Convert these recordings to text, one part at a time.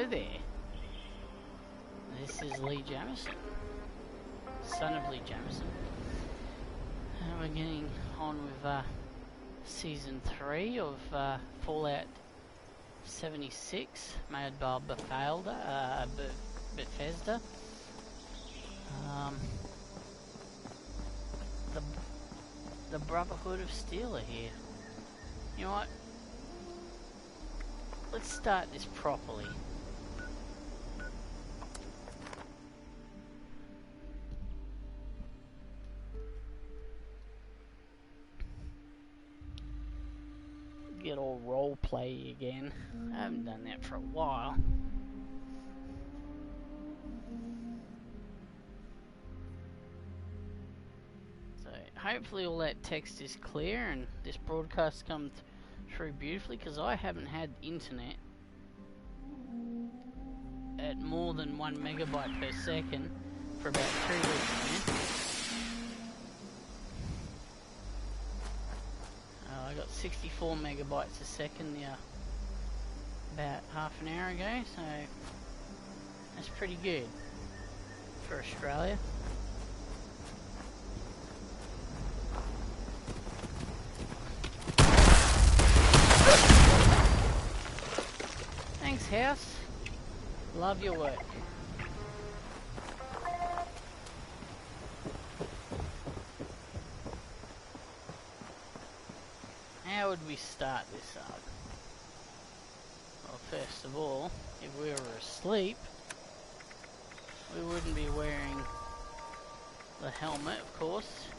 Hello there. This is Lee Jamison, son of Lee Jamison. And we're getting on with Season 3 of Fallout 76, made by Bethesda. The Brotherhood of Steel are here. You know what? Let's start this properly. Get all roleplay again. I haven't done that for a while. So hopefully all that text is clear and this broadcast comes through beautifully, because I haven't had internet at more than 1 megabyte per second for about 3 weeks now. I got 64 megabytes a second about half an hour ago, so that's pretty good for Australia. Thanks, House. Love your work. How would we start this up? Well, first of all, if we were asleep, we wouldn't be wearing the helmet, of course.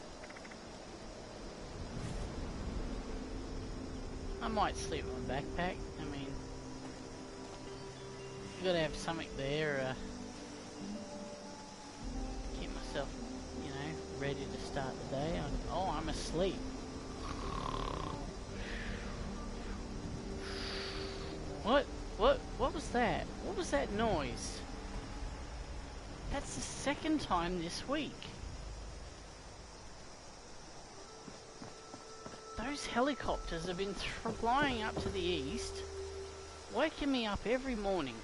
I might sleep in my backpack. I mean, you gotta have something there, keep myself, you know, ready to start the day. Oh, I'm asleep. What was that? What was that noise? That's the second time this week. Those helicopters have been flying up to the east, waking me up every morning.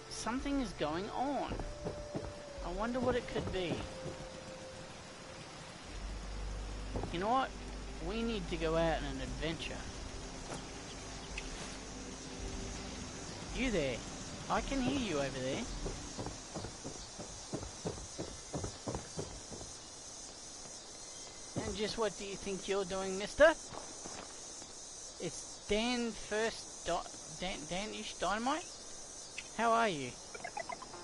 Something is going on. I wonder what it could be. You know what? We need to go out on an adventure. You there? I can hear you over there. And just what do you think you're doing, mister? It's Dan-ish Dynamite? How are you?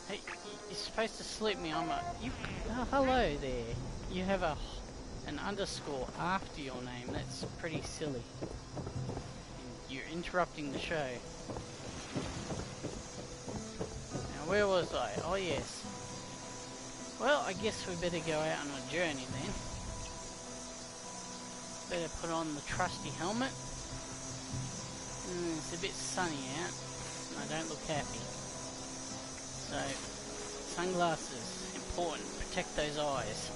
Hey, you're supposed to sleep me. Hello there. You have an underscore after your name. That's pretty silly. You're interrupting the show. Now, where was I? Oh, yes. Well, I guess we better go out on a journey then. Better put on the trusty helmet. It's a bit sunny out. I don't look happy. So, sunglasses, important, protect those eyes.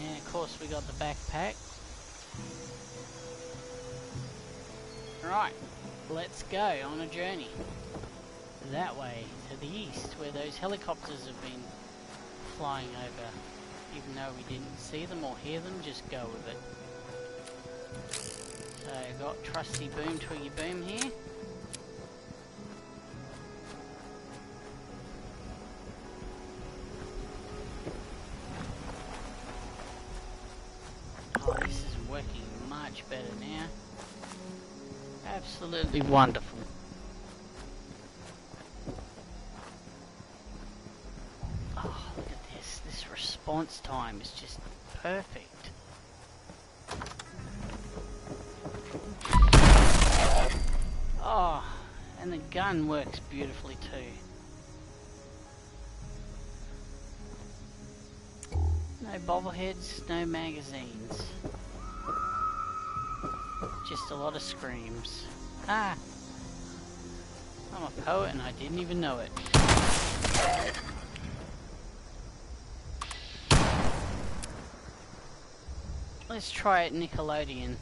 And of course we got the backpack. Right, let's go on a journey. That way, to the east, where those helicopters have been flying over. Even though we didn't see them or hear them, just go with it. So, got trusty Boom Twiggy Boom here. This is working much better now. Absolutely wonderful. Oh, look at this. This response time is just perfect. Oh, and the gun works beautifully too. No bobbleheads, no magazines. Just a lot of screams. Ah! I'm a poet and I didn't even know it. Let's try it Nickelodeon.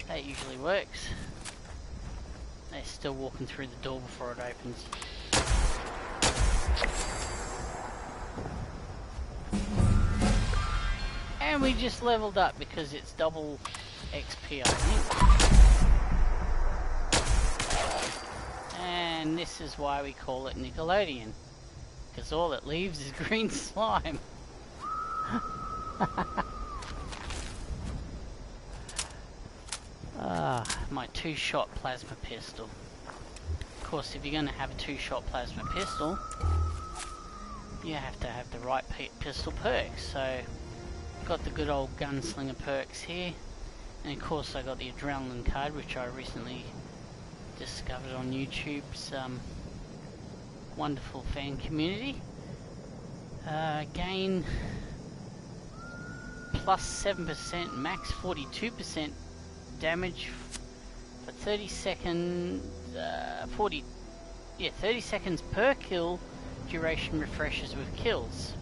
That usually works. They're still walking through the door before it opens. And we just leveled up because it's double XP, I think. And this is why we call it Nickelodeon. Because all it leaves is green slime. My 2-shot plasma pistol. Of course, if you're going to have a 2-shot plasma pistol, you have to have the right pistol perks. So, got the good old gunslinger perks here. And of course, I got the adrenaline card, which I recently discovered on YouTube's wonderful fan community. Gain plus 7%, max 42% damage for 30 seconds, 30 seconds per kill. Duration refreshes with kills.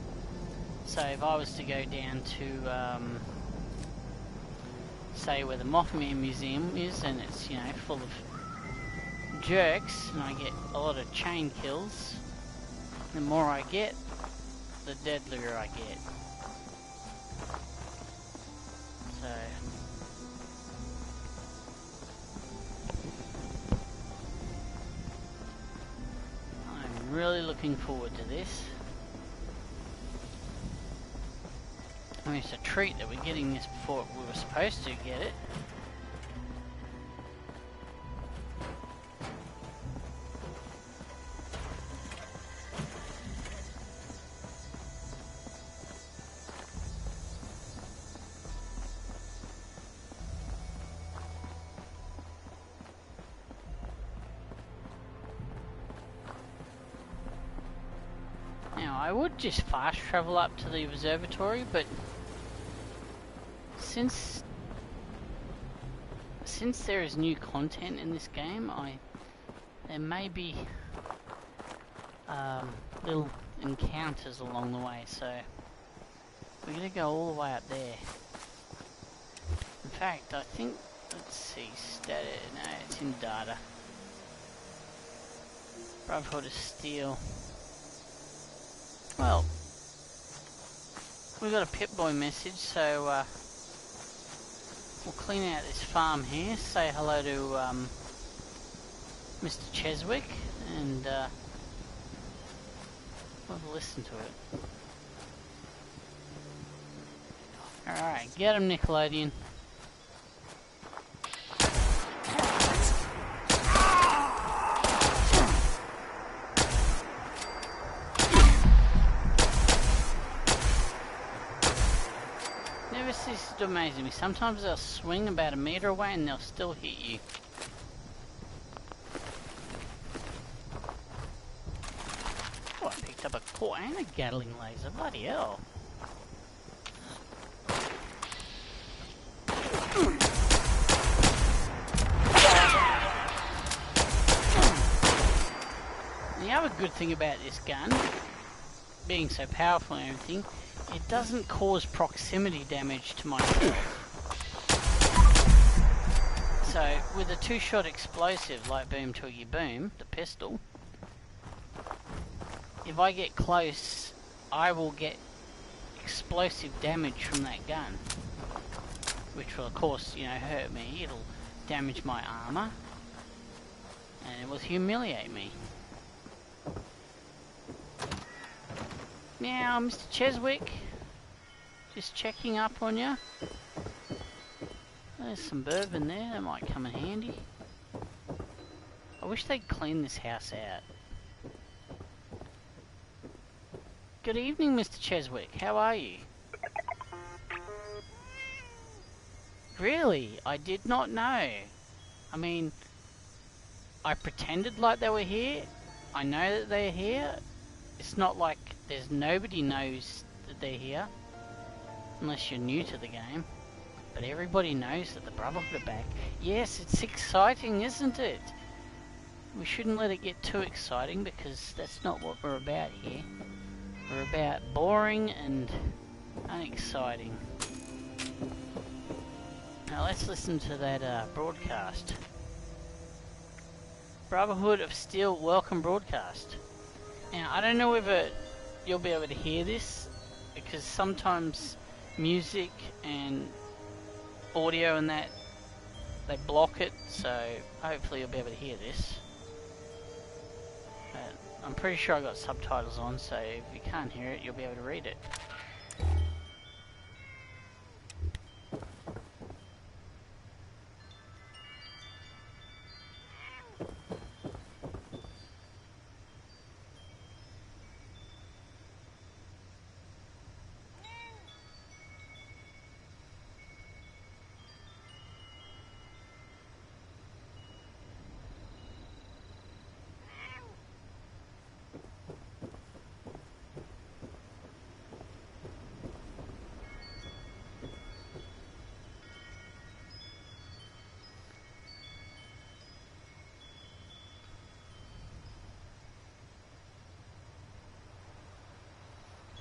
So if I was to go down to say where the Mothman Museum is, and it's, you know, full of jerks, and I get a lot of chain kills, the more I get, the deadlier I get. So I'm really looking forward to this. I mean, it's a treat that we're getting this before we were supposed to get it. Now, I would just fast travel up to the observatory, but since there is new content in this game, there may be little encounters along the way, so we're gonna go all the way up there. In fact, I think, let's see, status, no, it's in data. Brotherhood of Steel. Well, we got a Pip-Boy message, so we'll clean out this farm here, say hello to Mr. Cheswick, and we'll listen to it. Alright, get him, Nickelodeon. Never ceases to amaze me. Sometimes they'll swing about a meter away and they'll still hit you. Oh, I picked up a core and a Gatling laser. Bloody hell. The other good thing about this gun, being so powerful and everything, it doesn't cause proximity damage to my foot. So, with a 2-shot explosive like Boom Twiggy Boom, the pistol, if I get close, I will get explosive damage from that gun. Which will, of course, you know, hurt me. It'll damage my armor. And it will humiliate me. Meow, Mr. Cheswick. Just checking up on you. There's some bourbon there, that might come in handy. I wish they'd clean this house out. Good evening, Mr. Cheswick. How are you? Really? I did not know. I mean, I pretended like they were here. I know that they're here. It's not like nobody knows that they're here. Unless you're new to the game. But everybody knows that the Brotherhood are back. Yes, it's exciting, isn't it? We shouldn't let it get too exciting because that's not what we're about here. We're about boring and unexciting. Now let's listen to that broadcast. Brotherhood of Steel welcome broadcast. Now, I don't know whether you'll be able to hear this, because sometimes music and audio and that, they block it, so hopefully you'll be able to hear this. But I'm pretty sure I got subtitles on, so if you can't hear it, you'll be able to read it.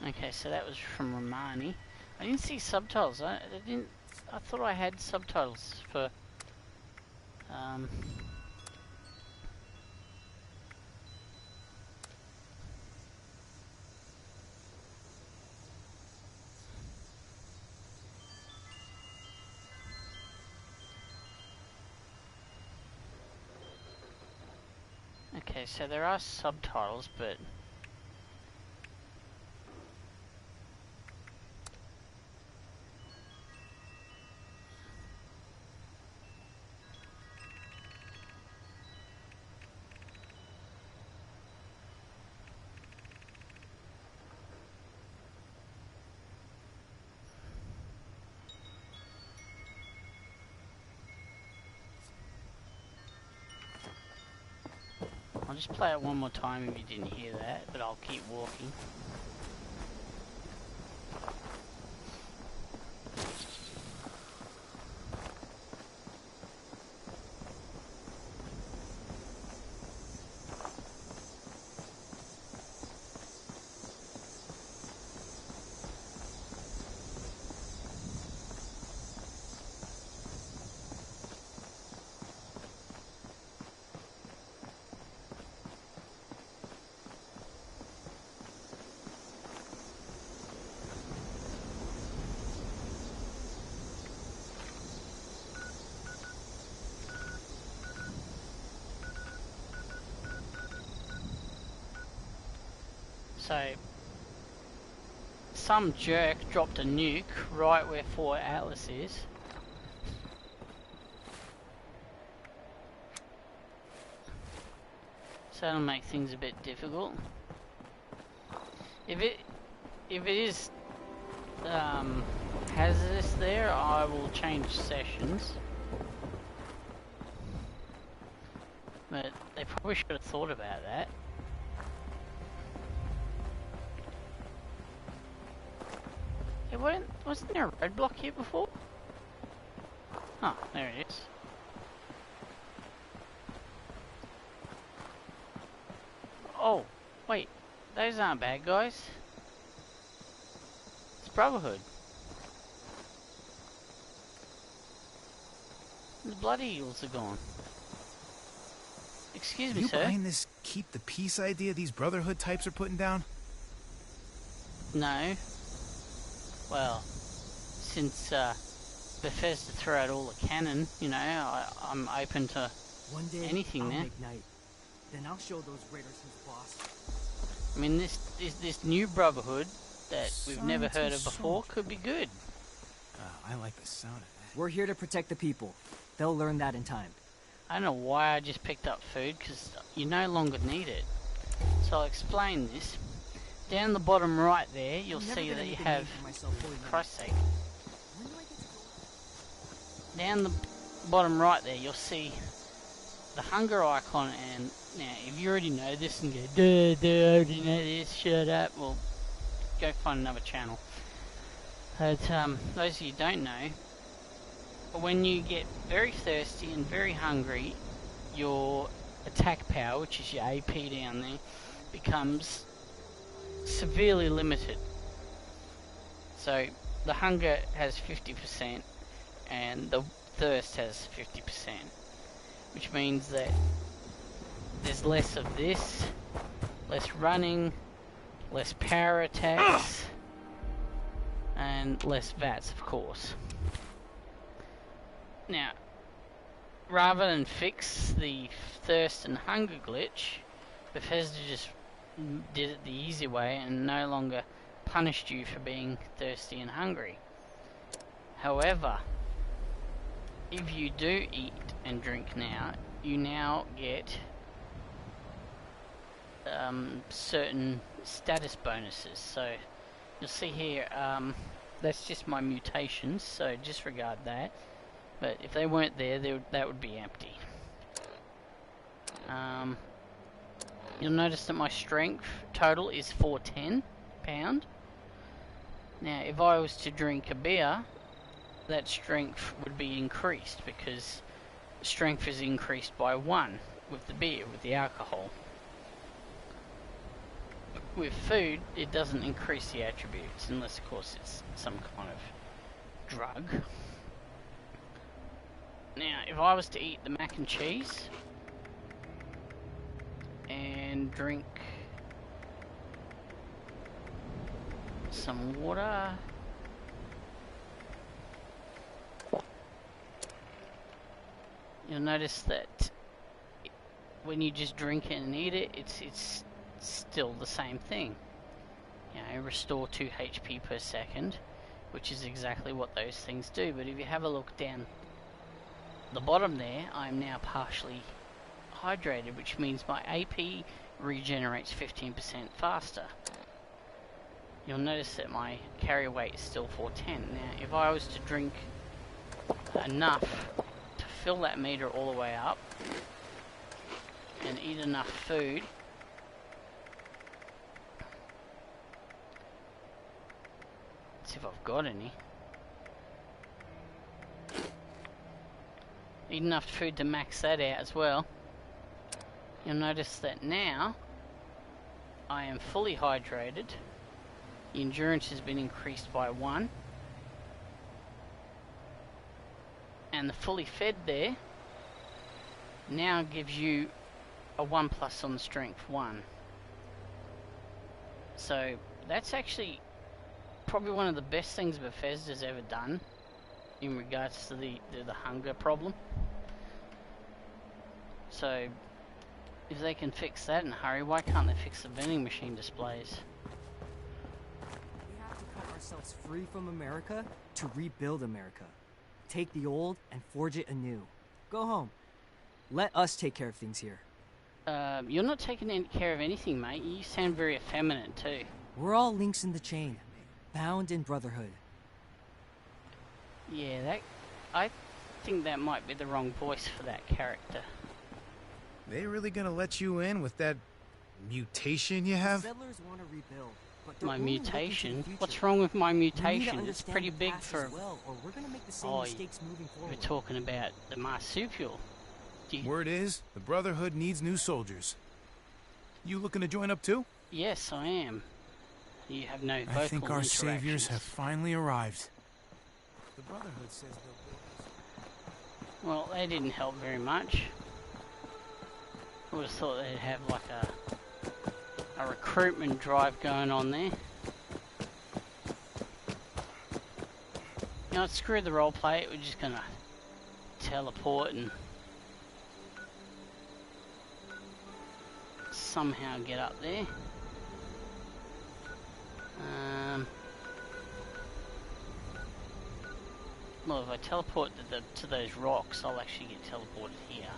Okay, so that was from Romani. I didn't see subtitles. I thought I had subtitles for. Okay, so there are subtitles, but. I'll just play it one more time if you didn't hear that, but I'll keep walking. So, some jerk dropped a nuke right where Fort Atlas is. So that'll make things a bit difficult. If it is hazardous there, I will change sessions. But they probably should have thought about that. Wasn't there a roadblock here before? Oh, there it is. Oh, wait. Those aren't bad guys. It's Brotherhood. The blood eagles are gone. Excuse me, sir. You behind this keep the peace idea these Brotherhood types are putting down? No. Well, since Bethesda threw out all the canon, you know, I'm open to One day, anything I'll there. make night. Then I'll show those raiders who's boss. I mean, this new Brotherhood that we've never heard of before could be good. I like the sound of that. We're here to protect the people. They'll learn that in time. I don't know why I just picked up food, because you no longer need it. So I'll explain this. Down the bottom right there, you'll see that you have... For Christ's sake. Down the bottom right there, you'll see the hunger icon, and now, if you already know this and go, duh, I already know this, shut up, well, go find another channel. But, those of you who don't know, when you get very thirsty and very hungry, your attack power, which is your AP down there, becomes severely limited. So the hunger has 50% and the thirst has 50%, which means that there's less of this, less running, less power attacks, and less VATs, of course. Now, rather than fix the thirst and hunger glitch, Bethesda just did it the easy way and no longer punished you for being thirsty and hungry. However, if you do eat and drink now, you now get certain status bonuses. So you'll see here, that's just my mutations, so disregard that. But if they weren't there, that would be empty. You'll notice that my strength total is 410 pound. Now, if I was to drink a beer, that strength would be increased because strength is increased by 1 with the beer, with the alcohol. With food, it doesn't increase the attributes unless, of course, it's some kind of drug. Now, if I was to eat the mac and cheese and drink some water, you'll notice that when you just drink it and eat it, it's still the same thing. You know, restore 2 HP per second, which is exactly what those things do. But if you have a look down the bottom there, I'm now partially hydrated, which means my AP regenerates 15% faster. You'll notice that my carry weight is still 410. Now, if I was to drink enough to fill that meter all the way up and eat enough food, let's see if I've got any. Eat enough food to max that out as well. You'll notice that now I am fully hydrated. The endurance has been increased by 1. And the fully fed there now gives you a 1+ on the strength 1. So that's actually probably one of the best things Bethesda's ever done in regards to the hunger problem. So if they can fix that in a hurry, why can't they fix the vending machine displays? We have to cut ourselves free from America to rebuild America. Take the old and forge it anew. Go home. Let us take care of things here. You're not taking any care of anything, mate. You sound very effeminate too. We're all links in the chain, bound in brotherhood. Yeah, I think that might be the wrong voice for that character. They really gonna let you in with that mutation you have? Settlers want to rebuild, but they're My only looking to the mutation? future. What's wrong with my We need to mutation? It's understand pretty the big past for... as well, or we're gonna make the same Oh, mistakes moving we're forward. talking about the marsupial. Word is, the Brotherhood needs new soldiers. You looking to join up too? Yes, I am. You have no vocal I think our saviors interactions. have finally arrived. The Brotherhood says they'll build us. Well, they didn't help very much. I would have thought they'd have like a recruitment drive going on there. You know, screw the roleplay. We're just gonna teleport and somehow get up there. Well, if I teleport to those rocks, I'll actually get teleported here,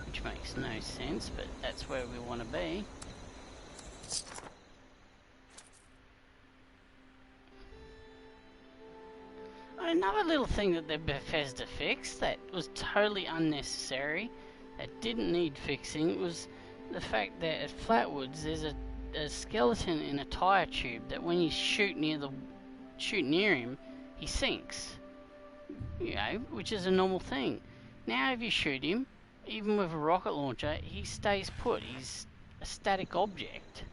which makes no sense, but that's where we want to be. Another little thing that the Bethesda fixed that was totally unnecessary, that didn't need fixing, was the fact that at Flatwoods there's a skeleton in a tire tube that when you shoot near him, he sinks. You know, which is a normal thing. Now if you shoot him, even with a rocket launcher, he stays put. He's a static object.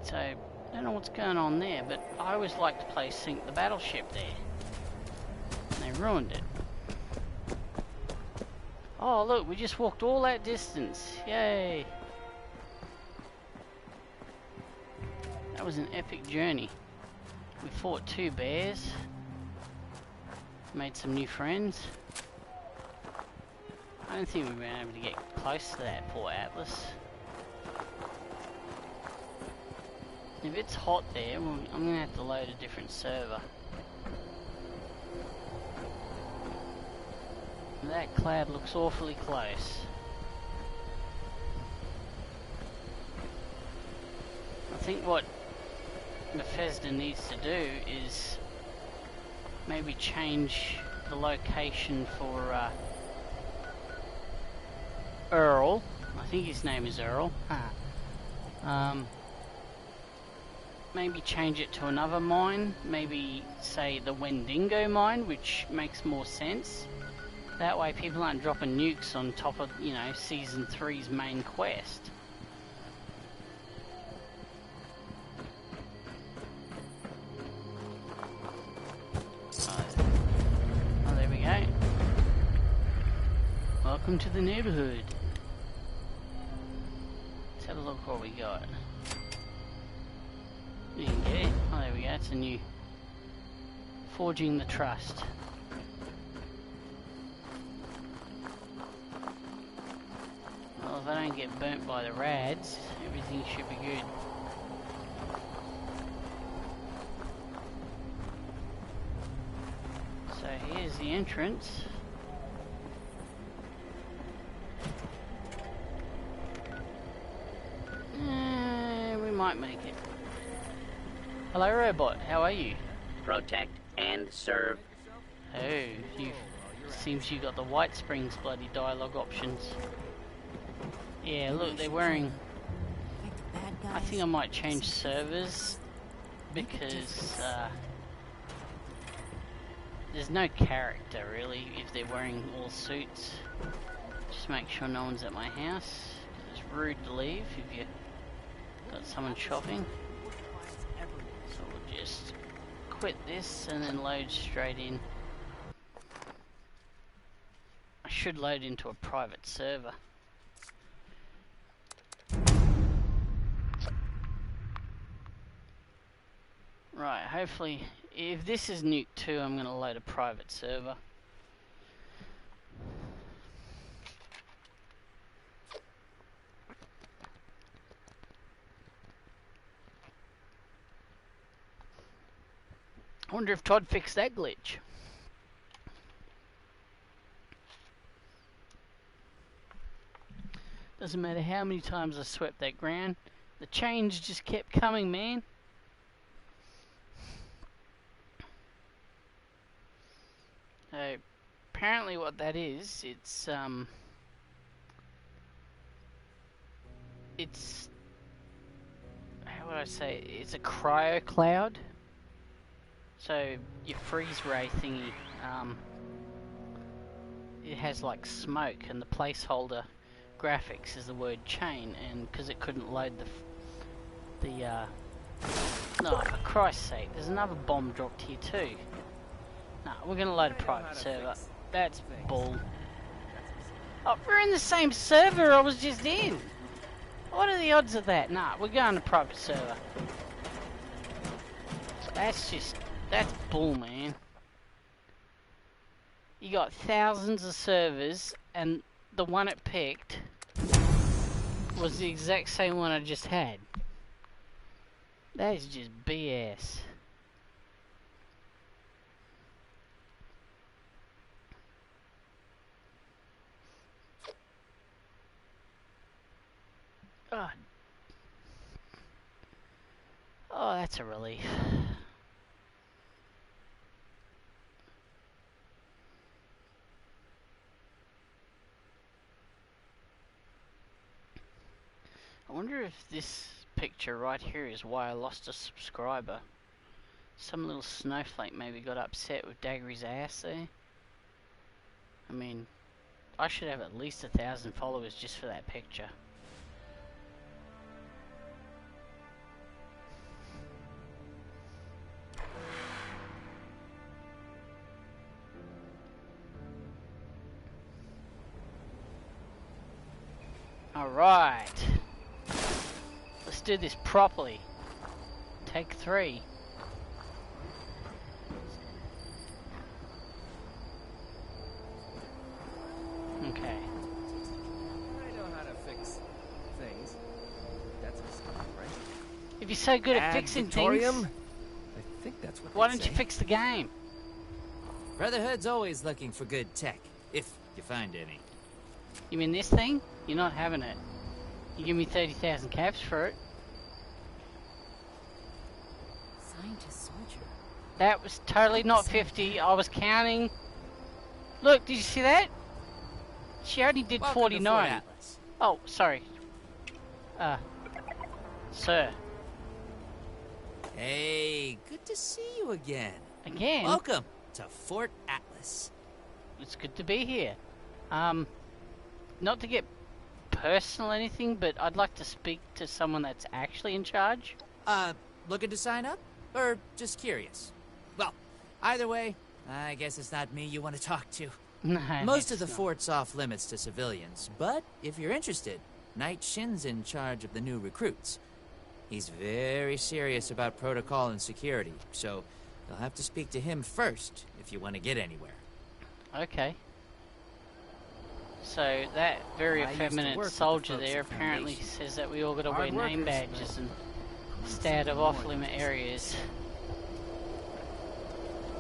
So, I don't know what's going on there, but I always like to play Sink the Battleship there. And they ruined it. Oh look, we just walked all that distance. Yay! That was an epic journey. We fought 2 bears. Made some new friends. I don't think we've been able to get close to that poor Atlas. If it's hot there, well, I'm going to have to load a different server. That cloud looks awfully close. I think what Bethesda needs to do is maybe change the location for Earl. I think his name is Earl. Maybe change it to another mine. Maybe say the Wendigo mine, which makes more sense. That way people aren't dropping nukes on top of, you know, Season 3's main quest. Oh, there we go. Welcome to the neighborhood. Let's have a look what we got. You can get it. Oh, there we go. It's a new Forging the Trust. Well, if I don't get burnt by the rads, everything should be good. So here's the entrance. We might make it. Hello, robot. How are you? Protect and serve. Oh, seems you got the White Springs bloody dialogue options. Yeah, look, they're wearing... I think I might change servers because there's no character really if they're wearing all suits. Just make sure no one's at my house. It's rude to leave if you got someone shopping. So we'll just quit this and then load straight in. I should load into a private server. Right, hopefully, if this is Nuke 2, I'm going to load a private server. I wonder if Todd fixed that glitch. Doesn't matter how many times I swept that ground, the change just kept coming, man. Apparently what that is, it's how would I say, it's a cryo cloud. So your freeze ray thingy, it has like smoke, and the placeholder graphics is the word chain, and because it couldn't load no, for Christ's sake, there's another bomb dropped here too. Nah, we're gonna load a private server. That's bull. Oh, we're in the same server I was just in. What are the odds of that? Nah, we're going to private server. That's bull, man. You got thousands of servers, and the one it picked was the exact same one I just had. That is just BS. God. Oh, that's a relief. I wonder if this picture right here is why I lost a subscriber. Some little snowflake maybe got upset with Daggery's ass there. I mean, I should have at least 1,000 followers just for that picture. Alright. Let's do this properly. Take 3. Okay. I know how to fix things. That's a start, right? If you're so good at fixing things, I think that's what why they don't you say. fix the game? Brotherhood's always looking for good tech, if you find any. You mean this thing? You're not having it. You give me 30,000 caps for it. Scientist soldier. That was totally not 50. I was counting. Look, did you see that? She only did Welcome to 49. Fort Atlas. Oh, sorry. Sir. Hey, good to see you again. Again? Welcome to Fort Atlas. It's good to be here. Not to get personal or anything, but I'd like to speak to someone that's actually in charge. Looking to sign up? Or just curious? Well, either way, I guess it's not me you want to talk to. No, Most of the it's not. fort's off limits to civilians, but if you're interested, Knight Shin's in charge of the new recruits. He's very serious about protocol and security, so you'll have to speak to him first if you want to get anywhere. Okay. So that very I used to effeminate work with the soldier folks there at apparently Foundation. says that we all gotta wear Hard name workers, badges but and stay out of off-limit areas.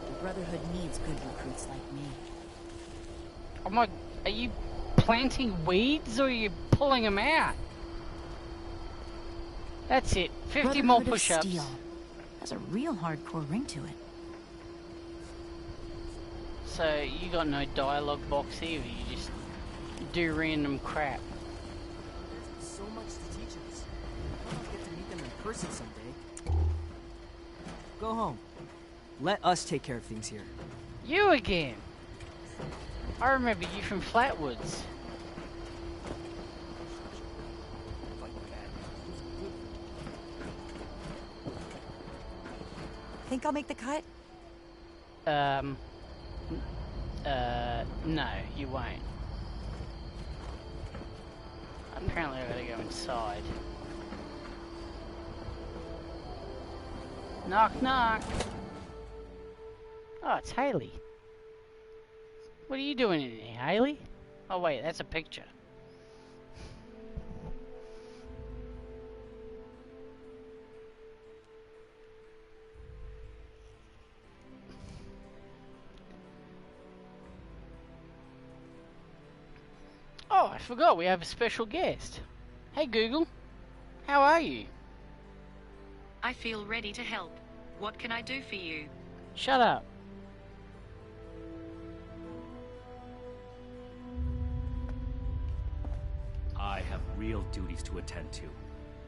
The Brotherhood needs good recruits like me. Oh my, are you planting weeds or are you pulling them out? That's it, 50 more Brotherhood of push-ups. Steel has a real hardcore ring to it. So you got no dialogue box either, you just do random crap. There's so much to teach us. I'll get to meet them in person someday. Go home. Let us take care of things here. You again! I remember you from Flatwoods. Like that. Think I'll make the cut? No, you won't. Apparently I gotta go inside. Knock, knock. Oh, it's Haley. What are you doing in here, Haley? Oh wait, that's a picture. Oh, I forgot we have a special guest. Hey Google, how are you? I feel ready to help. What can I do for you? Shut up. I have real duties to attend to.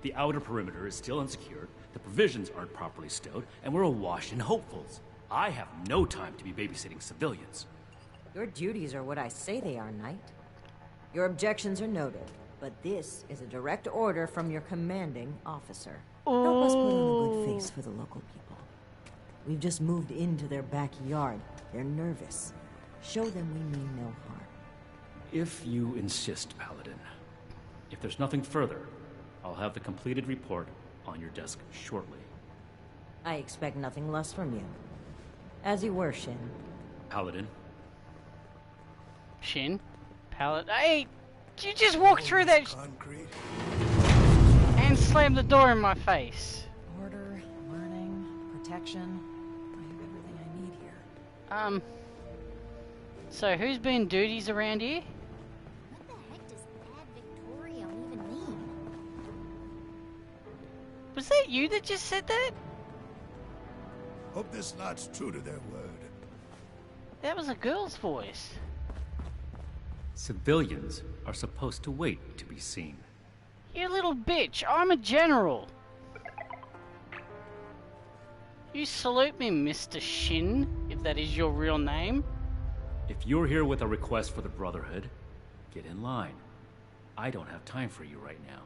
The outer perimeter is still unsecured, the provisions aren't properly stowed, and we're awash in hopefuls. I have no time to be babysitting civilians. Your duties are what I say they are, Knight. Your objections are noted, but this is a direct order from your commanding officer. Help us put on a good face for the local people. We've just moved into their backyard. They're nervous. Show them we mean no harm. If you insist, Paladin. If there's nothing further, I'll have the completed report on your desk shortly. I expect nothing less from you. As you were, Shin. Paladin, Shin? Pallet? Hey! You just walked through that Concrete. and slammed the door in my face. Order, learning, protection. I have everything I need here. So who's been duties around here? What the heck does Ad Victorium even mean? Was that you that just said that? Hope this lot's true to their word. That was a girl's voice. civilians are supposed to wait to be seen. You little bitch, I'm a general. You salute me, Mr. Shin, if that is your real name. If you're here with a request for the Brotherhood, get in line. I don't have time for you right now.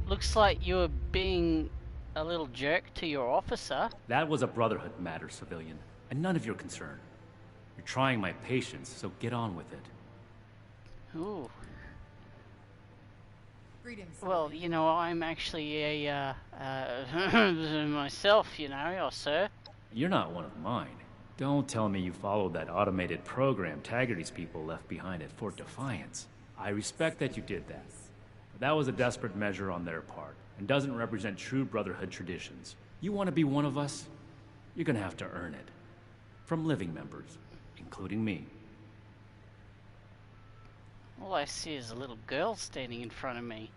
Looks like you're being a little jerk to your officer. That was a Brotherhood matter, civilian, and none of your concern. You're trying my patience, so get on with it. Ooh. Greetings. Well, you know, I'm actually a, myself, you know, or sir. You're not one of mine. Don't tell me you followed that automated program Taggarty's people left behind at Fort Defiance. I respect that you did that. But that was a desperate measure on their part, and doesn't represent true Brotherhood traditions. You want to be one of us? You're gonna have to earn it. From living members, including me. All I see is a little girl standing in front of me.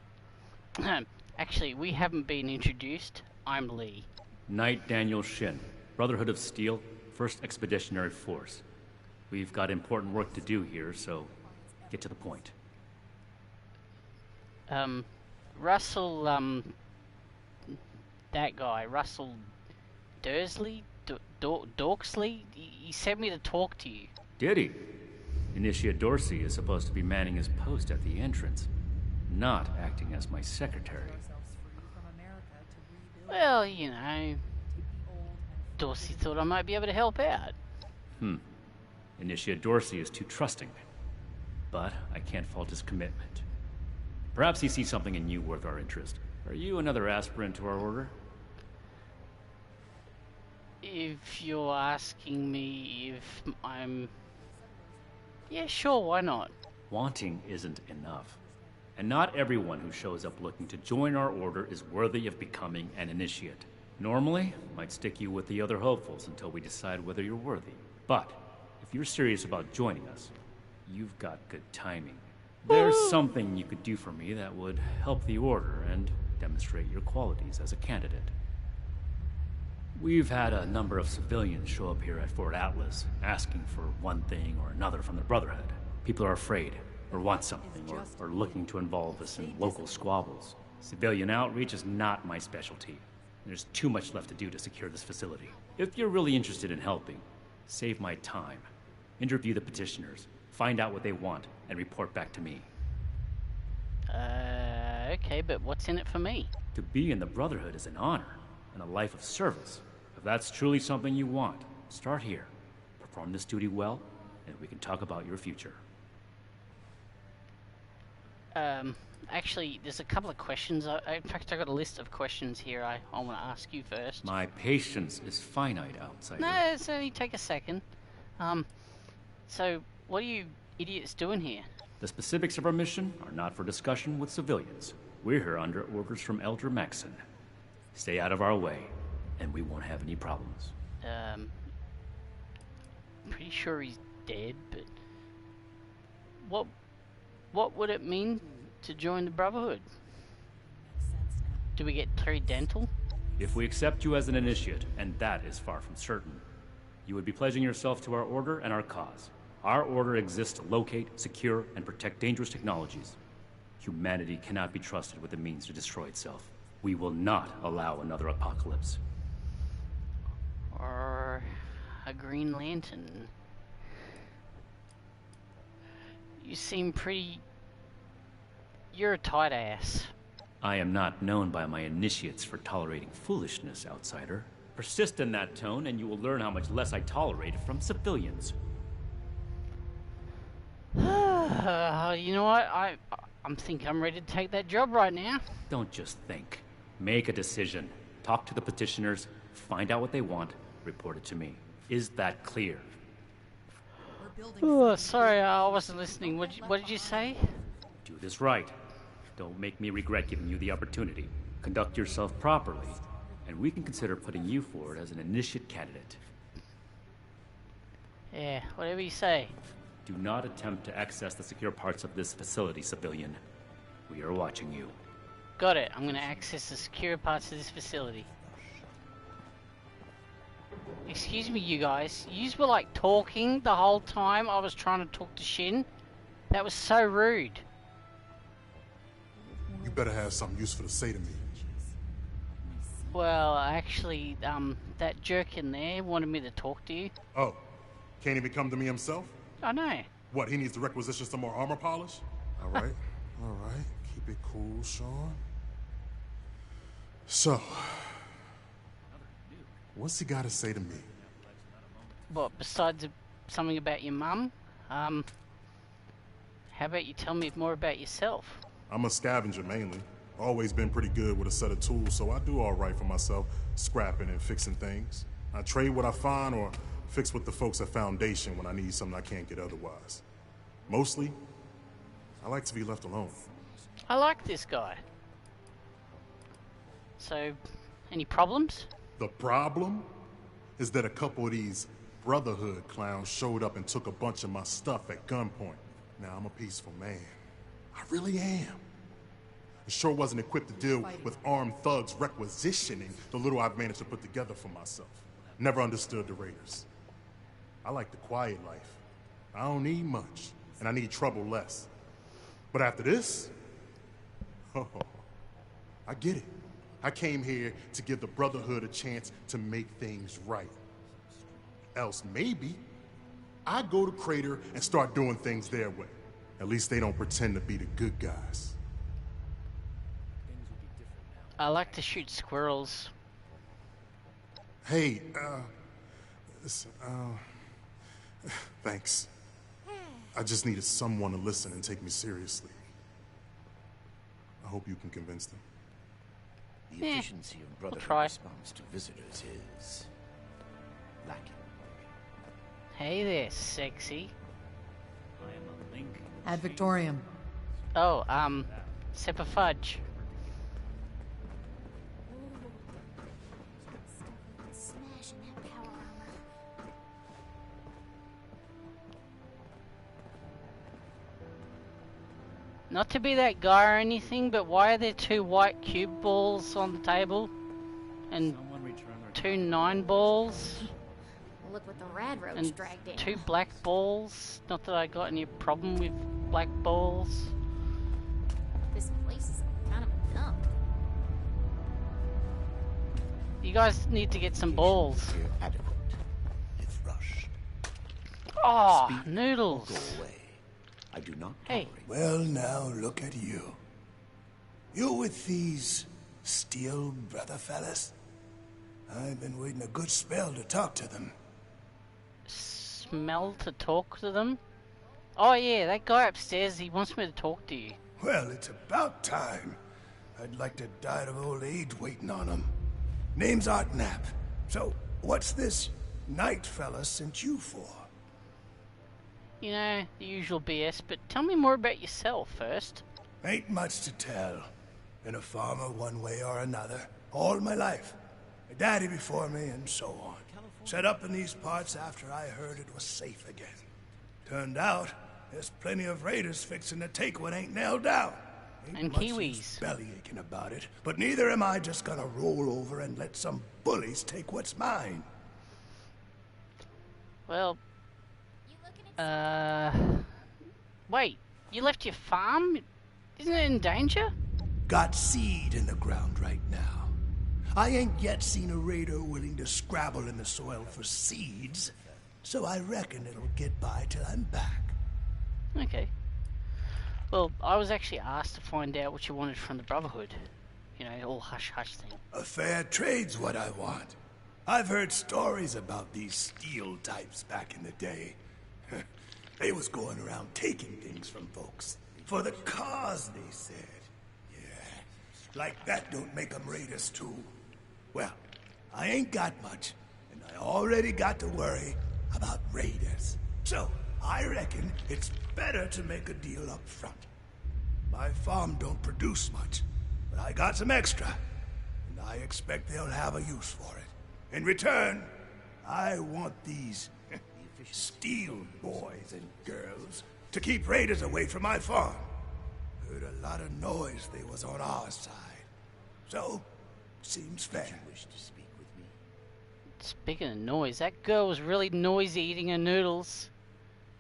Actually, we haven't been introduced. I'm Lee. Knight Daniel Shin, Brotherhood of Steel, 1st Expeditionary Force. We've got important work to do here, so get to the point. Russell, that guy, Russell Dursley? Dorksley? He sent me to talk to you. Did he? Initiate Dorsey is supposed to be manning his post at the entrance, not acting as my secretary. Well, you know, Dorsey thought I might be able to help out. Initiate Dorsey is too trusting, but I can't fault his commitment. Perhaps he sees something in you worth our interest. Are you another aspirant to our order? If you're asking me if I'm... Yeah, sure, why not? Wanting isn't enough. And not everyone who shows up looking to join our order is worthy of becoming an initiate. Normally, I'd stick you with the other hopefuls until we decide whether you're worthy. But, if you're serious about joining us, you've got good timing. There's something you could do for me that would help the order and demonstrate your qualities as a candidate. We've had a number of civilians show up here at Fort Atlas, asking for one thing or another from the Brotherhood. People are afraid, or want something, or looking to involve us in local squabbles. Civilian outreach is not my specialty. There's too much left to do to secure this facility. If you're really interested in helping, save my time. Interview the petitioners, find out what they want, and report back to me. Okay, but what's in it for me? To be in the Brotherhood is an honor, and a life of service. If that's truly something you want, start here. Perform this duty well, and we can talk about your future. Actually, there's a couple of questions. In fact, I got a list of questions here I want to ask you first. My patience is finite, outsider. No, it's only take a second. So, what are you idiots doing here? The specifics of our mission are not for discussion with civilians. We're here under orders from Elder Maxon. Stay out of our way, and we won't have any problems. Pretty sure he's dead, but... What would it mean to join the Brotherhood? Do we get 3 dental? If we accept you as an initiate, and that is far from certain, you would be pledging yourself to our order and our cause. Our order exists to locate, secure, and protect dangerous technologies. Humanity cannot be trusted with the means to destroy itself. We will not allow another apocalypse. Or a Green Lantern. You seem pretty... You're a tight ass. I am not known by my initiates for tolerating foolishness, outsider. Persist in that tone, and you will learn how much less I tolerate it from civilians. You know what? I'm thinking I'm ready to take that job right now. Don't just think. Make a decision. Talk to the petitioners, find out what they want, report it to me. Is that clear? Oh, sorry, I wasn't listening. What did you say? Do this right. Don't make me regret giving you the opportunity. Conduct yourself properly, and we can consider putting you forward as an initiate candidate. Yeah, whatever you say. Do not attempt to access the secure parts of this facility, civilian. We are watching you. Got it. I'm gonna access the secure parts of this facility. Excuse me, you guys. Yous were like talking the whole time I was trying to talk to Shin. That was so rude. You better have something useful to say to me. Well, actually, that jerk in there wanted me to talk to you. Oh, can't even come to me himself? I know. What, he needs to requisition some more armor polish? All right, all right. Keep it cool, Sean. So, what's he got to say to me? What, besides something about your mum? How about you tell me more about yourself? I'm a scavenger mainly. Always been pretty good with a set of tools, so I do all right for myself, scrapping and fixing things. I trade what I find or fix with the folks at Foundation when I need something I can't get otherwise. Mostly, I like to be left alone. I like this guy. So, any problems? The problem is that a couple of these Brotherhood clowns showed up and took a bunch of my stuff at gunpoint. Now, I'm a peaceful man. I really am. I sure wasn't equipped to deal with armed thugs requisitioning the little I've managed to put together for myself. Never understood the Raiders. I like the quiet life. I don't need much, and I need trouble less. But after this, oh, I get it. I came here to give the Brotherhood a chance to make things right. Else maybe I go to Crater and start doing things their way. At least they don't pretend to be the good guys. I like to shoot squirrels. Hey, thanks. I just needed someone to listen and take me seriously. I hope you can convince them. The efficiency of Brotherhood response to visitors is lacking. Hey there, sexy. I am a link. Ad Victorium. Oh, sip of fudge. Smash in that power armor. Not to be that guy or anything, but why are there 2 white cube balls on the table? And 2 9 balls? Look what the rad roach And dragged in. 2 black balls? Not that I got any problem with black balls. This place is kind of a dump. You guys need to get some balls. Adequate, if rushed. Oh, Speak noodles. or go away. I do not Hey. tolerate. Well, now look at you. You with these steel brother fellas? I've been waiting a good spell to talk to them. Smell to talk to them? Oh yeah, that guy upstairs, he wants me to talk to you. Well, it's about time. I'd like to die of old age waiting on him. Name's Art Knapp. So, what's this night fella sent you for? You know, the usual BS, but tell me more about yourself first. Ain't much to tell. Been a farmer one way or another, all my life. My daddy before me, and so on. Set up in these parts after I heard it was safe again. Turned out, there's plenty of raiders fixing to take what ain't nailed down. Ain't And much Kiwis. use belly aching about it, but neither am I just gonna roll over and let some bullies take what's mine. Well, wait, you left your farm? Isn't it in danger? Got seed in the ground right now. I ain't yet seen a raider willing to scrabble in the soil for seeds, so I reckon it'll get by till I'm back. Okay. Well, I was actually asked to find out what you wanted from the Brotherhood. You know, all hush-hush thing. A fair trade's what I want. I've heard stories about these steel types back in the day. They was going around taking things from folks. For the cause, they said. Yeah, like that don't make 'em raiders too. Well, I ain't got much, and I already got to worry about raiders. So, I reckon it's better to make a deal up front. My farm don't produce much, but I got some extra, and I expect they'll have a use for it. In return, I want these steel boys and girls to keep raiders away from my farm. Heard a lot of noise they was on our side. So, seems fair. You wish to speak with me? Speaking of noise, that girl was really noisy eating her noodles.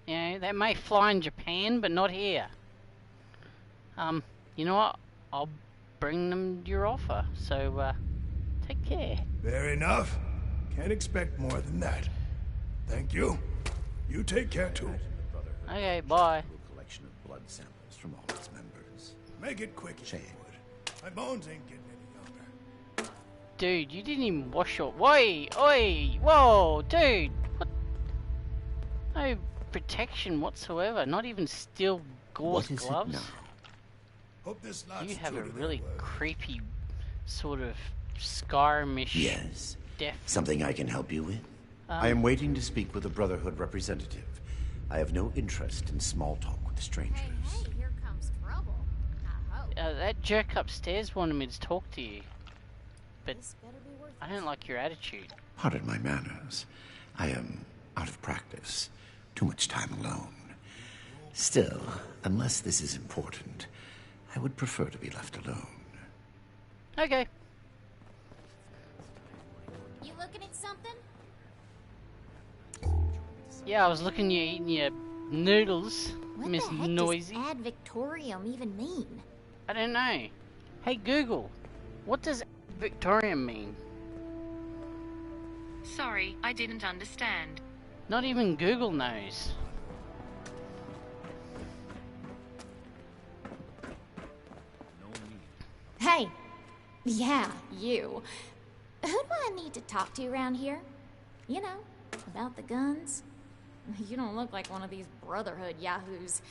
You know, they may fly in Japan, but not here. You know what? I'll bring them your offer, so, take care. Fair enough. Can't expect more than that. Thank you. You take care too. Okay, bye. A collection of blood samples from all its members. Make it quick if you would. My bones ain't getting any younger. Dude, you didn't even wash your... Oi! Oi! Whoa! Dude! What? No protection whatsoever. Not even steel gauze What is gloves? it now? Hope this knot's You have true a to their really word. creepy sort of Skyrim-ish Yes. death. Something I can help you with? I am waiting to speak with a Brotherhood representative. I have no interest in small talk with strangers. Hey, here comes trouble. I hope. That jerk upstairs wanted me to talk to you, but This better be worth I don't like your attitude. Pardon my manners. I am out of practice. Too much time alone. Still, unless this is important, I would prefer to be left alone. Okay. You looking at something? Yeah, I was looking you eating your noodles, What Miss the heck Noisy. does ad Victorium even mean? I don't know. Hey Google, what does Victorian mean? Sorry, I didn't understand. Not even Google knows. Hey! Yeah, you. Who do I need to talk to around here? You know, about the guns? You don't look like one of these Brotherhood yahoos.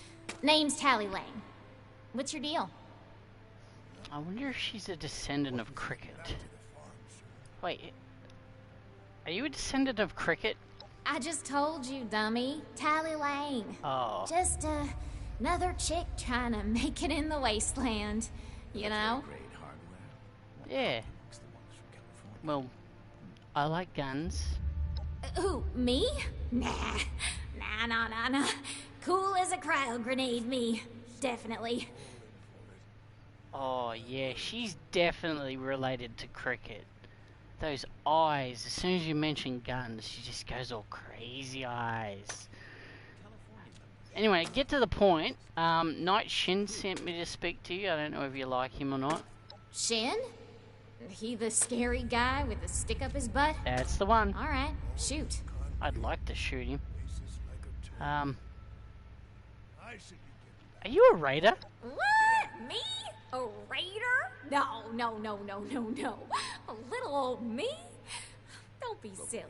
Name's Tally Lane. What's your deal? I wonder if she's a descendant of Cricket. Wait, are you a descendant of Cricket? I just told you, dummy. Tally Lane. Oh. Just another chick trying to make it in the wasteland. You know? Yeah. Well, I like guns. Who, me? Nah. Nah. Cool as a cryo grenade, me. Definitely. Oh yeah, she's definitely related to Cricket. Those eyes, as soon as you mention guns, she just goes all crazy eyes. Anyway, get to the point. Knight Shin sent me to speak to you. I don't know if you like him or not. Shin? He the scary guy with the stick up his butt? That's the one. Alright, shoot. I'd like to shoot him. Are you a raider? What? Me? A raider? No. A little old me? Don't be silly.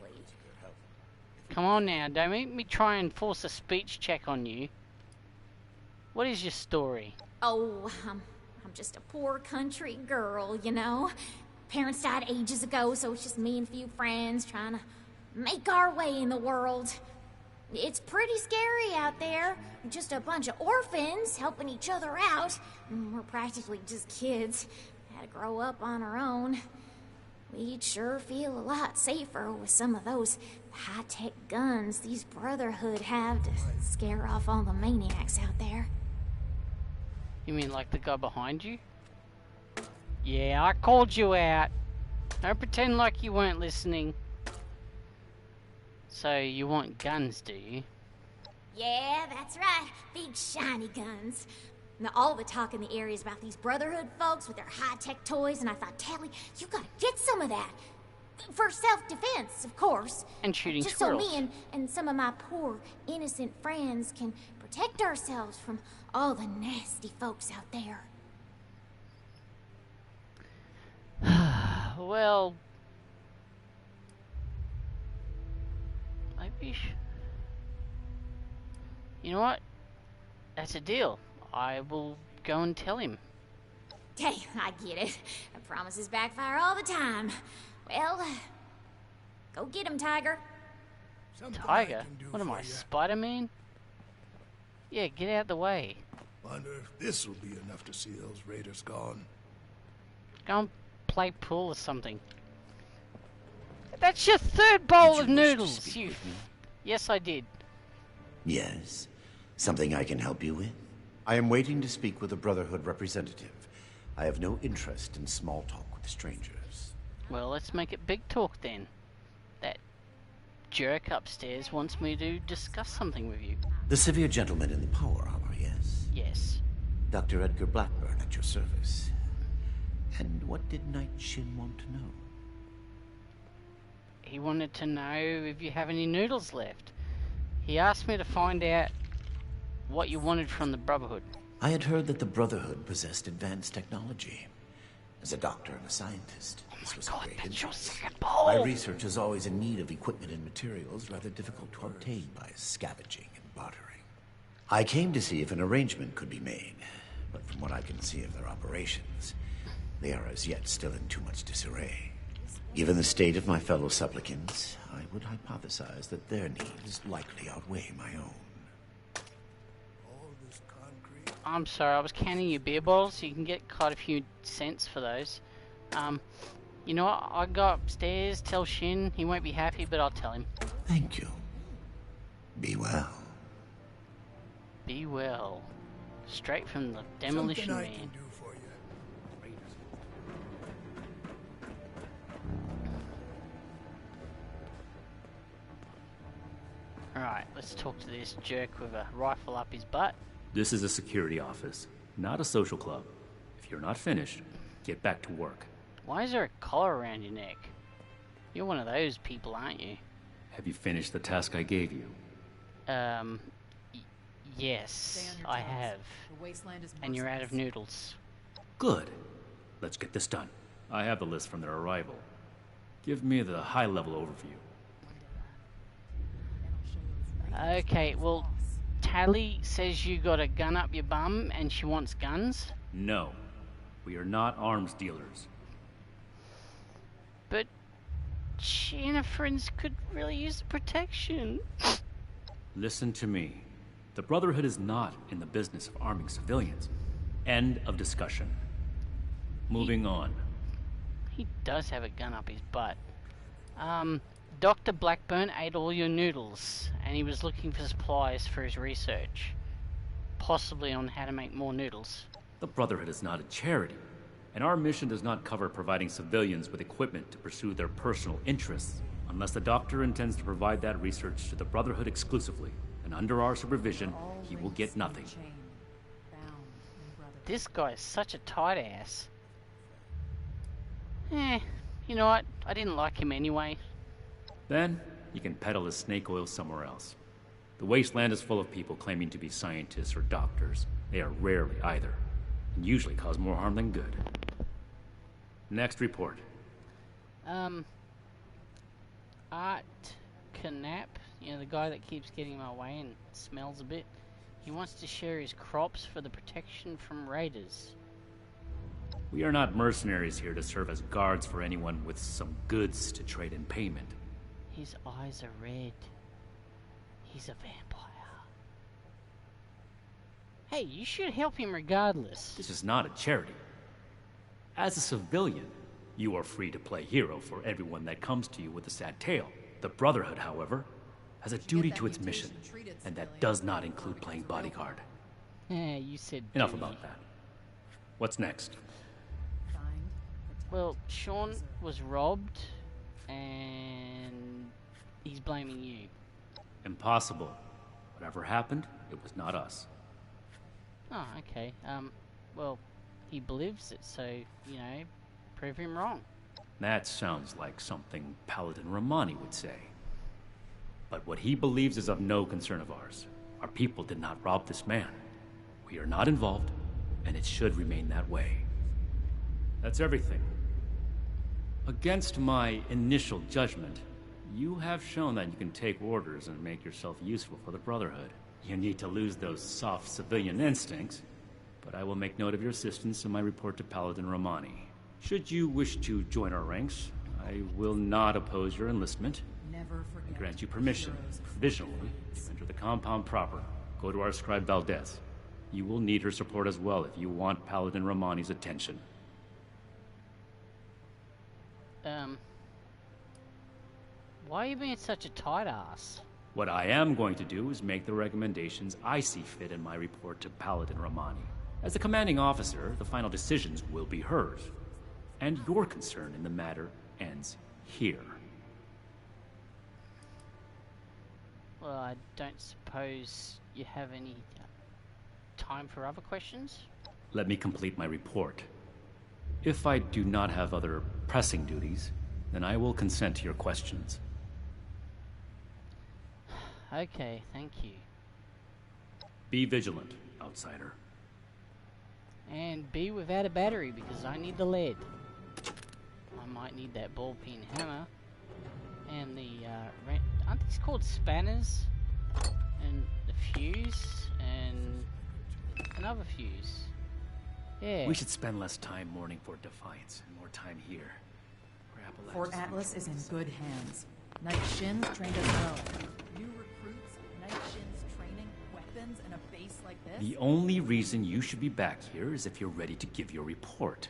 Come on now, don't make me try and force a speech check on you. What is your story? Oh, I'm just a poor country girl, you know? Parents died ages ago, so it's just me and a few friends trying to make our way in the world. It's pretty scary out there. Just a bunch of orphans helping each other out. We're practically just kids. Had to grow up on our own. We'd sure feel a lot safer with some of those high-tech guns these Brotherhood have to scare off all the maniacs out there. You mean like the guy behind you? Yeah, I called you out. Don't pretend like you weren't listening. So, you want guns, do you? Yeah, that's right. Big shiny guns. Now, all the talk in the area is about these Brotherhood folks with their high-tech toys, and I thought, Tally, you gotta get some of that. For self-defense, of course. And shooting Just squirrels. so me and some of my poor, innocent friends can protect ourselves from all the nasty folks out there. Well... maybe... You know what? That's a deal. I will go and tell him. Hey, I get it. Promises backfire all the time. Well, go get him, Tiger. Tiger? What am I, Spider-Man? Yeah, get out the way. Wonder if this will be enough to see those raiders gone. Go and play pool or something. That's your third bowl of noodles, you... Yes, I did. Yes? Something I can help you with? I am waiting to speak with a Brotherhood representative. I have no interest in small talk with strangers. Well, let's make it big talk then. That jerk upstairs wants me to discuss something with you. The severe gentleman in the power armor, yes? Yes. Dr. Edgar Blackburn at your service. And what did Knight Shin want to know? He wanted to know if you have any noodles left. He asked me to find out what you wanted from the Brotherhood. I had heard that the Brotherhood possessed advanced technology. As a doctor and a scientist, this was a great interest. My research is always in need of equipment and materials rather difficult to obtain by scavenging and bartering. I came to see if an arrangement could be made, but from what I can see of their operations, they are as yet still in too much disarray. Given the state of my fellow supplicants, I would hypothesize that their needs likely outweigh my own. I'm sorry, I was counting your beer bottles. You can get quite a few cents for those. You know what? I'll go upstairs, tell Shin. He won't be happy, but I'll tell him. Thank you. Be well. Be well. Straight from the demolition Something I man. can do for you. Alright, let's talk to this jerk with a rifle up his butt. This is a security office, not a social club. If you're not finished, get back to work. Why is there a collar around your neck? You're one of those people, aren't you? Have you finished the task I gave you? Yes, I have. The wasteland is And you're out of merciless. noodles. Good. Let's get this done. I have the list from their arrival. Give me the high-level overview. Okay, well, Tally says you got a gun up your bum and she wants guns. No. We are not arms dealers. But she and her friends could really use the protection. Listen to me. The Brotherhood is not in the business of arming civilians. End of discussion. Moving on. He does have a gun up his butt. Dr. Blackburn ate all your noodles, and he was looking for supplies for his research. Possibly on how to make more noodles. The Brotherhood is not a charity, and our mission does not cover providing civilians with equipment to pursue their personal interests, unless the doctor intends to provide that research to the Brotherhood exclusively, and under our supervision, he will get nothing. This guy is such a tight ass. You know what? I didn't like him anyway. Then, you can peddle his snake oil somewhere else. The wasteland is full of people claiming to be scientists or doctors. They are rarely either, and usually cause more harm than good. Next report. Art Knapp, you know, the guy that keeps getting in my way and smells a bit. He wants to share his crops for the protection from raiders. We are not mercenaries here to serve as guards for anyone with some goods to trade in payment. His eyes are red. He's a vampire. Hey, you should help him regardless. This is not a charity. As a civilian, you are free to play hero for everyone that comes to you with a sad tale. The Brotherhood, however, has a duty to its mission, and that does not include playing bodyguard. You said Enough duty. about that. What's next? Well, Sean was robbed, and he's blaming you. Impossible. Whatever happened, it was not us. Oh, okay. Well, he believes it, so, you know, prove him wrong. That sounds like something Paladin Romani would say. But what he believes is of no concern of ours. Our people did not rob this man. We are not involved, and it should remain that way. That's everything. Against my initial judgment, you have shown that you can take orders and make yourself useful for the Brotherhood. You need to lose those soft civilian instincts, but I will make note of your assistance in my report to Paladin Romani. Should you wish to join our ranks, I will not oppose your enlistment. Never forget. I grant you permission, provisionally, to enter the compound proper. Go to our scribe Valdez. You will need her support as well if you want Paladin Romani's attention. Why are you being such a tight ass? What I am going to do is make the recommendations I see fit in my report to Paladin Romani. As the commanding officer, the final decisions will be hers. And your concern in the matter ends here. Well, I don't suppose you have any time for other questions? Let me complete my report. If I do not have other pressing duties, then I will consent to your questions. Okay, thank you. Be vigilant, outsider. And be without a battery, because I need the lead. I might need that ball-peen hammer. And the, aren't these called spanners? And the fuse and another fuse. Yeah. We should spend less time mourning for Defiance and more time here. Fort Atlas is in good hands. Knight Shin's trained us well. New recruits, Knight Shin's training, weapons, and a base like this? The only reason you should be back here is if you're ready to give your report.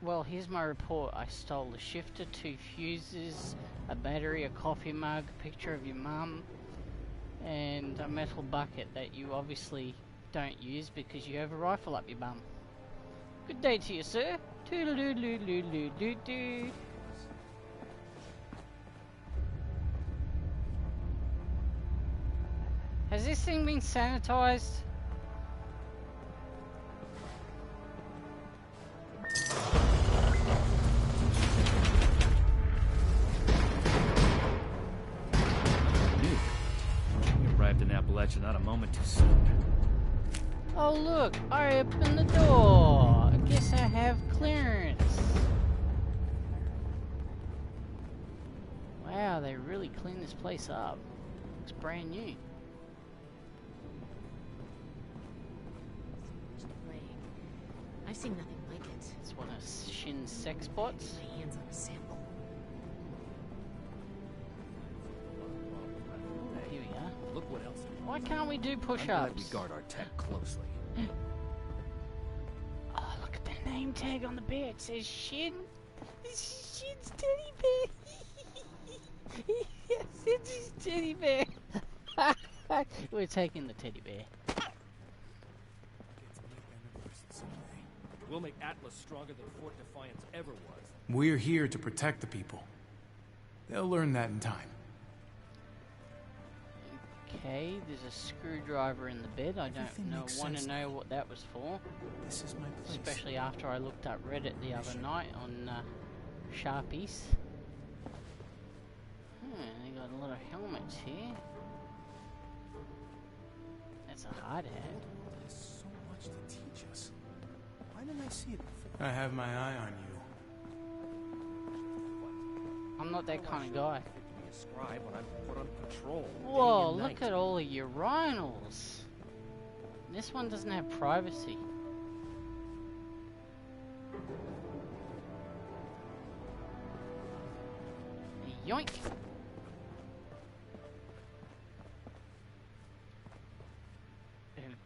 Well, here's my report. I stole a shifter, 2 fuses, a battery, a coffee mug, a picture of your mum, and a metal bucket that you obviously don't use because you have a rifle up your bum. Good day to you, sir. Toodaloo-doo-doo-doo-doo-doo. Has this thing been sanitized? We arrived in Appalachia not a moment too soon. Oh look, I opened the door. I guess I have clearance. Wow, they really cleaned this place up. It's brand new. I've seen nothing like it. It's one of Shin's sex bots. My hands on a sample. Here we are. Look what else. Why can't we do I'm push-ups? glad we guard our tech closely. Oh, look at the name tag on the bear. It says Shin. It's Shin's teddy bear. Yes, it's his teddy bear. We're taking the teddy bear. We'll make Atlas stronger than Fort Defiance ever was. We're here to protect the people. They'll learn that in time. Okay, there's a screwdriver in the bed. I don't want to know what that was for. This is my place. Especially after I looked up Reddit the other night on Sharpies. They got a lot of helmets here. That's a hard hat. There's so much to teach us. Why didn't I see it before? I have my eye on you. I'm not that kind of guy. Be a scribe when I'm put on patrol. Whoa, look at all the urinals. This one doesn't have privacy. Yoink!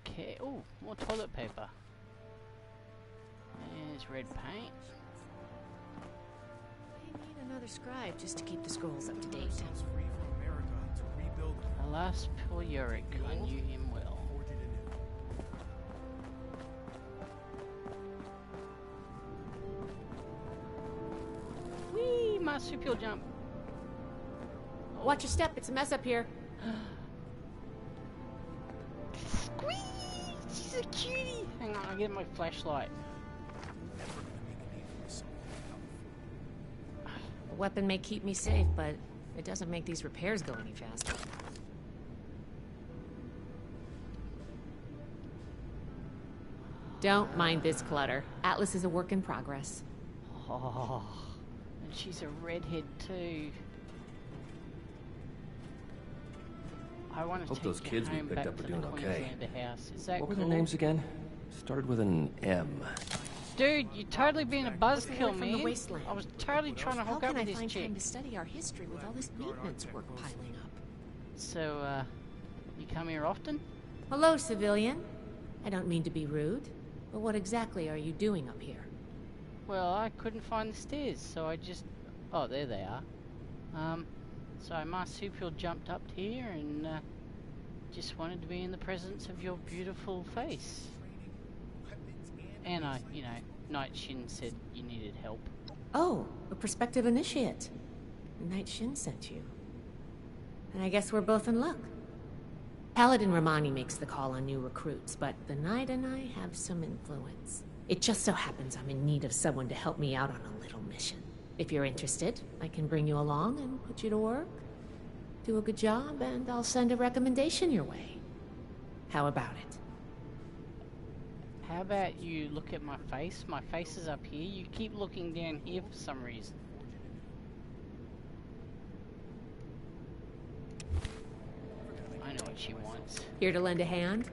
Okay, oh, more toilet paper. There's red paint. They need another scribe just to keep the scrolls up to date. Free from America to rebuild it. Alas, poor Yorick, I knew him well. Forge it anew. Whee! Marsupial jump. Watch your step, it's a mess up here. Squeeze! She's a cutie! Hang on, I'll get my flashlight. The weapon may keep me safe, but it doesn't make these repairs go any faster. Don't mind this clutter. Atlas is a work in progress. Oh, and she's a redhead too. I want to Hope take those you kids we home picked back up are to doing the okay. Queenslander house. Is that What were cool? their names again? Started with an M. Dude, you're totally being a buzzkill, From the man. wasteland. I was totally trying to How hook can up I with this find chick. time to study our history with all this maintenance work piling up? So, you come here often? Hello, civilian. I don't mean to be rude, but what exactly are you doing up here? Well, I couldn't find the stairs, so I just... Oh, there they are. So I marsupial jumped up here and, just wanted to be in the presence of your beautiful face. And Knight Shin said you needed help. Oh, a prospective initiate. Knight Shin sent you. And I guess we're both in luck. Paladin Romani makes the call on new recruits, but the Knight and I have some influence. It just so happens I'm in need of someone to help me out on a little mission. If you're interested, I can bring you along and put you to work. Do a good job, and I'll send a recommendation your way. How about it? How about you look at my face? My face is up here. You keep looking down here for some reason. I know what she wants. Here to lend a hand?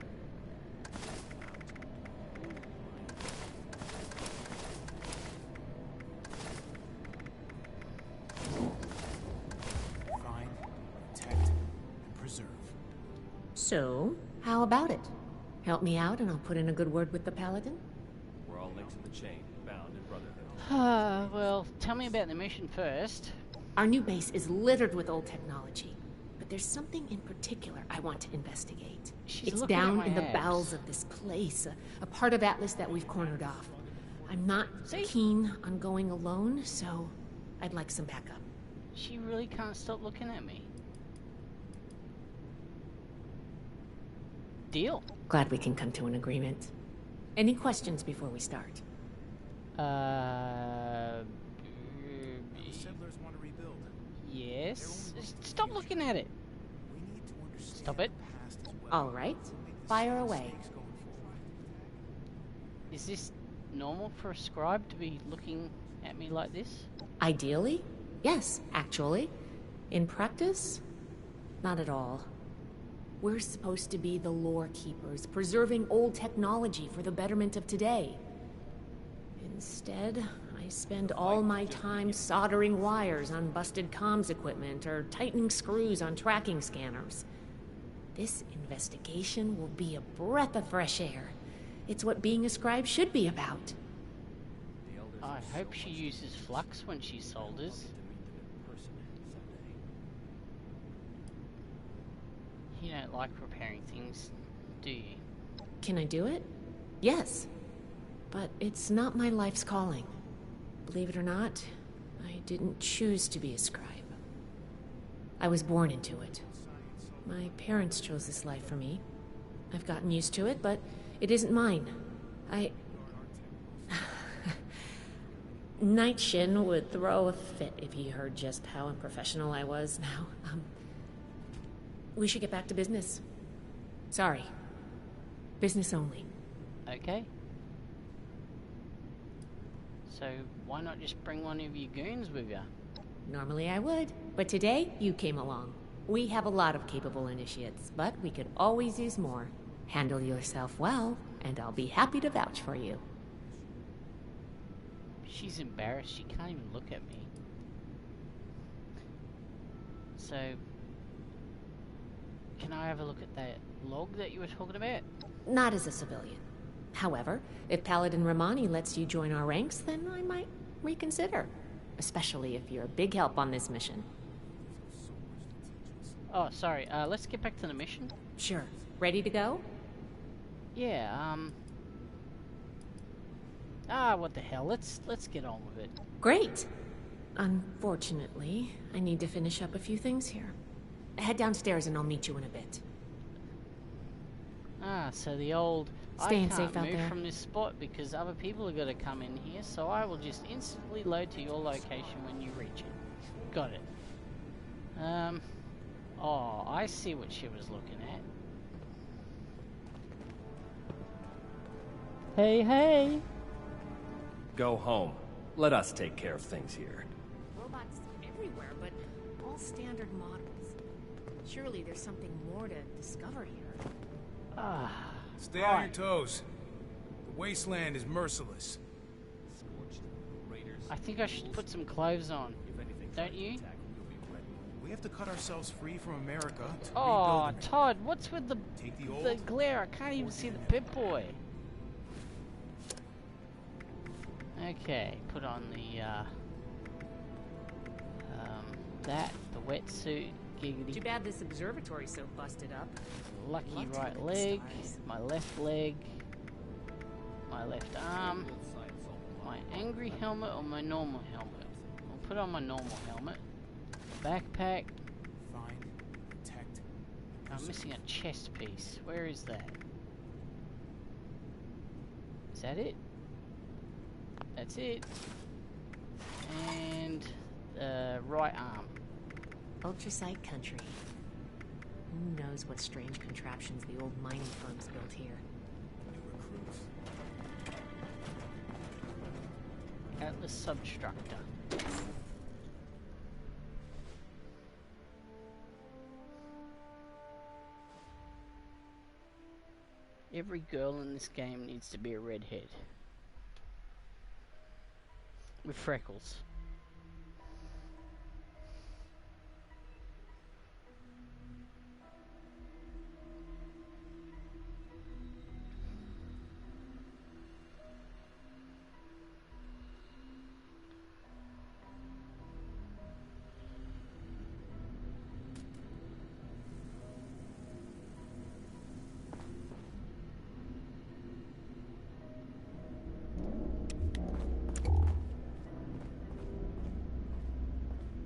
Find, protect, and preserve. So, how about it? Help me out and I'll put in a good word with the Paladin? We're all links in the chain, bound in brotherhood. Well, tell me about the mission first. Our new base is littered with old technology, but there's something in particular I want to investigate. She's It's looking at down my in the abs. bowels of this place, a part of Atlas that we've cornered off. I'm not keen on going alone, so I'd like some backup. She really can't stop looking at me. Deal. Glad we can come to an agreement. Any questions before we start? Settlers want to rebuild. Yes. Stop looking at it. We need to understand Stop it. the past as well. All right, fire away. Is this normal for a scribe to be looking at me like this? Ideally, yes, actually. In practice, not at all. We're supposed to be the lore keepers, preserving old technology for the betterment of today. Instead, I spend all my time soldering wires on busted comms equipment or tightening screws on tracking scanners. This investigation will be a breath of fresh air. It's what being a scribe should be about. I hope she uses flux when she solders. You don't like repairing things, do you? Can I do it? Yes. But it's not my life's calling. Believe it or not, I didn't choose to be a scribe. I was born into it. My parents chose this life for me. I've gotten used to it, but it isn't mine. Night Shin would throw a fit if he heard just how unprofessional I was now. We should get back to business. Sorry. Business only. Okay. So why not just bring one of your goons with you? Normally I would, but today you came along. We have a lot of capable initiates, but we could always use more. Handle yourself well, and I'll be happy to vouch for you. She's embarrassed. She can't even look at me. So, can I have a look at that log that you were talking about? Not as a civilian. However, if Paladin Romani lets you join our ranks, then I might reconsider. Especially if you're a big help on this mission. Oh, sorry. Let's get back to the mission. Sure. Ready to go? Yeah, what the hell? Let's get on with it. Great. Unfortunately, I need to finish up a few things here. Head downstairs and I'll meet you in a bit. So the old Staying I can't safe out move there. from this spot because other people are going to come in here, so I will just instantly load to your location when you reach it. Got it. Oh, I see what she was looking at. Hey! Go home. Let us take care of things here. Robots everywhere, but all standard models. Surely there's something more to discover here. Stay on your toes. The wasteland is merciless. I think I should put some clothes on. Don't you? We have to cut ourselves free from America to Oh, rebuild. Todd, what's with the old- the glare? I can't even see the Pip-Boy. Okay, put on the the wetsuit. Giggity. Too bad this observatory's so busted up. Lucky Love to right look at the leg, stars. my left leg, my left arm, my angry helmet or my normal helmet. I'll put on my normal helmet. Backpack. Find, protect. I'm missing a chest piece. Where is that? Is that it? That's it. And right arm. Ultrasight country. Who knows what strange contraptions the old mining firms built here. Atlas Substructor. Every girl in this game needs to be a redhead. With freckles.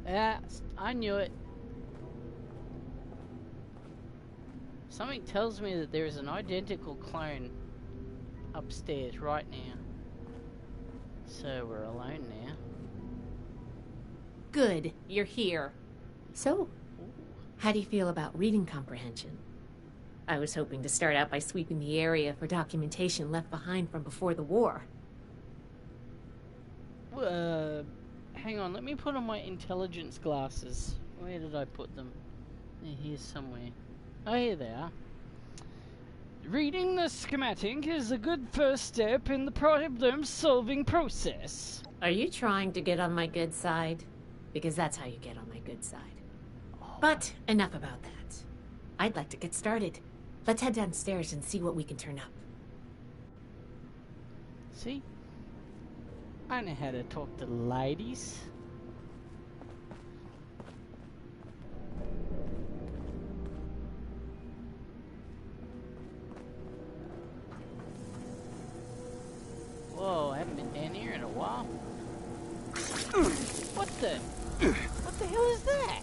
Yeah, I knew it. Something tells me that there is an identical clone upstairs right now. So we're alone now. Good, you're here. So, how do you feel about reading comprehension? I was hoping to start out by sweeping the area for documentation left behind from before the war. Hang on, let me put on my intelligence glasses. Where did I put them? They're here somewhere. Oh, here they are. Reading the schematic is a good first step in the problem-solving process. Are you trying to get on my good side? Because that's how you get on my good side. But enough about that. I'd like to get started. Let's head downstairs and see what we can turn up. See? I know how to talk to ladies. Whoa, I haven't been down here in a while. What the hell is that?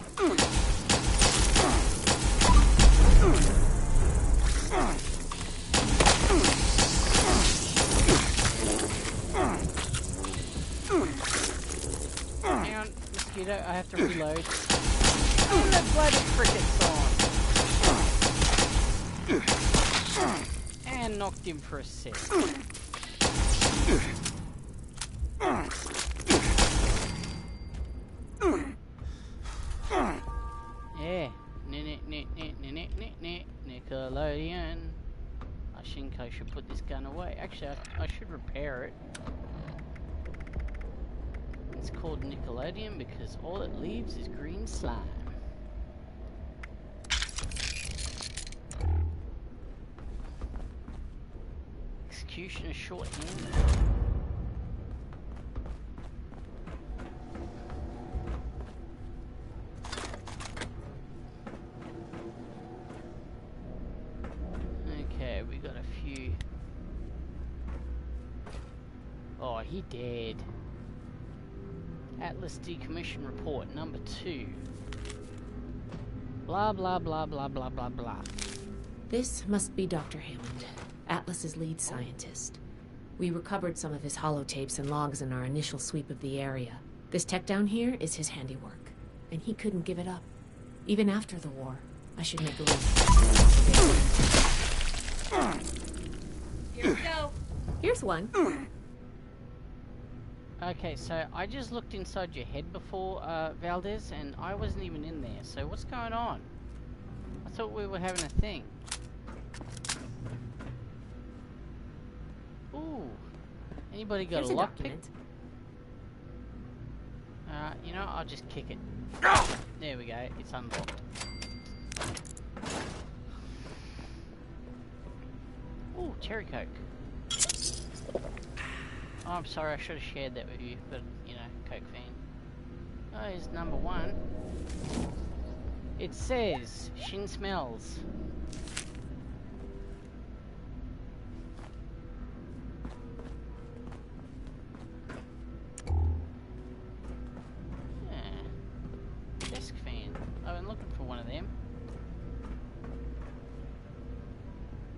Hang on, mosquito, I have to reload. Oh, the bloody cricket's on. And knocked him for a sec. Yeah. Nickelodeon. I think I should put this gun away. Actually, I should repair it. It's called Nickelodeon because all it leaves is green slime. Executioner shorthand. Okay, we got a few. Oh, he dead. Atlas decommission report number 2. Blah blah blah blah blah blah blah. This must be Dr. Hammond, Atlas's lead scientist. We recovered some of his holotapes and logs in our initial sweep of the area. This tech down here is his handiwork, and he couldn't give it up. Even after the war, I should make a list. Here we go. Here's one. Okay, so I just looked inside your head before, Valdez, and I wasn't even in there. So what's going on? I thought we were having a thing. Ooh. Anybody got Here's a a lockpick? document. You know, I'll just kick it. There we go. It's unlocked. Ooh, cherry coke. Oh, I'm sorry, I should have shared that with you, but, you know, Coke fiend. Oh, here's number 1. It says, Shin smells. Yeah. Desk fan. I've been looking for one of them.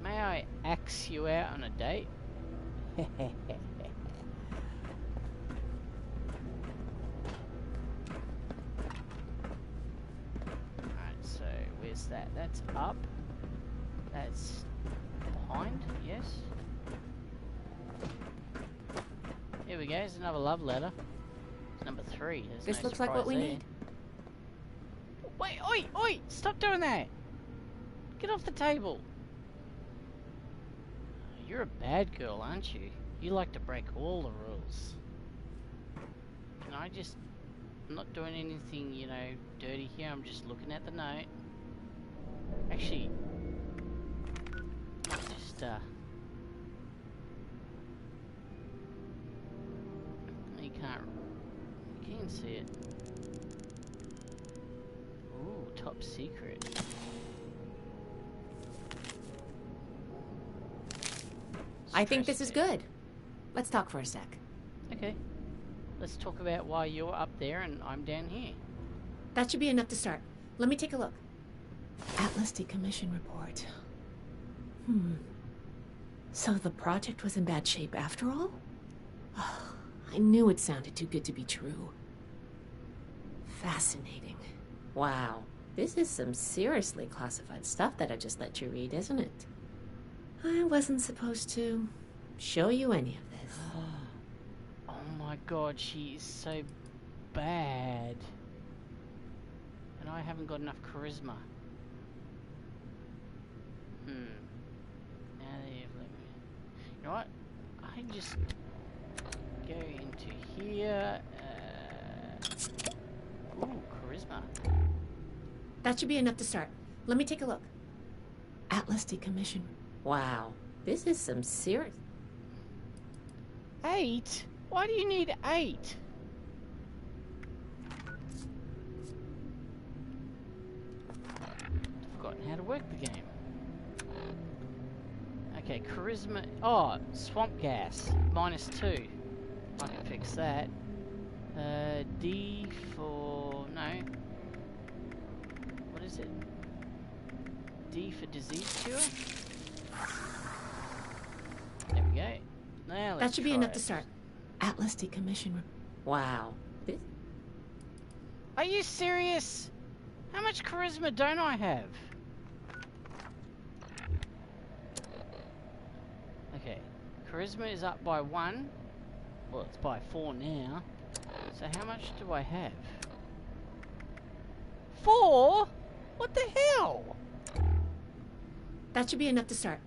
May I axe you out on a date? That? That's up. That's behind, yes. Here we go, there's another love letter. It's number 3. There's This no looks like what we surprise need. Wait, oi, oi! Stop doing that! Get off the table! You're a bad girl, aren't you? You like to break all the rules. Can I just... I'm not doing anything, you know, dirty here. I'm just looking at the note. Actually... Just, You can see it. Ooh, top secret. I think this is good. Let's talk for a sec. Okay. Let's talk about why you're up there and I'm down here. That should be enough to start. Let me take a look. Atlas decommission report. So the project was in bad shape after all? Oh, I knew it sounded too good to be true. Fascinating. Wow. This is some seriously classified stuff that I just let you read, isn't it? I wasn't supposed to show you any of this. Oh my god, she is so bad. And I haven't got enough charisma. Now that you've let me... You know what? I just go into here. Ooh, charisma. That should be enough to start. Let me take a look. Atlas decommission. Wow. This is some serious... 8? Why do you need 8? I've forgotten how to work the game. Okay, charisma... Oh, swamp gas. -2. I can fix that. D for... No. What is it? D for disease cure? There we go. Now that should be enough to start. Atlas decommission. Wow. This... Are you serious? How much charisma don't I have? Okay. Charisma is up by 1. Well, it's by 4 now. So how much do I have? 4? What the hell? That should be enough to start.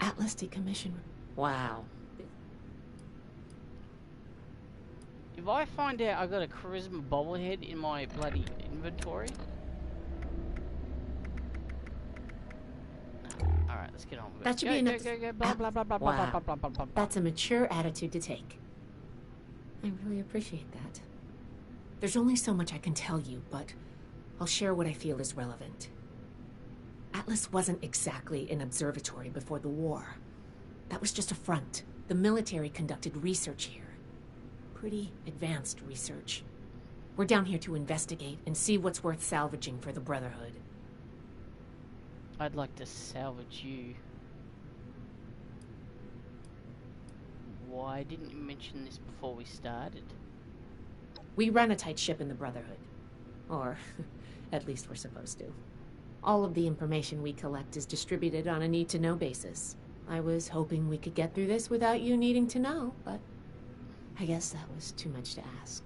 Atlas decommission. Wow. If I find out I got a charisma bobblehead in my bloody inventory... No. Alright, let's get on with it. That should be enough go, blah, blah, blah, blah, wow. blah, blah, blah, blah, blah. That's a mature attitude to take. I really appreciate that. There's only so much I can tell you, but I'll share what I feel is relevant. Atlas wasn't exactly an observatory before the war. That was just a front. The military conducted research here. Pretty advanced research. We're down here to investigate and see what's worth salvaging for the Brotherhood. I'd like to salvage you. Why didn't you mention this before we started? We run a tight ship in the Brotherhood. Or, at least we're supposed to. All of the information we collect is distributed on a need-to-know basis. I was hoping we could get through this without you needing to know, but I guess that was too much to ask.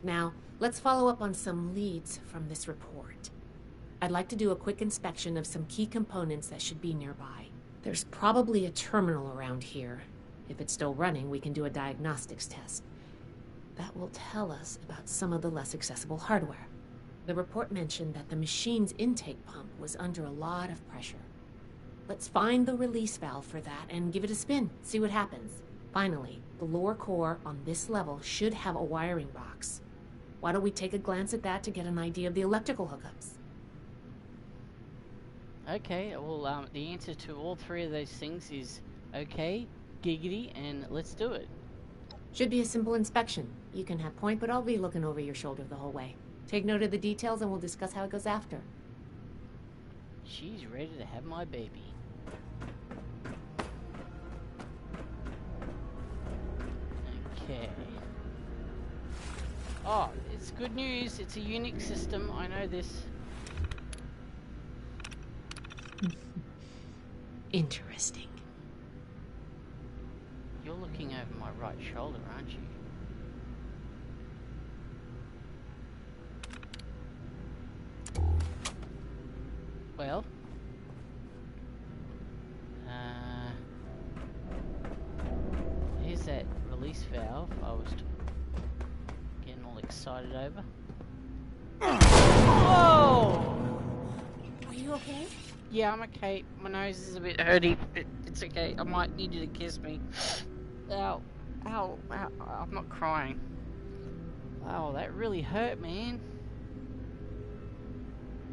Now, let's follow up on some leads from this report. I'd like to do a quick inspection of some key components that should be nearby. There's probably a terminal around here. If it's still running, we can do a diagnostics test. That will tell us about some of the less accessible hardware. The report mentioned that the machine's intake pump was under a lot of pressure. Let's find the release valve for that and give it a spin, see what happens. Finally, the lower core on this level should have a wiring box. Why don't we take a glance at that to get an idea of the electrical hookups? Okay, well, the answer to all 3 of those things is okay, giggity, and let's do it. Should be a simple inspection. You can have point, but I'll be looking over your shoulder the whole way. Take note of the details and we'll discuss how it goes after. She's ready to have my baby. Okay. Oh, it's good news. It's a Unix system. I know this. Interesting. You're looking over my right shoulder, aren't you? Well, release valve I was getting all excited over. Whoa! Are you okay? Yeah, I'm okay. My nose is a bit hurty. It's okay. I might need you to kiss me. Ow. Ow. Ow. I'm not crying. Oh, that really hurt, man.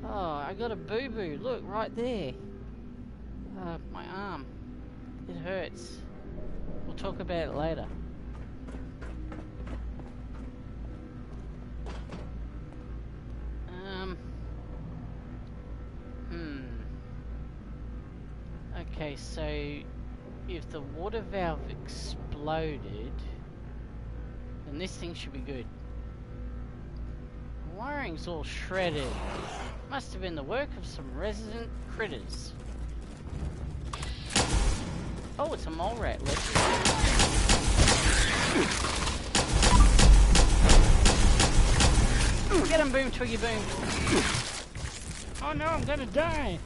Oh, I got a boo-boo. Look, right there. My arm. It hurts. We'll talk about it later. Okay, so if the water valve exploded, then this thing should be good. The wiring's all shredded. Must have been the work of some resident critters. Oh, it's a mole rat. Get him, Boom Twiggy Boom. Oh no, I'm gonna die.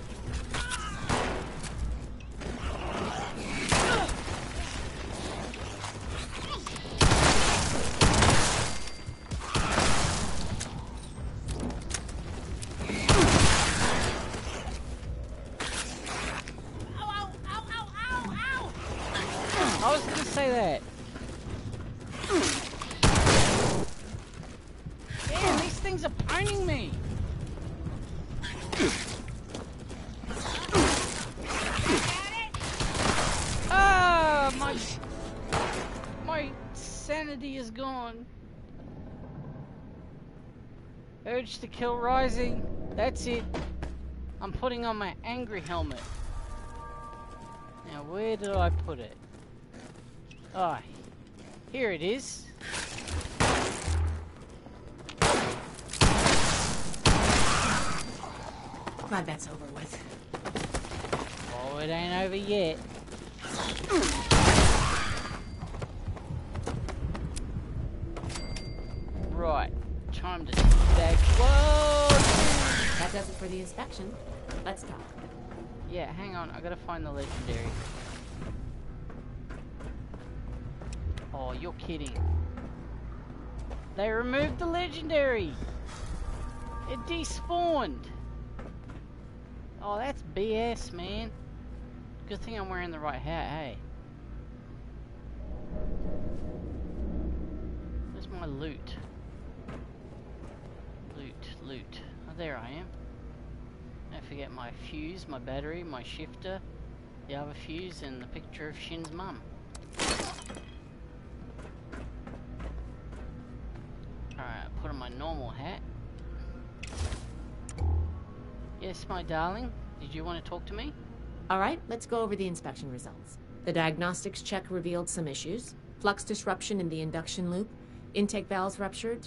I was gonna say that. Damn, these things are poning me. Ah, my sanity is gone. Urge to kill rising. That's it. I'm putting on my angry helmet. Now, where did I put it? Oh, here it is. Glad that's over with. Oh, it ain't over yet. Right, time to stack. Whoa! That does it for the inspection. Let's talk. Yeah, hang on, I gotta find the legendary. Oh, you're kidding. They removed the legendary. It despawned. Oh, that's BS, man. Good thing I'm wearing the right hat, hey. Where's my loot? Loot. Oh, there I am. Don't forget my fuse, my battery, my shifter, the other fuse, and the picture of Shin's mum. Alright, put on my normal hat. Yes, my darling. Did you want to talk to me? All right, let's go over the inspection results. The diagnostics check revealed some issues. Flux disruption in the induction loop, intake valves ruptured,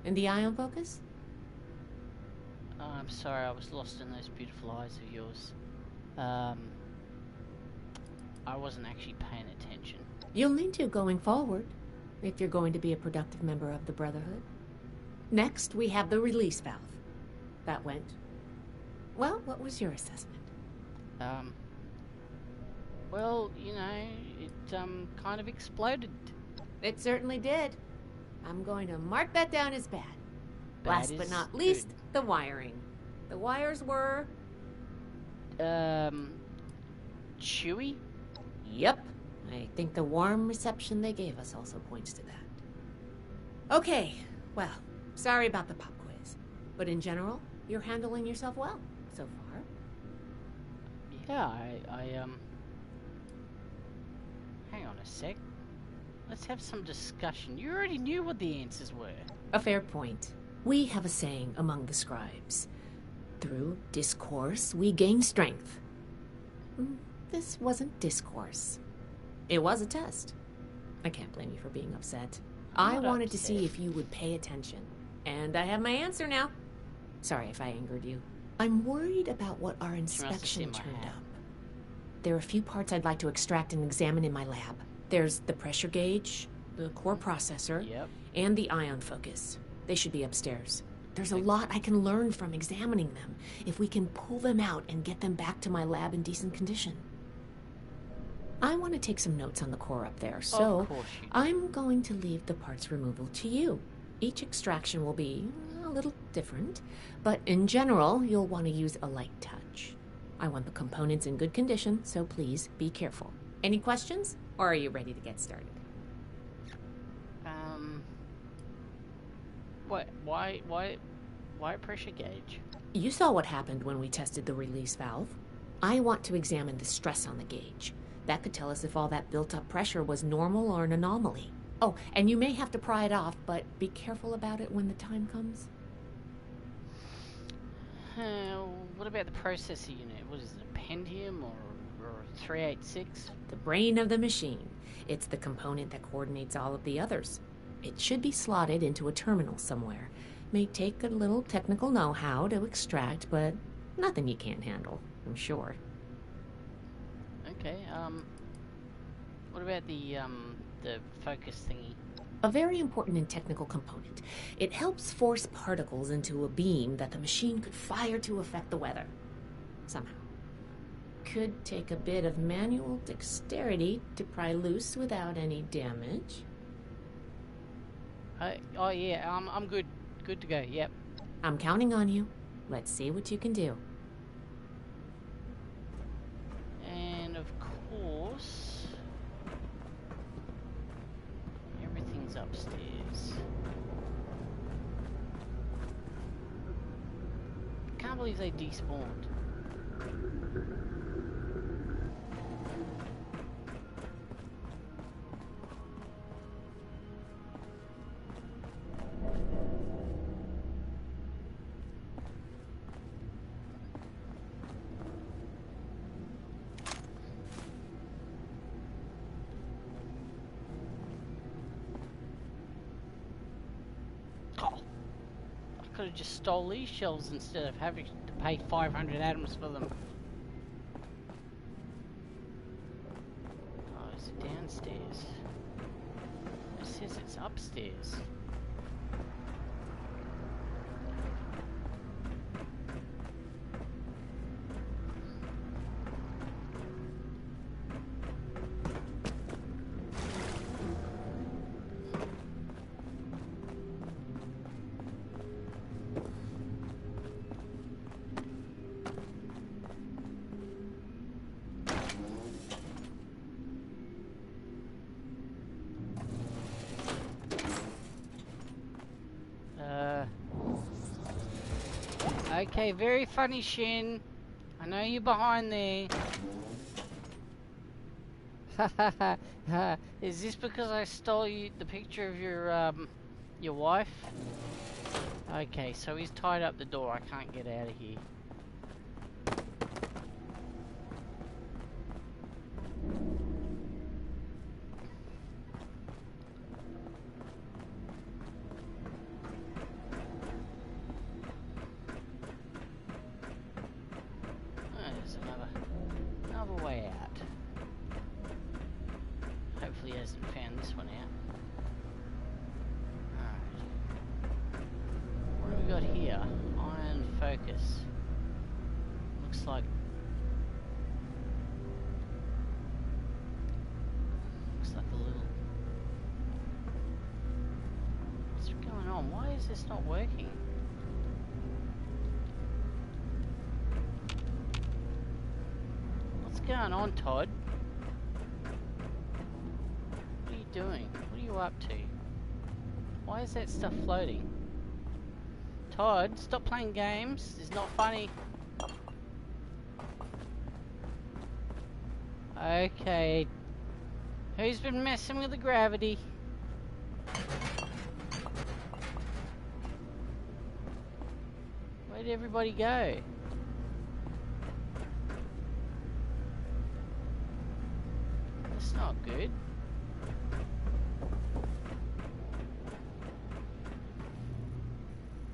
and the ion focus? Oh, I'm sorry, I was lost in those beautiful eyes of yours. I wasn't actually paying attention. You'll need to going forward, if you're going to be a productive member of the Brotherhood. Next, we have the release valve. That went. Well, what was your assessment? Well, you know, it, kind of exploded. It certainly did. I'm going to mark that down as bad. Last but not least, the wiring. The wires were... chewy? Yep. I think the warm reception they gave us also points to that. Okay, well, sorry about the pop quiz. But in general, you're handling yourself well so far. Yeah, hang on a sec. Let's have some discussion. You already knew what the answers were. A fair point. We have a saying among the scribes. Through discourse, we gain strength. This wasn't discourse. It was a test. I can't blame you for being upset. I wanted to see if you would pay attention. And I have my answer now. Sorry if I angered you. I'm worried about what our inspection turned up. There are a few parts I'd like to extract and examine in my lab. There's the pressure gauge, the core processor, and the ion focus. They should be upstairs. There's a lot I can learn from examining them, if we can pull them out and get them back to my lab in decent condition. I want to take some notes on the core up there, so I'm going to leave the parts removal to you. Each extraction will be a little different, but in general, you'll want to use a light touch. I want the components in good condition, so please be careful. Any questions, or are you ready to get started? Why pressure gauge? You saw what happened when we tested the release valve. I want to examine the stress on the gauge. That could tell us if all that built-up pressure was normal or an anomaly. Oh, and you may have to pry it off, but be careful about it when the time comes. What about the processor unit? What is it, a Pentium or 386? The brain of the machine. It's the component that coordinates all of the others. It should be slotted into a terminal somewhere. May take a little technical know-how to extract, but nothing you can't handle, I'm sure. Okay, what about the focus thingy? A very important and technical component. It helps force particles into a beam that the machine could fire to affect the weather. Somehow. Could take a bit of manual dexterity to pry loose without any damage. Oh yeah, I'm good. Good to go, yep. I'm counting on you. Let's see what you can do. And of course, everything's upstairs. Can't believe they despawned. Could have just stole these shells instead of having to pay 500 atoms for them. Oh, is it downstairs? It says it's upstairs. Okay, very funny, Shin. I know you're behind there. Is this because I stole the picture of your wife? Okay, so he's tied up the door. I can't get out of here. Way out. Hopefully he hasn't found this one out. Alright. What have we got here? Iron focus. Looks like a little... What's going on? Why is this not working? What's going on, Todd? What are you doing? What are you up to? Why is that stuff floating? Todd, stop playing games. It's not funny. Okay. Who's been messing with the gravity? Where'd everybody go? That's not good.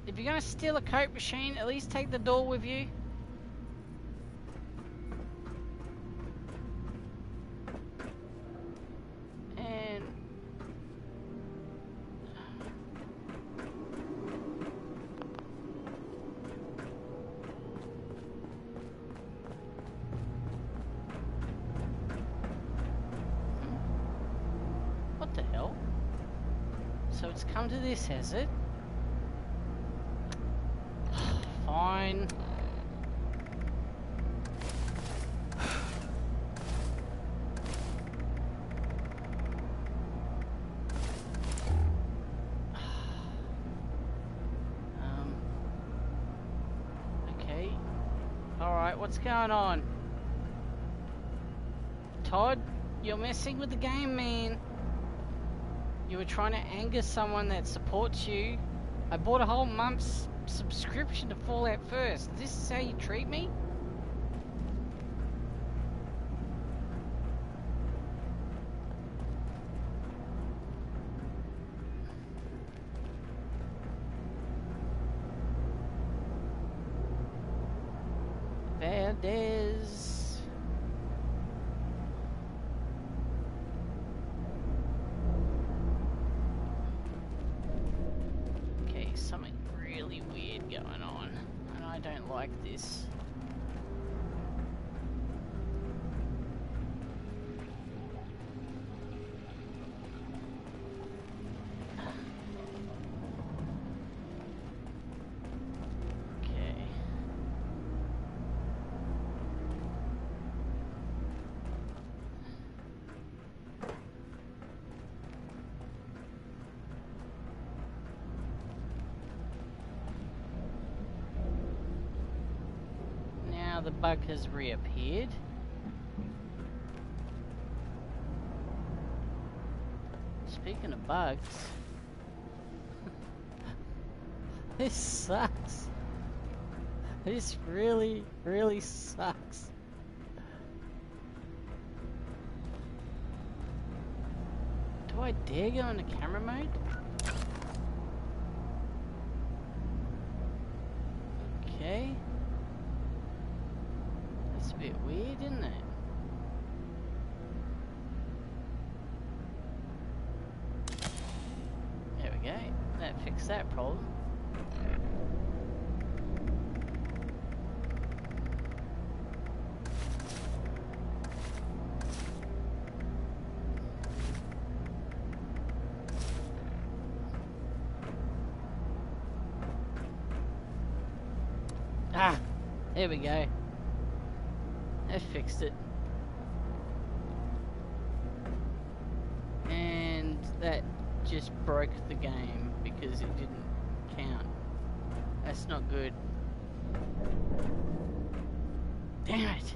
If you're gonna steal a Coke machine, at least take the door with you. And So it's come to this, has it? Fine. Okay. Alright, what's going on? Todd, you're messing with the game, man. You were trying to anger someone that supports you. I bought a whole month's subscription to Fallout First. This is how you treat me? Valdez. Okay, something really weird going on, and I don't like this. The bug has reappeared. Speaking of bugs, this sucks. This really, really sucks. Do I dare go into camera mode? Okay. That's a bit weird, isn't it? There we go. That fixed that problem. Ah! There we go. I fixed it. And that just broke the game because it didn't count. That's not good. Damn it!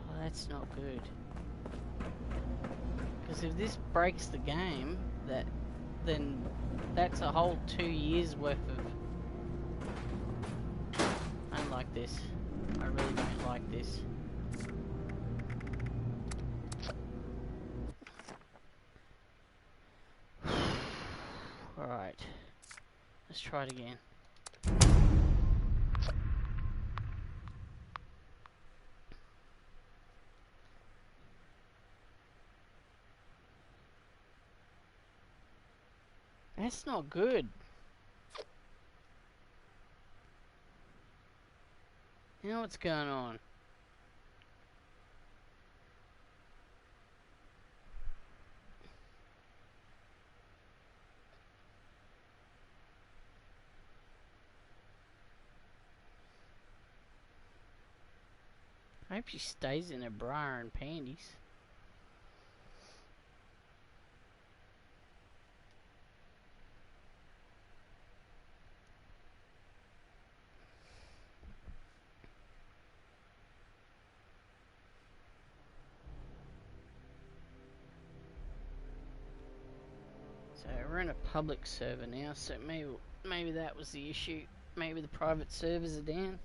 Oh, that's not good. Because if this breaks the game, then that's a whole 2 years worth of... I don't like this. I really don't like this. Alright. Let's try it again. That's not good. You know what's going on? I hope she stays in her bra and panties. So we're in a public server now, so maybe that was the issue. Maybe the private servers are down.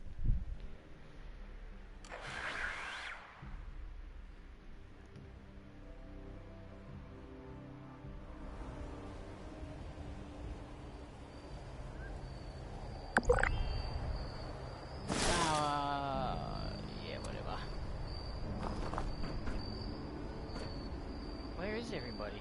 Yeah, whatever. Where is everybody?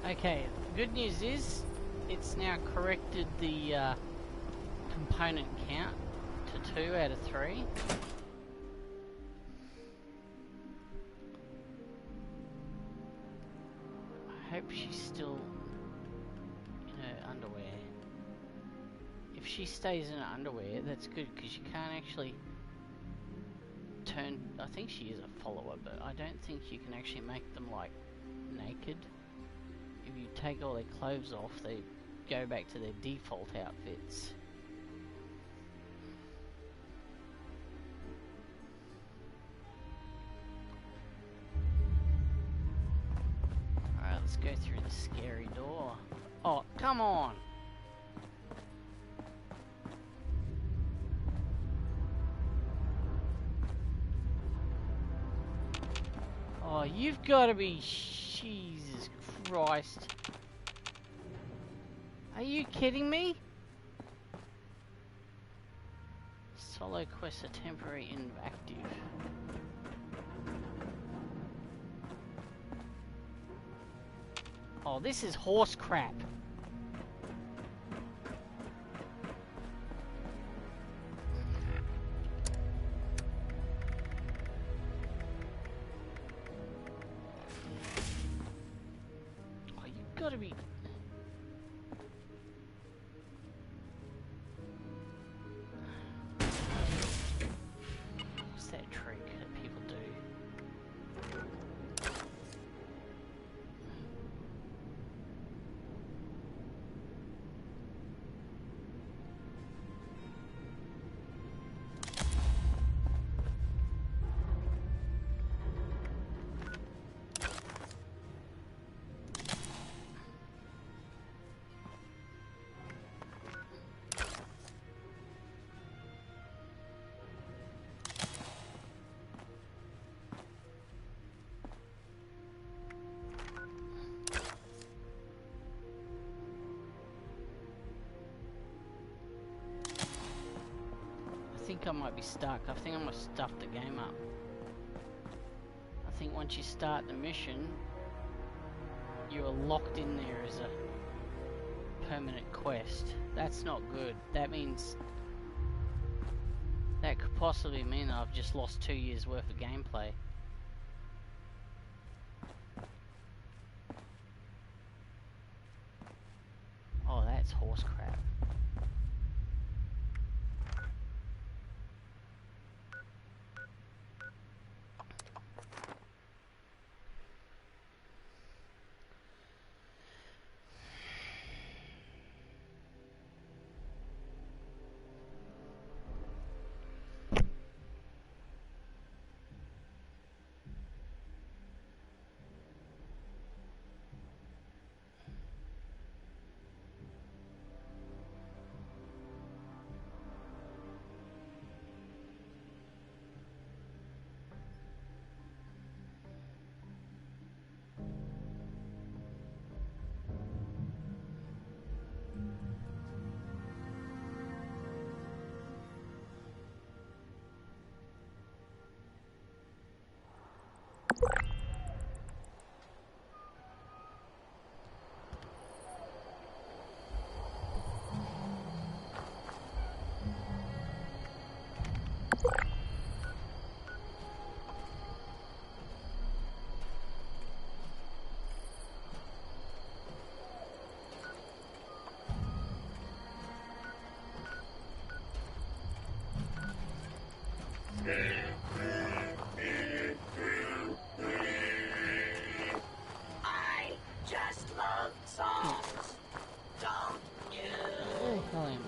Okay, good news is it's now corrected the component count to 2 out of 3. I hope she's still in her underwear. If she stays in her underwear, that's good, because you can't actually turn... I think she is a follower, but I don't think you can actually make them, like, naked. If you take all their clothes off, they go back to their default outfits. Alright, let's go through the scary door. Oh, come on! Oh, you've got to be... Jesus Christ. Are you kidding me? Solo quests are temporary inactive. Oh, this is horse crap. Oh, you've got to be... What's that trick that people do? I think I might be stuck. I think I'm gonna stuff the game up. I think once you start the mission, you are locked in there as a permanent quest. That's not good. That means... that could possibly mean that I've just lost 2 years worth of gameplay. Oh, that's horse crap. I just love songs. Don't you? Where the hell am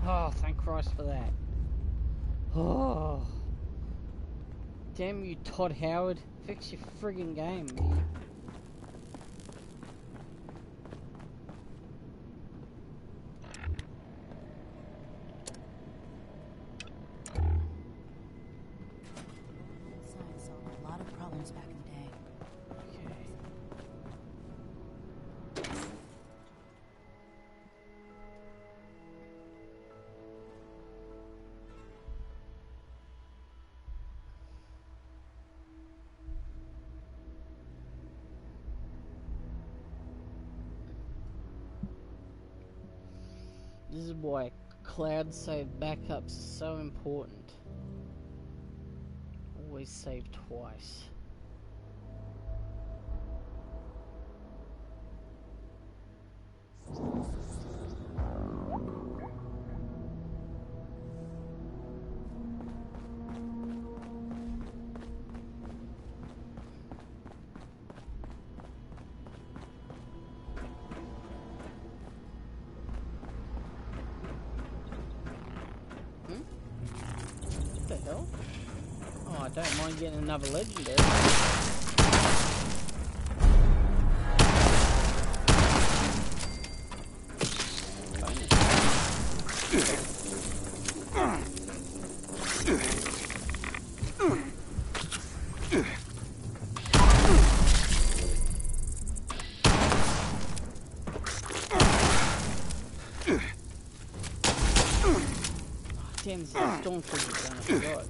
Oh, thank Christ for that. Oh. Damn you, Todd Howard. Fix your friggin' game, man. Science solved a lot of problems back in the day. This is why cloud save backups are so important. Always save twice. What the hell? Oh, I don't mind getting another legendary. Damn, this is a stormtrooper gun, I forgot.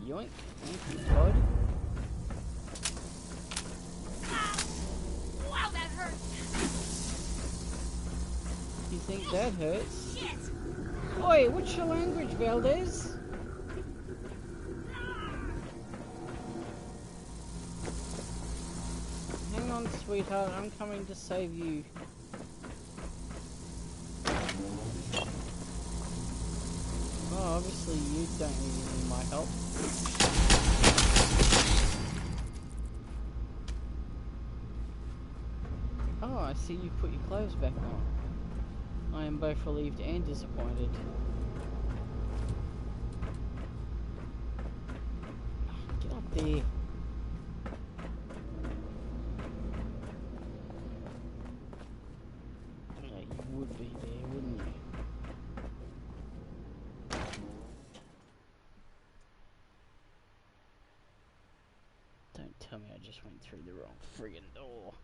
Yoink, thank you, Todd. Wow, that hurts. You think that hurts? Shit. Oi, what's your language, Valdez? Hang on, sweetheart, I'm coming to save you. Oh, obviously you don't really need my help. Oh, I see you put your clothes back on. I am both relieved and disappointed. Get up there. Yeah, you would be there, wouldn't you? Don't tell me I just went through the wrong friggin' door.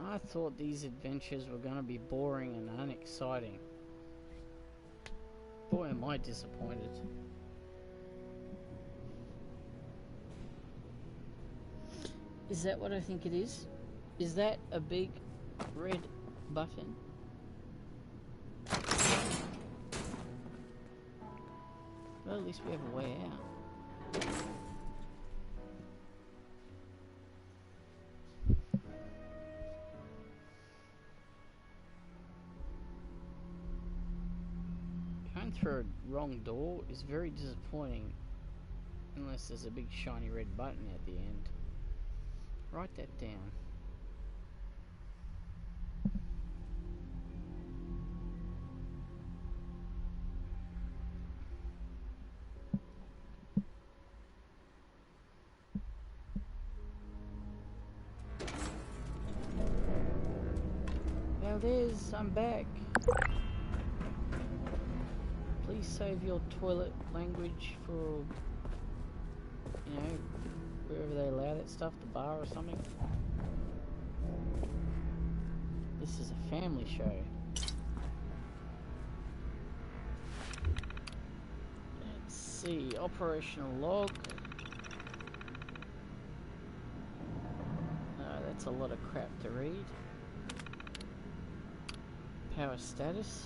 I thought these adventures were going to be boring and unexciting. Boy, am I disappointed. Is that what I think it is? Is that a big red button? Well, at least we have a way out. Going through a wrong door is very disappointing unless there's a big shiny red button at the end. Write that down. Valdez, I'm back. Please save your toilet language for, you know, wherever they allow that stuff, the bar or something. This is a family show. Let's see, operational log. That's a lot of crap to read. Power status.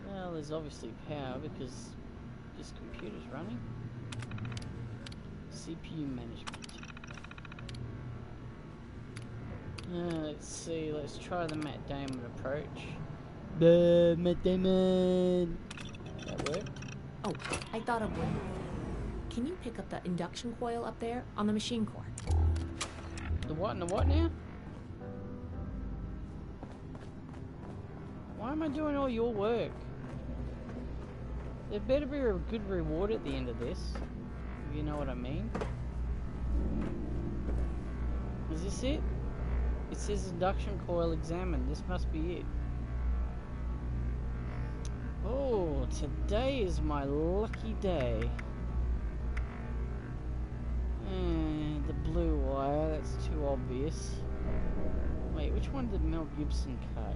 Well, there's obviously power because this computer's running. CPU management. Let's see, let's try the Matt Damon approach. Matt Damon! That work? Oh, I thought of one. Can you pick up the induction coil up there on the machine core? The what and the what now? Why am I doing all your work? There better be a good reward at the end of this, if you know what I mean. Is this it? It says induction coil examined. This must be it. Oh, today is my lucky day. And the blue wire, that's too obvious. Wait, which one did Mel Gibson cut?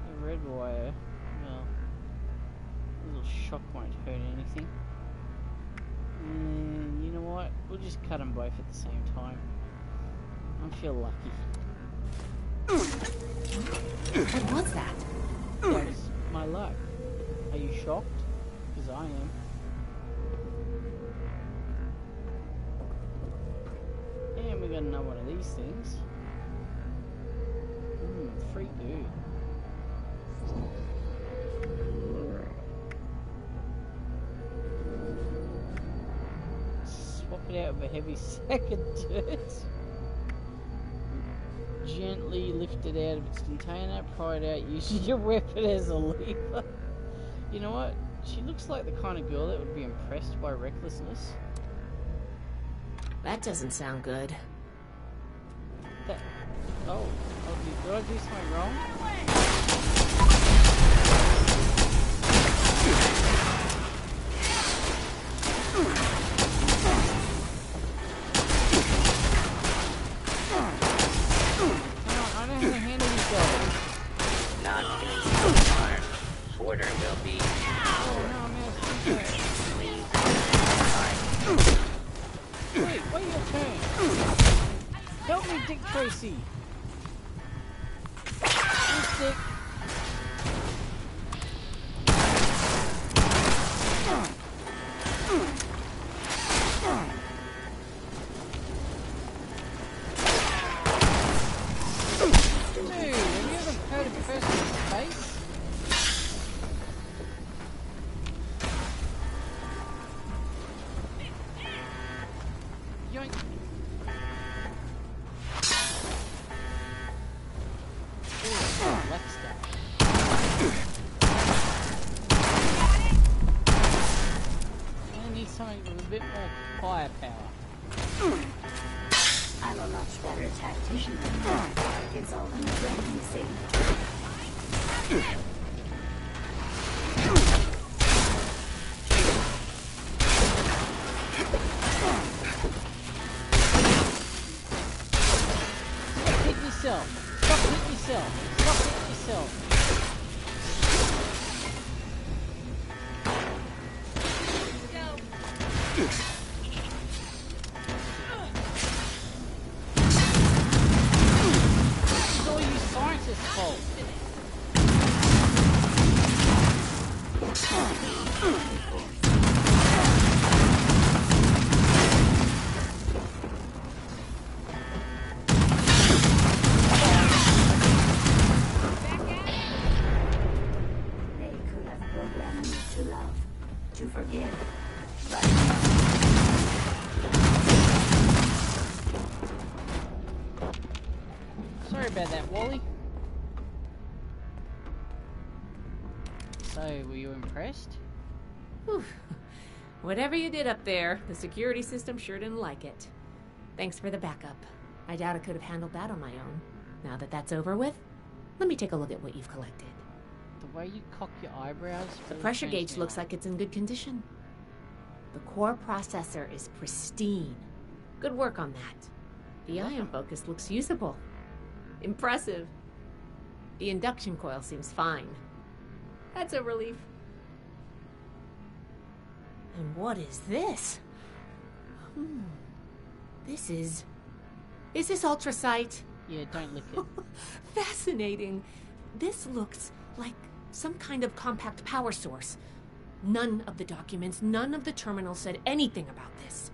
The red wire. Well, a little shock won't hurt anything. And you know what? We'll just cut them both at the same time. I feel lucky. What was that? That's my luck. Are you shocked? Because I am. And we got another one of these things. Free goo. Swap it out with a heavy sack of dirt. Gently lift it out of its container, pry it out using your weapon as a lever. You know what? She looks like the kind of girl that would be impressed by recklessness. That doesn't sound good. That... Oh, did I do something wrong? I don't know how to handle these guys. Not getting so far. Shorter will be. Oh no, I'm out of Wait, wait your turn. Help me, Dick Tracy. This Dick. Dude, have you ever heard of person's face? Yoink. Oh, let's go. I need something with a bit more firepower. I'm a much better tactician than you. It's all in the brain, you see. Stop hitting yourself. Stop hitting yourself. Stop hitting yourself. It's all you scientists' fault. They could have programmed me to love, to forgive, but Sorry about that, Wally. So, were you impressed? Whew. Whatever you did up there, the security system sure didn't like it. Thanks for the backup. I doubt I could have handled that on my own. Now that that's over with, let me take a look at what you've collected. The way you cock your eyebrows... The pressure gauge looks like it's in good condition. The core processor is pristine. Good work on that. The ion focus looks usable. Impressive. The induction coil seems fine. That's a relief. And what is this? This is... Is this ultrasight? Yeah, don't lick it. Fascinating. This looks like some kind of compact power source. None of the documents, none of the terminals said anything about this.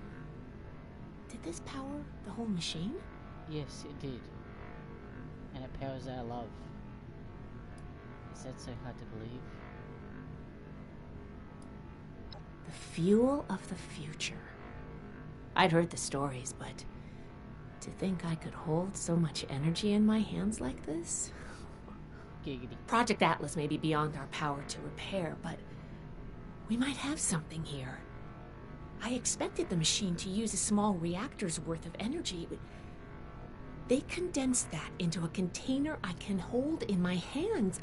Did this power the whole machine? Yes, it did. And it powers our love. Is that so hard to believe? The fuel of the future. I'd heard the stories, but to think I could hold so much energy in my hands like this? Giggity. Project Atlas may be beyond our power to repair, but we might have something here. I expected the machine to use a small reactor's worth of energy, but they condensed that into a container I can hold in my hands.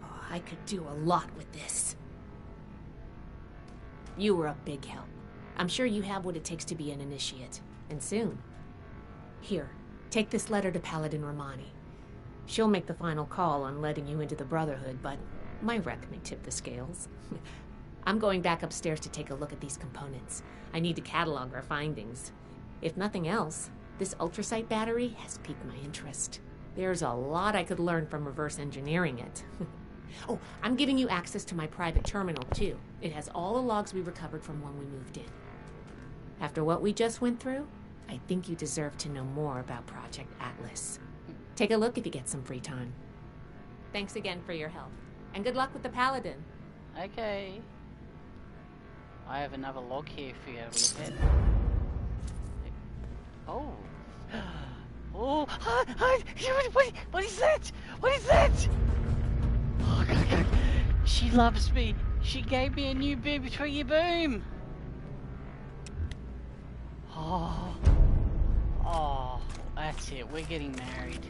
Oh, I could do a lot with this. You were a big help. I'm sure you have what it takes to be an initiate, and soon. Here, take this letter to Paladin Romani. She'll make the final call on letting you into the Brotherhood, but my wreck may tip the scales. I'm going back upstairs to take a look at these components. I need to catalog our findings. If nothing else, this ultrasight battery has piqued my interest. There's a lot I could learn from reverse engineering it. Oh, I'm giving you access to my private terminal, too. It has all the logs we recovered from when we moved in. After what we just went through, I think you deserve to know more about Project Atlas. Take a look if you get some free time. Thanks again for your help, and good luck with the Paladin. Okay. I have another log here for you to look at. Oh. Oh. What is that? What is that? Oh, God. She loves me. She gave me a new boob for your boom. Oh, that's it. We're getting married.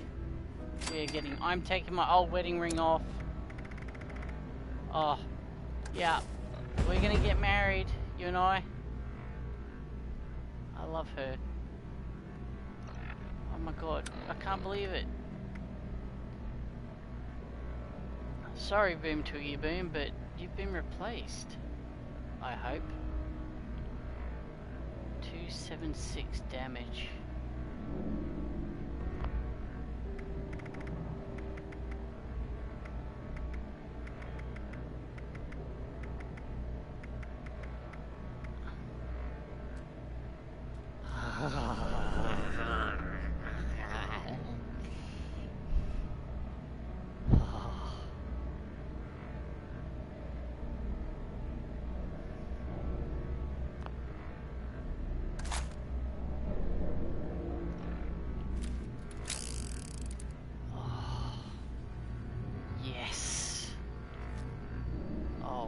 I'm taking my old wedding ring off. Oh, yeah. We're gonna get married, you and I. I love her. Oh my God, I can't believe it. Sorry, Boom Toogie Boom, but you've been replaced. I hope. 276 damage.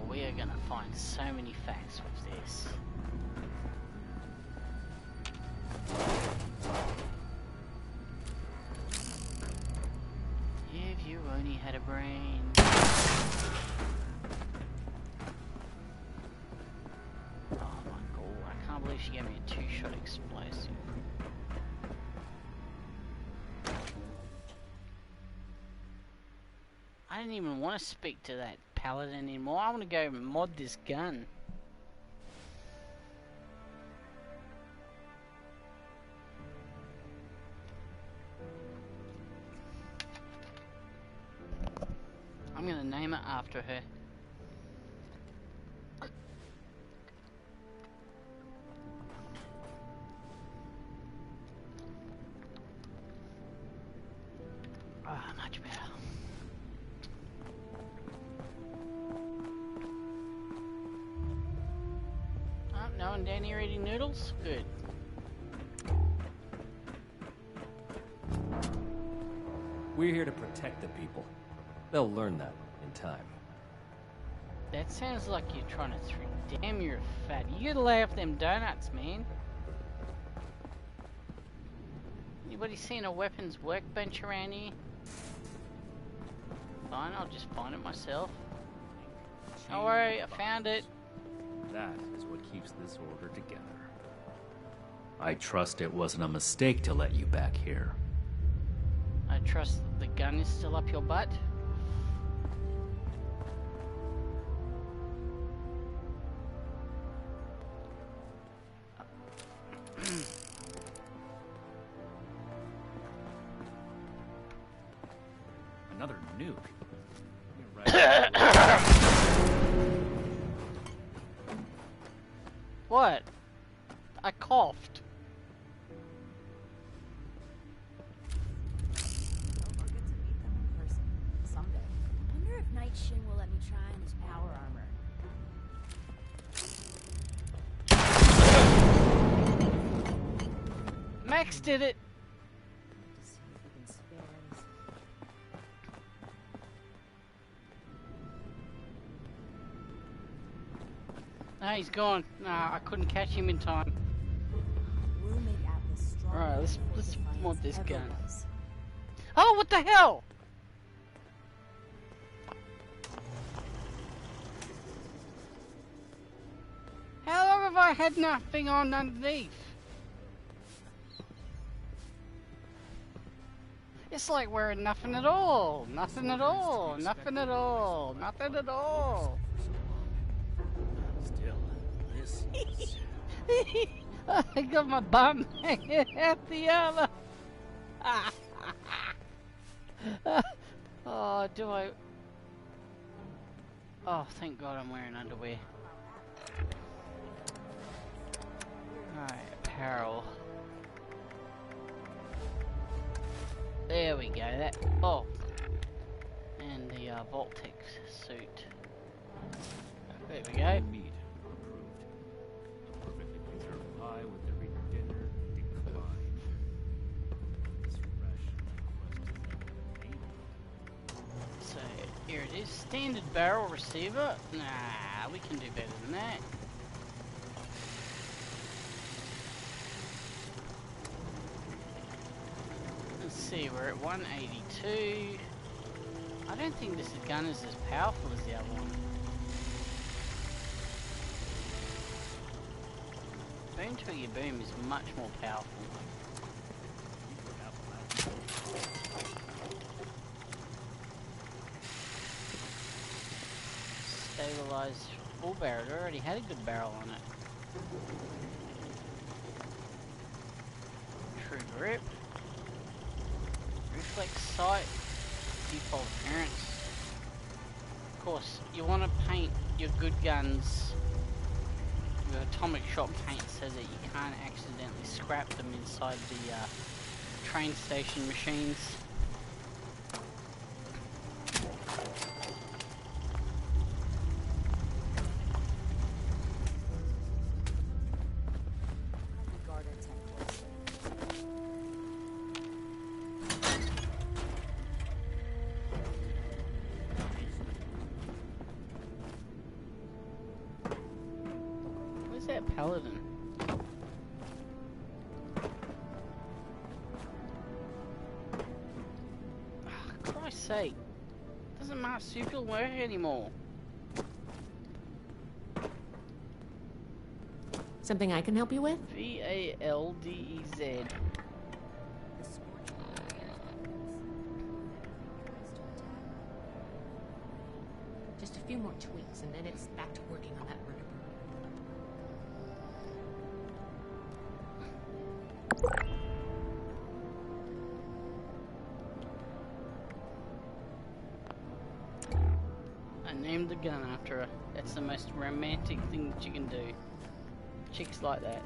We are gonna find so many facts with this. If you only had a brain. Oh my God, I can't believe she gave me a 2-shot explosive. I didn't even want to speak to that Paladin anymore. I want to go mod this gun. I'm gonna name it after her. Ah, much better. No one down here eating noodles? Good. We're here to protect the people. They'll learn that in time. That sounds like you're trying to throw. Damn, you're fat. You gotta lay off them donuts, man. Anybody seen a weapons workbench around here? Fine, I'll just find it myself. Don't worry, I found it. That is what keeps this order together. I trust it wasn't a mistake to let you back here. I trust the gun is still up your butt. Another nuke. What? I coughed. trying his power armor. Max did it! To see if we can spare his... No, he's gone. Nah, I couldn't catch him in time. We'll make Atlas stronger. Alright, let's before Defiance mod this ever gun. was. Oh, what the hell? How long have I had nothing on underneath? It's like wearing nothing at all. Nothing at all. Nothing at all. Nothing at all. Still, this is... I got my bum hanging out the other. Oh, do I... Oh, thank God I'm wearing underwear. Alright, apparel. There we go, that... Oh. And the Voltex suit. There we go. Meat approved. Perfectly preserved pie with every dinner declined. This fresh request. So, here it is. Standard barrel receiver. Nah, we can do better than that. Let's see, we're at 182. I don't think this gun is as powerful as the other one. Boom Twiggy Boom is much more powerful. Stabilized full barrel. It already had a good barrel on it. True grip. Reflex sight. Default appearance. Of course, you want to paint your good guns with atomic shock paint so that you can't accidentally scrap them inside the train station machines. Where's that paladin? Oh, Christ's sake. Doesn't marsupial work anymore? Something I can help you with? V-A-L-D-E-Z. Just a few more tweaks, and then it's back to working on that vertebra. I named the gun after her. That's the most romantic thing that you can do. Chicks like that.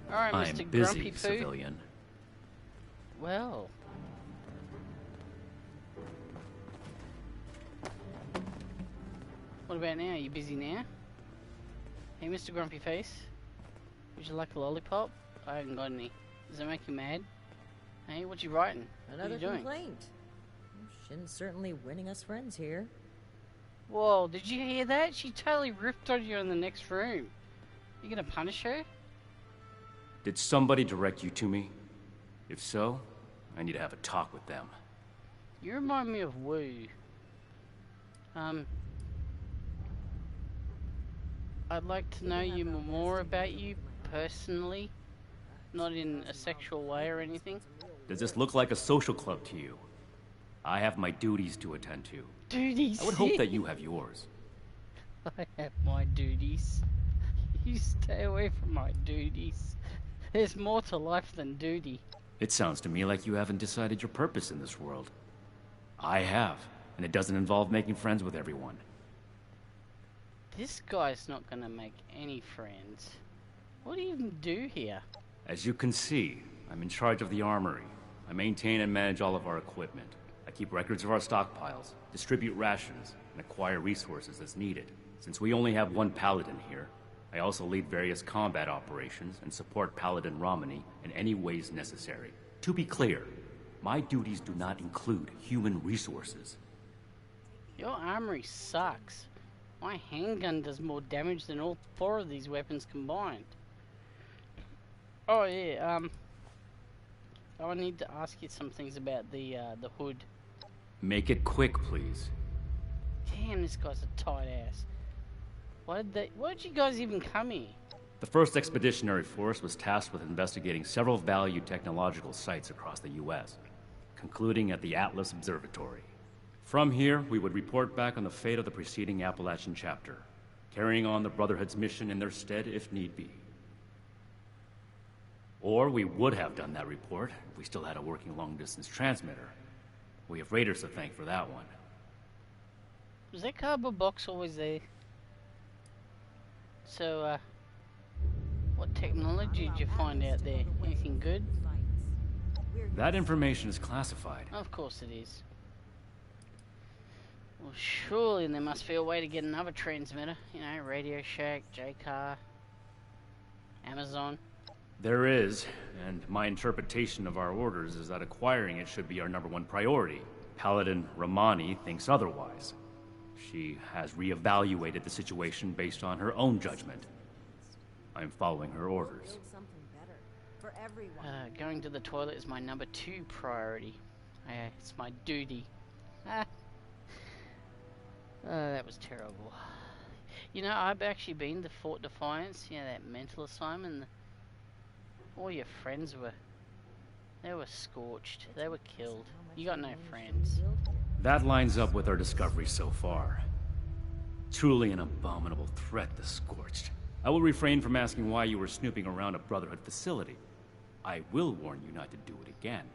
Alright, I'm Mr. busy, Grumpy Poo. civilian. Well. What about now? You busy now? Hey, Mr. Grumpy Face. Would you like a lollipop? I haven't got any. Does that make you mad? Hey, what you writing? Another what are you doing? complaint. Shin's certainly winning us friends here. Whoa, did you hear that? She totally ripped on you in the next room. You gonna punish her? Did somebody direct you to me? If so, I need to have a talk with them. You remind me of Wu. I'd like to know you more about you personally, not in a sexual way or anything. Does this look like a social club to you? I have my duties to attend to. Duties? I would hope that you have yours. I have my duties. You stay away from my duties. There's more to life than duty. It sounds to me like you haven't decided your purpose in this world. I have, and it doesn't involve making friends with everyone. This guy's not gonna make any friends. What do you even do here? As you can see, I'm in charge of the armory. I maintain and manage all of our equipment. I I keep records of our stockpiles, distribute rations, and acquire resources as needed. Since we only have one paladin here, I also lead various combat operations and support Paladin Romani in any ways necessary. To be clear, my duties do not include human resources. Your armory sucks. My handgun does more damage than all 4 of these weapons combined. Oh yeah, I need to ask you some things about the hood. Make it quick, please. Damn, this guy's a tight ass. Why did you guys even come here? The 1st Expeditionary Force was tasked with investigating several valued technological sites across the U.S., concluding at the Atlas Observatory. From here, we would report back on the fate of the preceding Appalachian chapter, carrying on the Brotherhood's mission in their stead if need be. Or we would have done that report if we still had a working long-distance transmitter. We have Raiders to thank for that one. Was that cardboard box always there? So, what technology did you find out there? Anything good? That information is classified. Of course it is. Well, surely there must be a way to get another transmitter. You know, Radio Shack, J-Car, Amazon. There is, and my interpretation of our orders is that acquiring it should be our #1 priority. Paladin Romani thinks otherwise. She has reevaluated the situation based on her own judgment. I'm following her orders. Going to the toilet is my #2 priority. It's my duty. That was terrible. You know, I've actually been to Fort Defiance, you know, that mental asylum, and all your friends they were scorched. They were killed. You got no friends. That lines up with our discovery so far. Truly an abominable threat, the Scorched. I will refrain from asking why you were snooping around a Brotherhood facility. I will warn you not to do it again.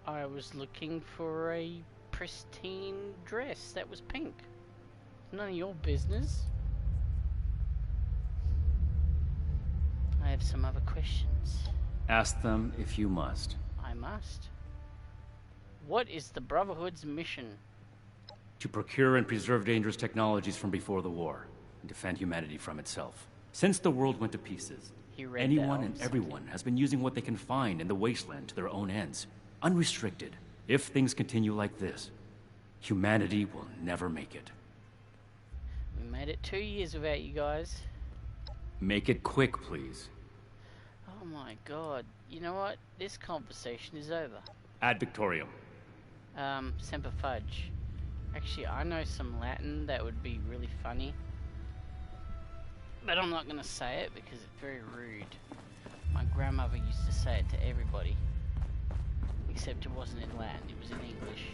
I was looking for a pristine dress that was pink. None of your business. I have some other questions. Ask them if you must. I must. What is the Brotherhood's mission? To procure and preserve dangerous technologies from before the war, and defend humanity from itself. Since the world went to pieces, anyone and everyone has been using what they can find in the wasteland to their own ends, unrestricted. If things continue like this, humanity will never make it. We made it 2 years without you guys. Make it quick, please. Oh my god. You know what? This conversation is over. Ad Victorium. Semper Fudge. Actually, I know some Latin that would be really funny. But I'm not gonna say it because it's very rude. My grandmother used to say it to everybody. Except it wasn't in Latin, it was in English.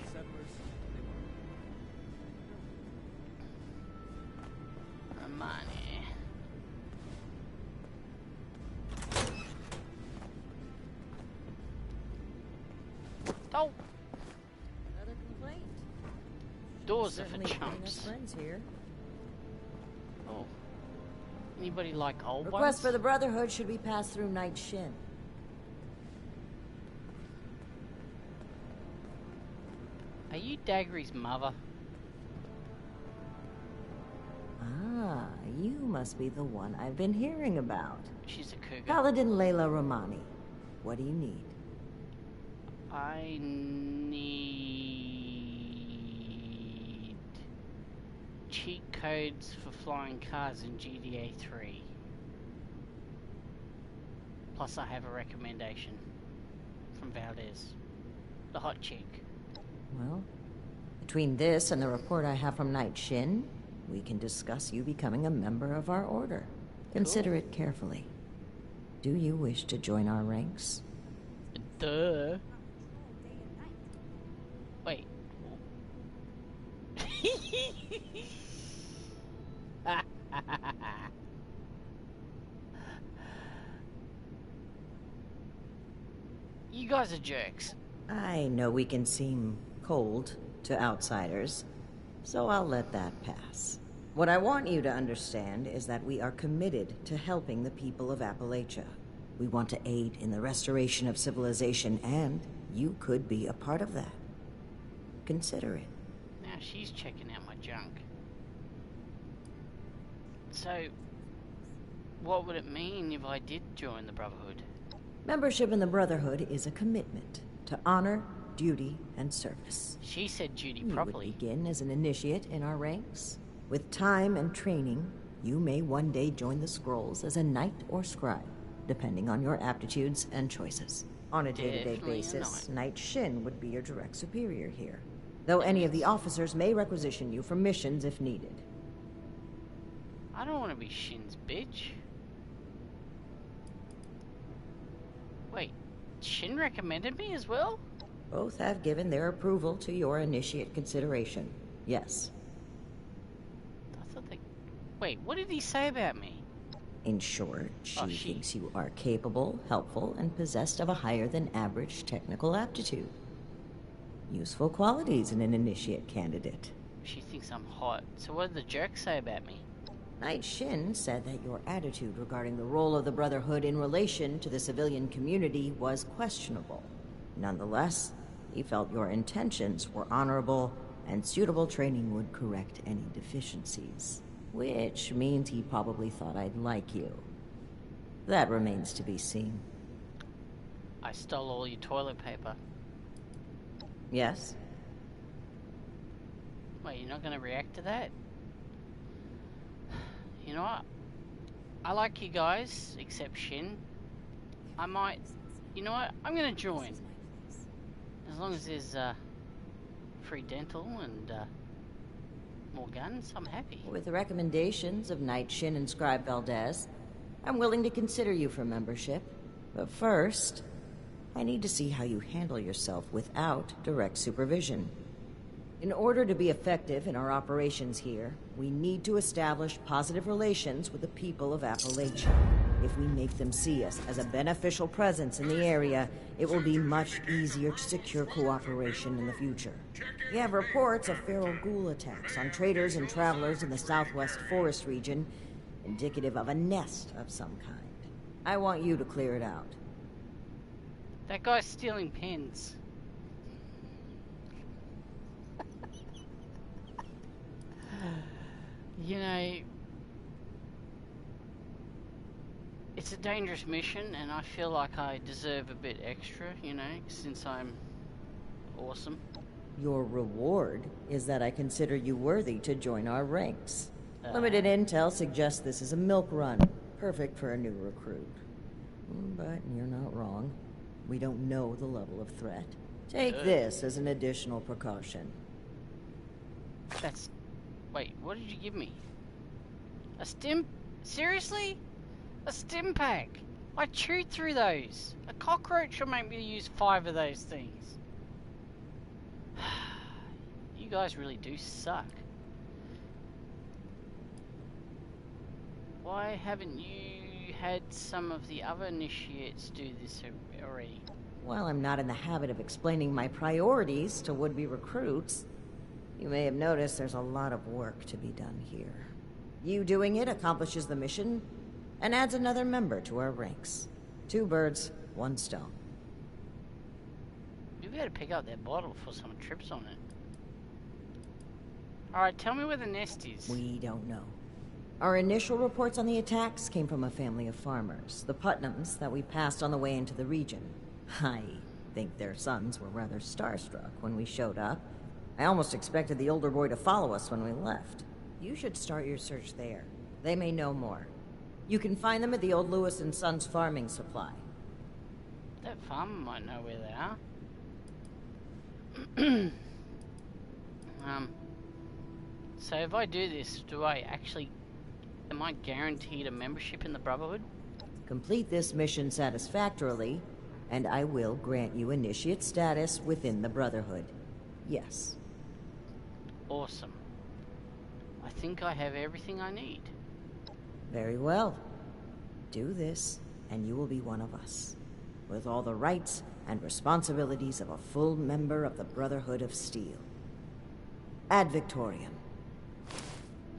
Romani. Oh! Another complaint. Doors are for Certainly bring us chumps. friends here. Oh. Anybody like old Request ones? for the Brotherhood should be passed through Night Shin. Are you Daggery's mother? Ah, you must be the one I've been hearing about. She's a cougar. Paladin Layla Romani. What do you need? I need cheat codes for flying cars in GTA 3. Plus I have a recommendation from Valdez, the hot chick. Well, between this and the report I have from Night Shin, we can discuss you becoming a member of our order. Consider it carefully. Do you wish to join our ranks? Duh. Wait. You guys are jerks. I know we can seem cold to outsiders, so I'll let that pass. What I want you to understand is that we are committed to helping the people of Appalachia. We want to aid in the restoration of civilization, and you could be a part of that. consider it. Now she's checking out my junk. So, what would it mean if I did join the Brotherhood? Membership in the Brotherhood is a commitment to honor, duty, and service. She said duty You properly. would begin as an initiate in our ranks. With time and training, you may one day join the Scrolls as a knight or scribe, depending on your aptitudes and choices. On a day-to-day Definitely a basis, Knight Shin would be your direct superior here, though any of the officers may requisition you for missions if needed. I don't want to be Shin's bitch. Wait, Shin recommended me as well? Both have given their approval to your initiate consideration. Yes. I thought they... Wait, what did he say about me? In short, she thinks you are capable, helpful, and possessed of a higher-than-average technical aptitude. Useful qualities in an initiate candidate. She thinks I'm hot. So what did the jerk say about me? Knight Shin said that your attitude regarding the role of the Brotherhood in relation to the civilian community was questionable. Nonetheless, he felt your intentions were honorable, and suitable training would correct any deficiencies. Which means he probably thought I'd like you. That remains to be seen. I stole all your toilet paper. Yes? Wait, you're not going to react to that? You know what? I like you guys, except Shin. I might... You know what? I'm going to join. As long as there's free dental and more guns, I'm happy. With the recommendations of Knight Shin and Scribe Valdez, I'm willing to consider you for membership. But first, I need to see how you handle yourself without direct supervision. In order to be effective in our operations here, we need to establish positive relations with the people of Appalachia. If we make them see us as a beneficial presence in the area, it will be much easier to secure cooperation in the future. We have reports of feral ghoul attacks on traders and travelers in the southwest forest region, indicative of a nest of some kind. I want you to clear it out. That guy's stealing pens. You know, it's a dangerous mission, and I feel like I deserve a bit extra, you know, since I'm awesome. Your reward is that I consider you worthy to join our ranks. Limited intel suggests this is a milk run, perfect for a new recruit. But you're not wrong. We don't know the level of threat. Take this as an additional precaution. That's... Wait, what did you give me? A stim... Seriously? A stim pack? I chewed through those. A cockroach will make me use 5 of those things. You guys really do suck. Why haven't you had some of the other initiates do this already? While I'm not in the habit of explaining my priorities to would-be recruits, you may have noticed there's a lot of work to be done here. You doing it accomplishes the mission and adds another member to our ranks. 2 birds, 1 stone. You better pick up that bottle before someone trips on it. Alright, tell me where the nest is. We don't know. Our initial reports on the attacks came from a family of farmers, the Putnams, that we passed on the way into the region. I think their sons were rather starstruck when we showed up. I almost expected the older boy to follow us when we left. You should start your search there. They may know more. You can find them at the old Lewis and Sons farming supply. That farmer might know where they are. So if I do this, am I guaranteed a membership in the Brotherhood? Complete this mission satisfactorily, and I will grant you initiate status within the Brotherhood. Yes. Awesome. I think I have everything I need. Very well. Do this, and you will be one of us, with all the rights and responsibilities of a full member of the Brotherhood of Steel. Ad Victoriam.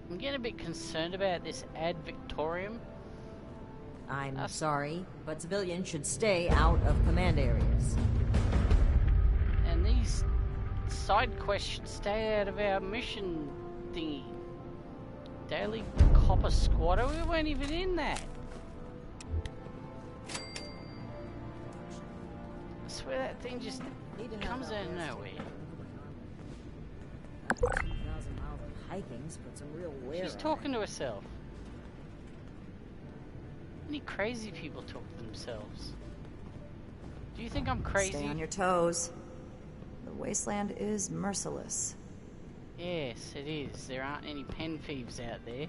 I'm getting a bit concerned about this Ad Victoriam. I'm sorry, but civilians should stay out of command areas. And these side quest should stay out of our mission thingy. Daily Copper Squatter? We weren't even in that. I swear that thing just comes out of nowhere. 2,000 miles of hiking's put some real wear She's on talking to herself. Any crazy people talk to themselves? Do you think I'm crazy? Stay on your toes. The wasteland is merciless. Yes, it is. There aren't any pen thieves out there.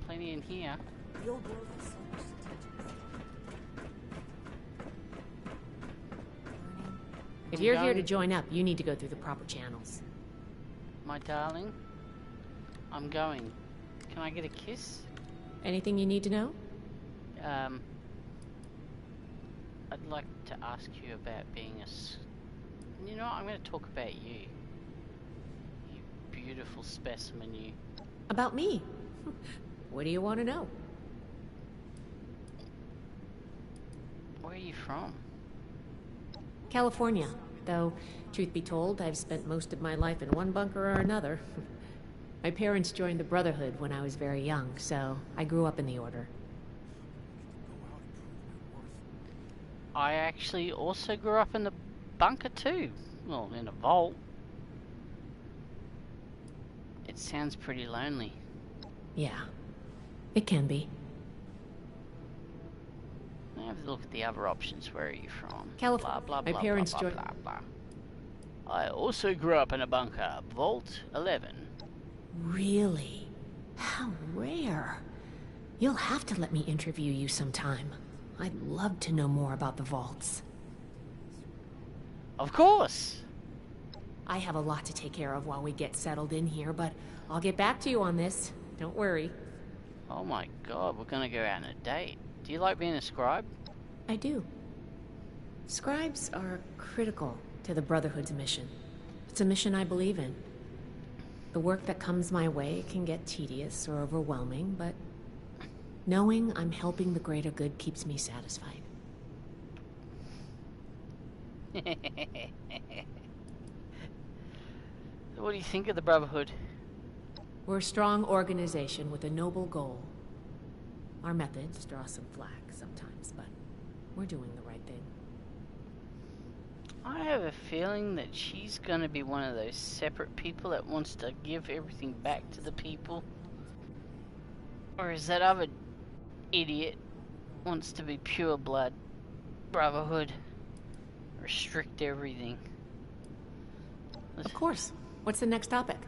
Plenty in here. The old world has so much to teach us. If you're here to join up, you need to go through the proper channels. My darling, I'm going. Can I get a kiss? Anything you need to know? I'd like to ask you about being You know what? I'm going to talk about you. You beautiful specimen, you. About me? What do you want to know? Where are you from? California. Though, truth be told, I've spent most of my life in one bunker or another. My parents joined the Brotherhood when I was very young, so I grew up in the Order. I actually also grew up in the bunker too. Well, in a vault. It sounds pretty lonely. Yeah, it can be. Have a look at the other options. Where are you from? California. Blah, blah, My blah, parents blah, joined. blah, blah, blah. I also grew up in a bunker. Vault 11. Really? How rare. You'll have to let me interview you sometime. I'd love to know more about the vaults. Of course! I have a lot to take care of while we get settled in here, but I'll get back to you on this. Don't worry. Oh my god, we're gonna go out on a date. Do you like being a scribe? I do. Scribes are critical to the Brotherhood's mission. It's a mission I believe in. The work that comes my way can get tedious or overwhelming, but knowing I'm helping the greater good keeps me satisfied. What do you think of the Brotherhood? We're a strong organization with a noble goal. Our methods draw some flack sometimes, but we're doing the right thing. I have a feeling that she's gonna be one of those separate people that wants to give everything back to the people. Or is that other idiot wants to be pure blood Brotherhood? Restrict everything. Of course. What's the next topic?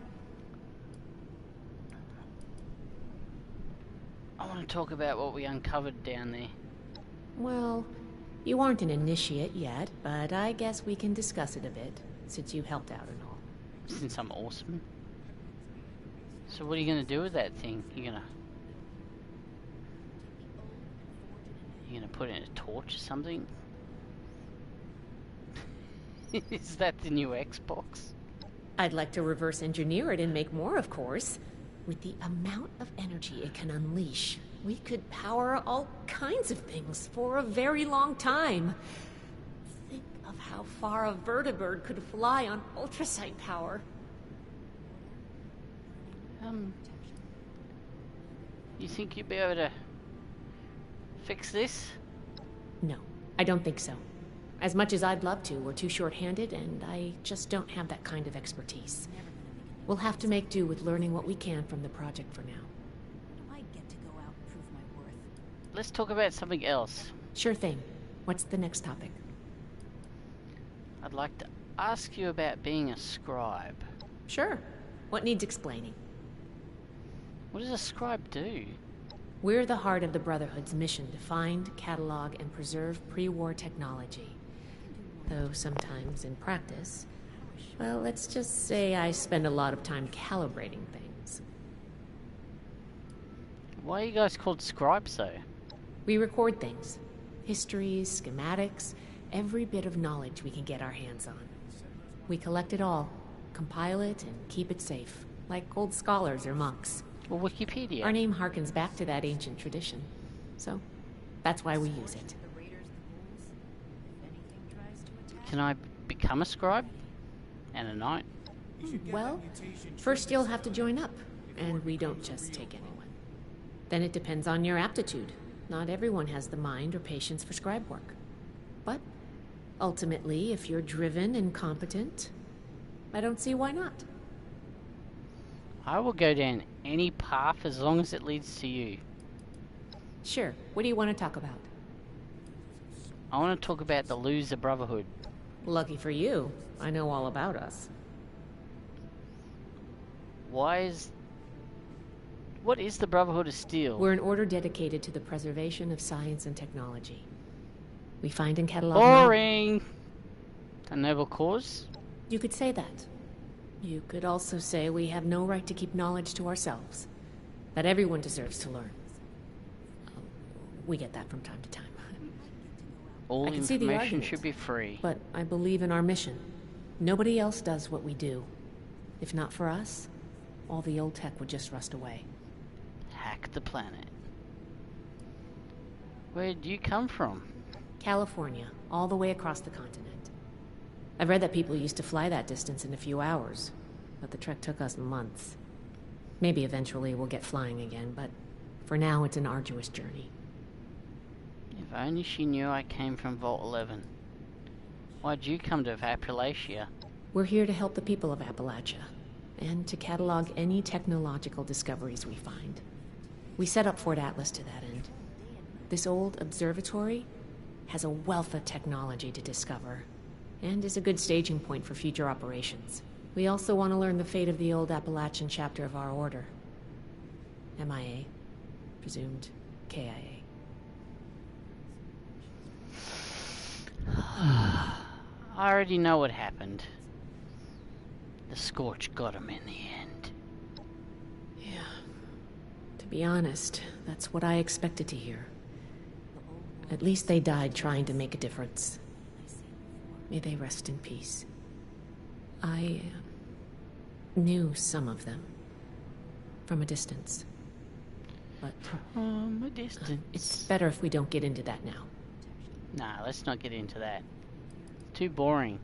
I want to talk about what we uncovered down there. Well, you aren't an initiate yet, but I guess we can discuss it a bit, since you helped out and all. Since I'm awesome. So what are you gonna do with that thing? You gonna put it in a torch or something? Is that the new Xbox? I'd like to reverse engineer it and make more, of course. With the amount of energy it can unleash, we could power all kinds of things for a very long time. Think of how far a vertibird could fly on ultrasight power. You think you'd be able to fix this? No, I don't think so. As much as I'd love to, we're too short-handed, and I just don't have that kind of expertise. We'll have to make do with learning what we can from the project for now. I get to go out and prove my worth. Let's talk about something else. Sure thing. What's the next topic? I'd like to ask you about being a scribe. Sure. What needs explaining? What does a scribe do? We're the heart of the Brotherhood's mission to find, catalog, and preserve pre-war technology. Though sometimes in practice, well, let's just say I spend a lot of time calibrating things. Why are you guys called scribes, though? We record things. Histories, schematics, every bit of knowledge we can get our hands on. We collect it all, compile it, and keep it safe, like old scholars or monks. Well, Wikipedia. Our name harkens back to that ancient tradition. So, that's why we use it. Can I become a scribe? And a knight? Well, first you'll have to join up, and we don't just take anyone. Then it depends on your aptitude. Not everyone has the mind or patience for scribe work. But ultimately, if you're driven and competent, I don't see why not. I will go down any path as long as it leads to you. Sure. What do you want to talk about? I want to talk about the Loser Brotherhood. Lucky for you, I know all about us. What is the Brotherhood of Steel? We're an order dedicated to the preservation of science and technology. We find and catalog... Boring! A noble cause? You could say that. You could also say we have no right to keep knowledge to ourselves. That everyone deserves to learn. We get that from time to time. All I can see the information argument, should be free. But I believe in our mission. Nobody else does what we do. If not for us, all the old tech would just rust away. Hack the planet. Where'd you come from? California, all the way across the continent. I've read that people used to fly that distance in a few hours, but the trek took us months. Maybe eventually we'll get flying again, but for now it's an arduous journey. If only she knew I came from Vault 11. Why'd you come to Appalachia? We're here to help the people of Appalachia, and to catalog any technological discoveries we find. We set up Fort Atlas to that end. This old observatory has a wealth of technology to discover, and is a good staging point for future operations. We also want to learn the fate of the old Appalachian chapter of our order. MIA. Presumed KIA. I already know what happened. The Scorch got him in the end. Yeah. To be honest, that's what I expected to hear. At least they died trying to make a difference. May they rest in peace. I knew some of them. From a distance. But... From a distance. It's better if we don't get into that now. Nah, let's not get into that. Too boring.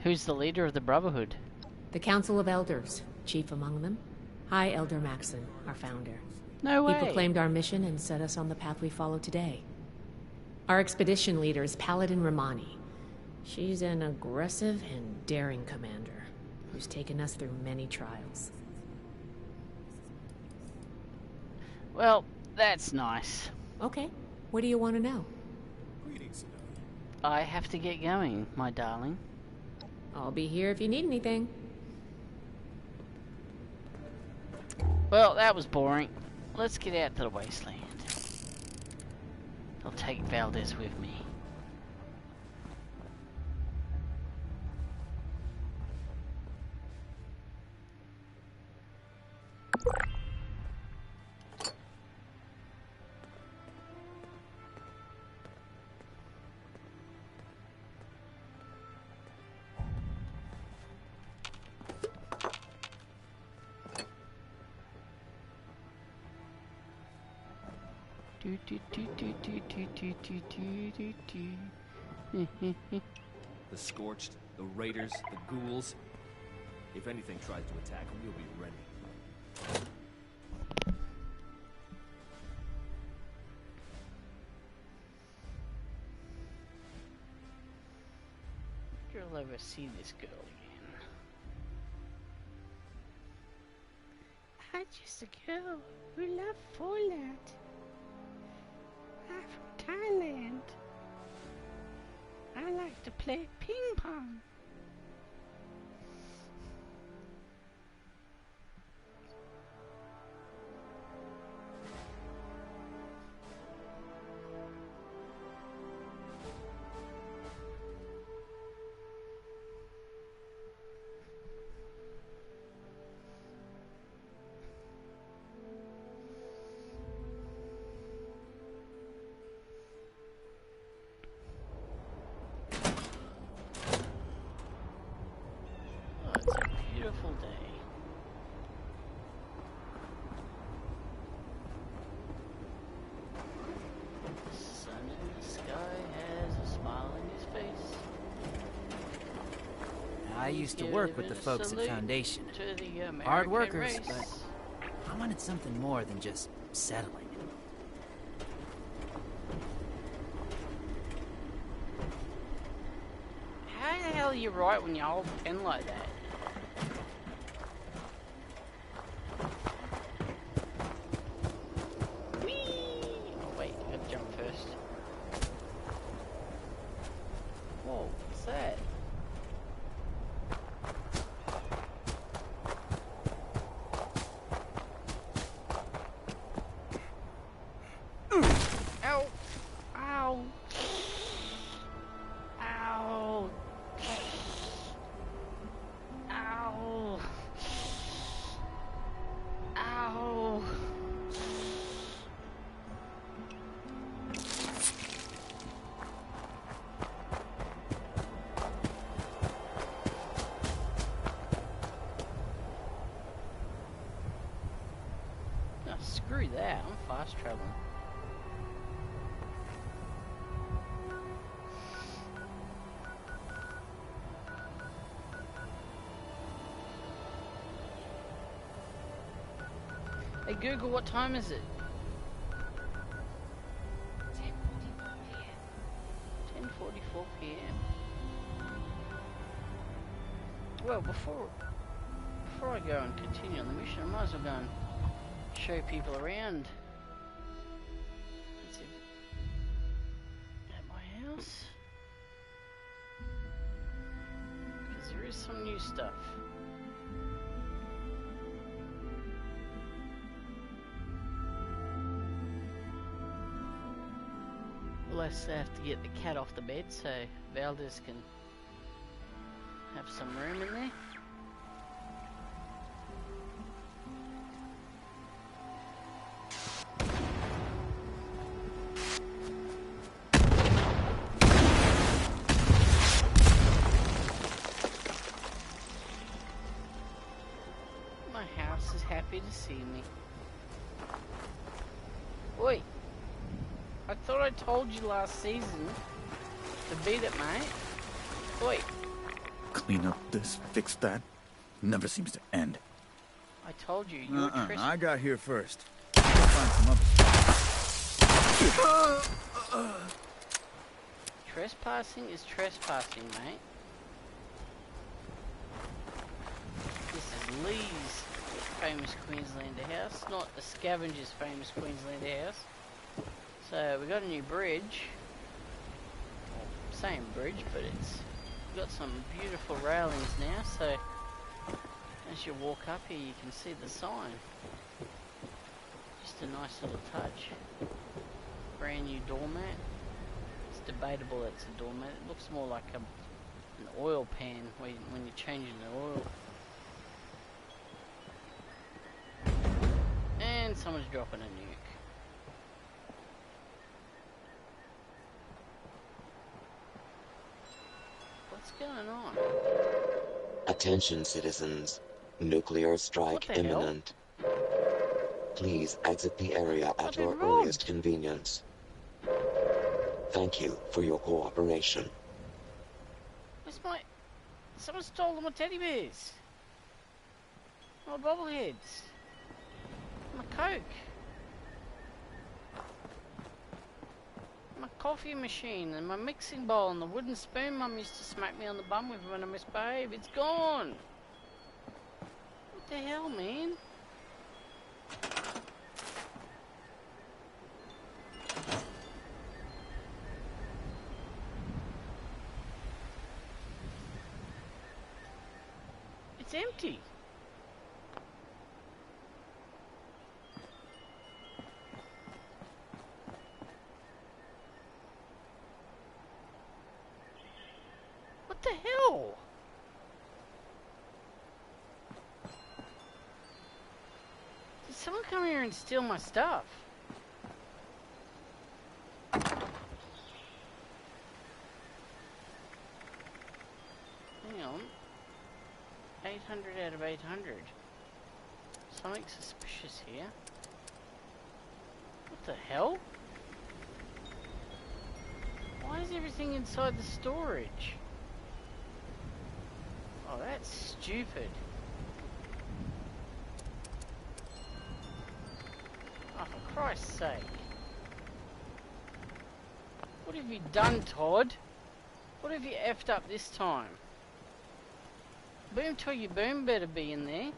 Who's the leader of the Brotherhood? The Council of Elders, chief among them. High Elder Maxon, our founder. No way! He proclaimed our mission and set us on the path we follow today. Our expedition leader is Paladin Romani. She's an aggressive and daring commander who's taken us through many trials. Well, that's nice. Okay, what do you want to know? I have to get going, my darling. I'll be here if you need anything. Well, that was boring. Let's get out to the wasteland. I'll take Valdez with me. The Scorched, the Raiders, the Ghouls. If anything tries to attack, we'll be ready. You'll ever see this girl again. I'm just a girl who loves Fallout. I'm from Thailand. I like to play ping pong. I used to work with the folks at Foundation. To the American Hard workers, race. but I wanted something more than just settling. How the hell are you right when you hold a pen like that? Whee! Oh wait, I gotta jump first. Whoa, what's that? Ow! Ow! Ow! Ow! Ow! Oh, screw that, I'm fast traveling. Hey Google, what time is it? 10:44 p.m. Well, before I go and continue on the mission, I might as well go and show people around. Let's see. At my house. Because there is some new stuff. We'll have to get the cat off the bed so Valdez can have some room in there. My house is happy to see me. Oi! I thought I told you last season to beat it, mate. Oi! Clean up this, fix that. Never seems to end. I told you, you're I got here first. Find some other. Trespassing is trespassing, mate. This is Lee's famous Queenslander house, not the Scavenger's famous Queenslander house. So we got a new bridge. Well, same bridge, but it's got some beautiful railings now, so as you walk up here you can see the sign. Just a nice little touch. Brand new doormat. It's debatable that it's a doormat. It looks more like an oil pan when you're changing the oil. And someone's dropping a nuke. What's going on? Attention citizens. Nuclear strike imminent. Please exit the area at your earliest convenience. Thank you for your cooperation. Where's my... Someone stole all my teddy bears. My bobbleheads. My Coke. My coffee machine and my mixing bowl and the wooden spoon Mum used to smack me on the bum with when I misbehave. It's gone. What the hell, man? It's empty. What the hell? Did someone come here and steal my stuff? Hang on. 800 out of 800. Something suspicious here. What the hell? Why is everything inside the storage? Oh, that's stupid. Oh, for Christ's sake. What have you done, Todd? What have you effed up this time? Boom till your boom better be in there.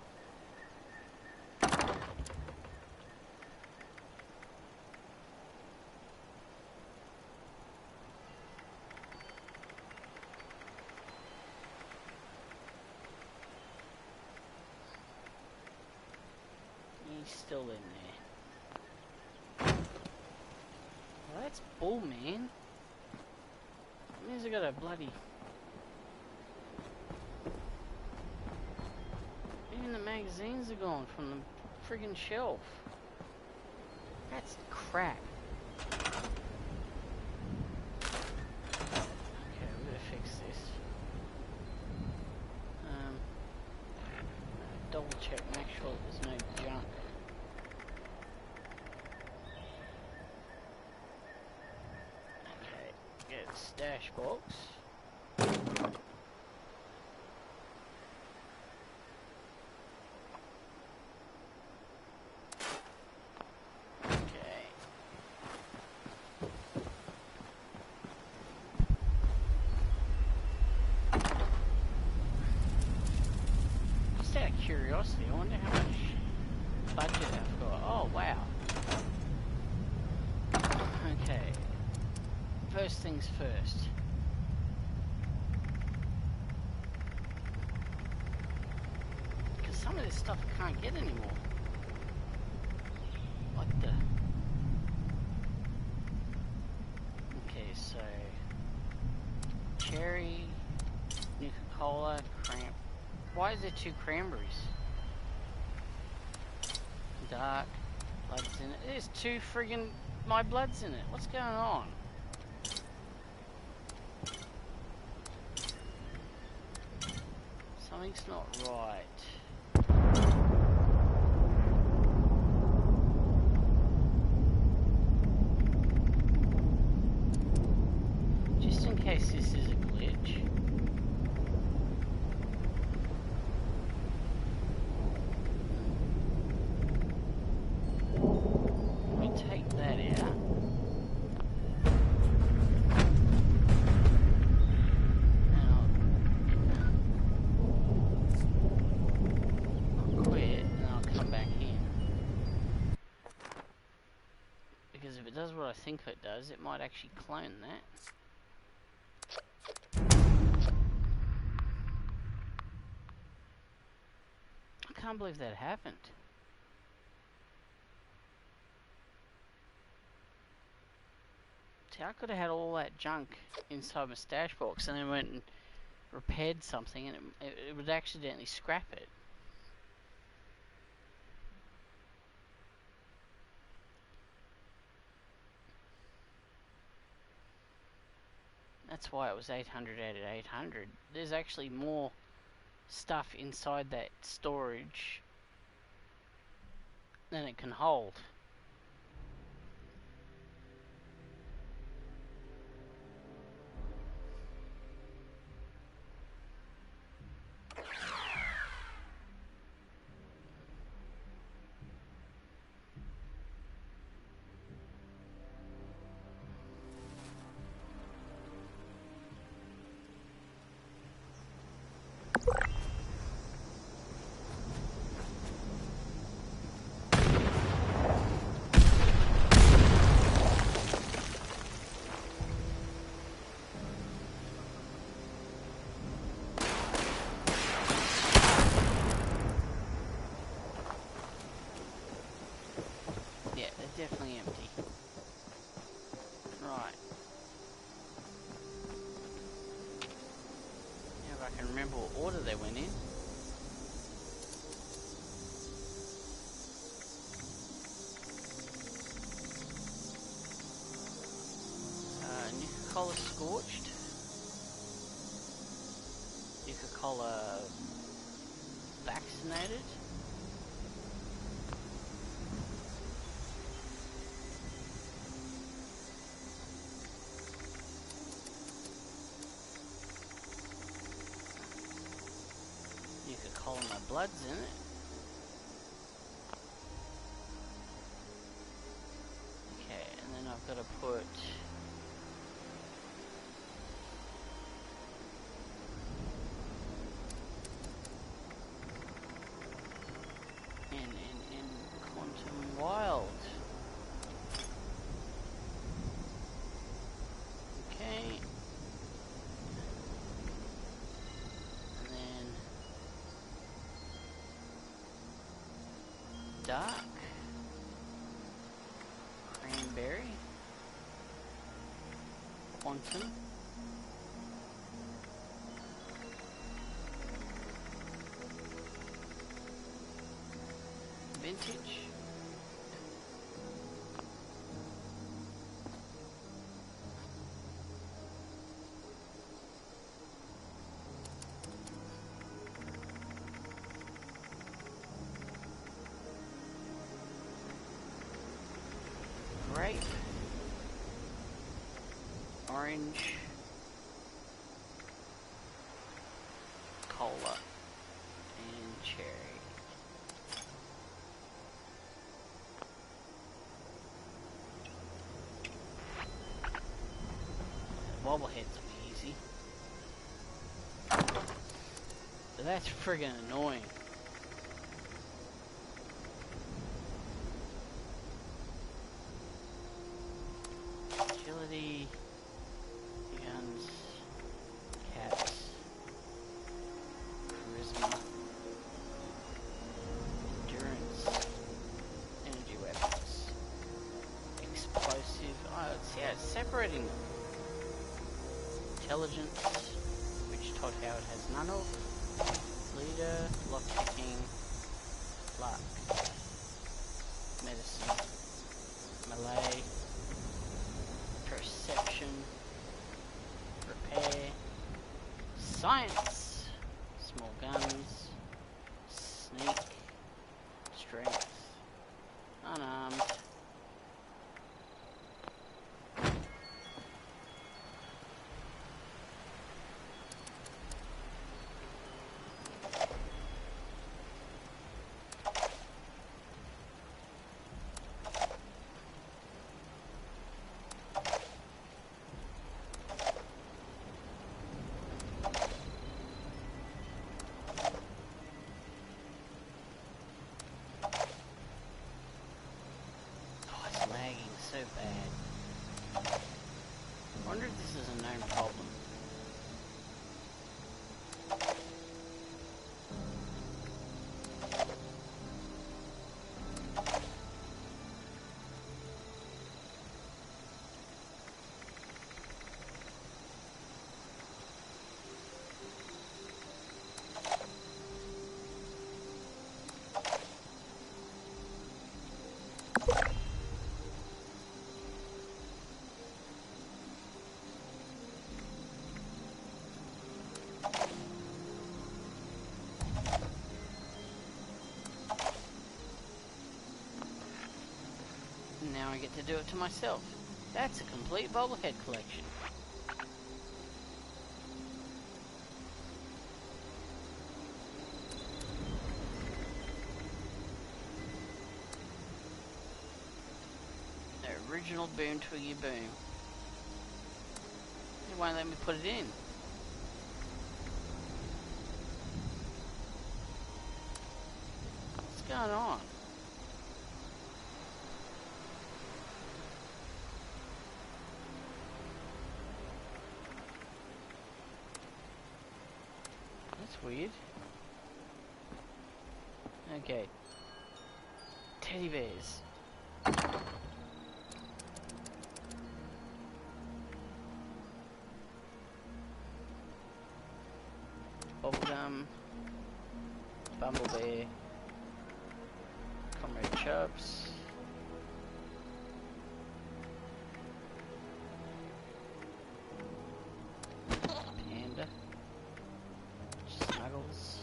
He's still in there. Well, that's bull, man. That means I got a bloody... Even the magazines are gone from the friggin' shelf. That's crap. Okay, we gotta fix this. Double check, make sure that there's no junk. Okay, get the stash box. Curiosity, I wonder how much budget I've got. Oh, wow. Okay. First things first. Because some of this stuff I can't get anymore. Like the... Okay, so... Cherry, Nuka-Cola, cramp. Why is there 2 cranberries? Dark, blood's in it. There's 2 friggin' my blood's in it. What's going on? Something's not right. Just in case this is a glitch. Does what I think it does, it might actually clone that. I can't believe that happened. See, I could have had all that junk inside my stash box and then went and repaired something and it would accidentally scrap it. That's why it was 800 out of 800. There's actually more stuff inside that storage than it can hold. Definitely empty. Right. Now if I can remember what order they went in. Nuka-Cola Scorched. Nuka-Cola Vaccinated. blood's in it. Okay, and then I've got to put in Quantum Wild. Okay. And then dark cranberry, quantum, vintage, grape, orange, cola, and cherry. Bobbleheads will be easy. But that's friggin' annoying. Agility, guns, cats, charisma, endurance, energy weapons, explosive. Oh, let's see how it's separating them. Intelligence, which Todd Howard has none of. Leader, lockpicking, luck, medicine, melee, perception, repair, science, small guns, sneak, strength, unarmed, so bad. I wonder if this is a known problem. Now I get to do it to myself. That's a complete bobblehead collection. The original Boom Twiggy Boom. It won't let me put it in. What's going on? That's weird. Okay. Teddy bears. Bubblegum. Bumblebee. Comrade Chubbs. Panda. Snuggles.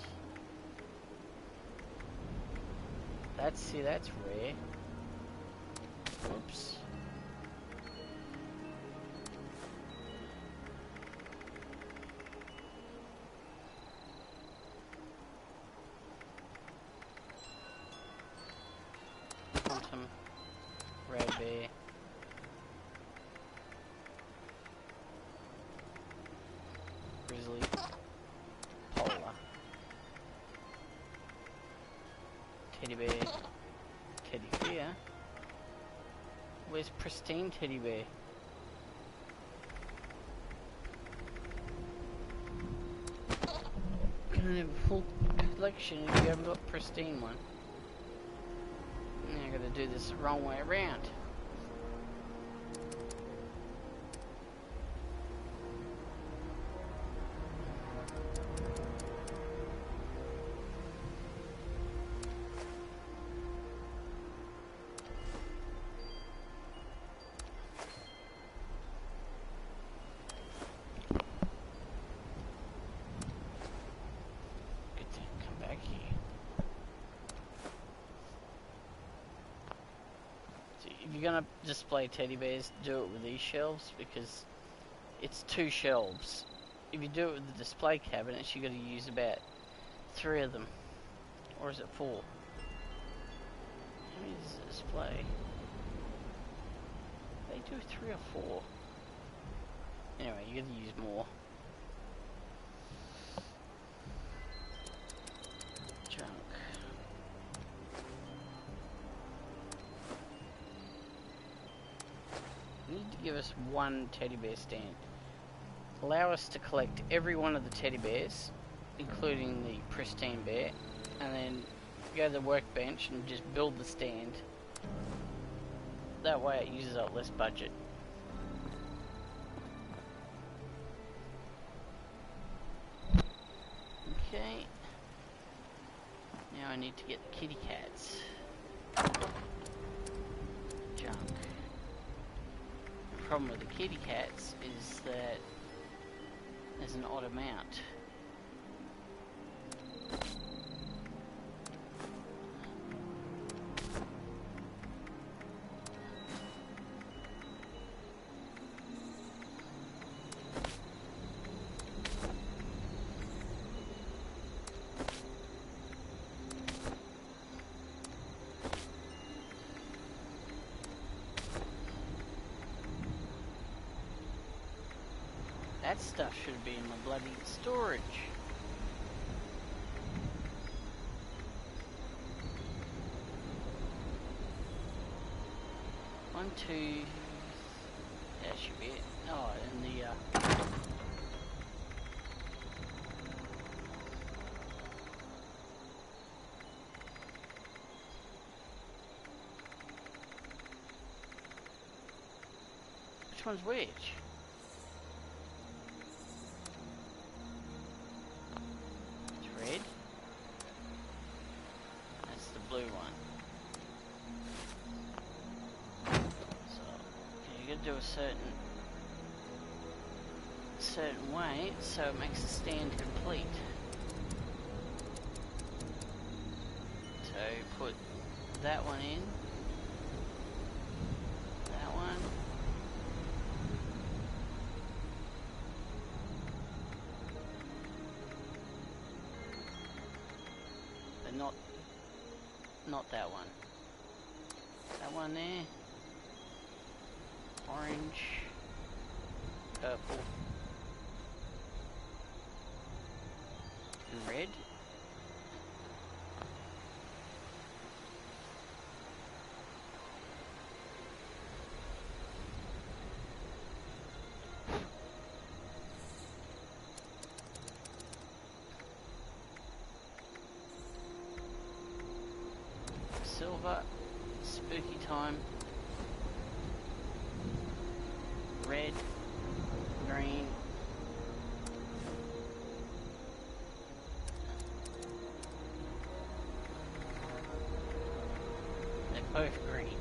That's rare. Oops. bear. Grizzly. Polar. Teddy bear. Teddy bear. Where's pristine teddy bear? Can I have a full collection if you haven't got pristine one? Now I gotta do this the wrong way around. If you're gonna display teddy bears, do it with these shelves because it's 2 shelves. If you do it with the display cabinets, you got to use about 3 of them, or is it 4? How many does it display? They do 3 or 4. Anyway, you got to use more. Junk. Need to give us 1 teddy bear stand. Allow us to collect every one of the teddy bears, including the pristine bear, and then go to the workbench and just build the stand. That way it uses up less budget. Okay. Now I need to get the kitty cats. Junk. The problem with the kitty cats is that there's an odd amount. That stuff should be in my bloody storage. One, two. That should be it. Oh, and the which one's which? Red. That's the blue one. So you gotta do a certain way so it makes the stand complete. So put that one in. That one. Not that one. That one there. Orange. Purple. And red. Silver, spooky time, red, green, they're both green.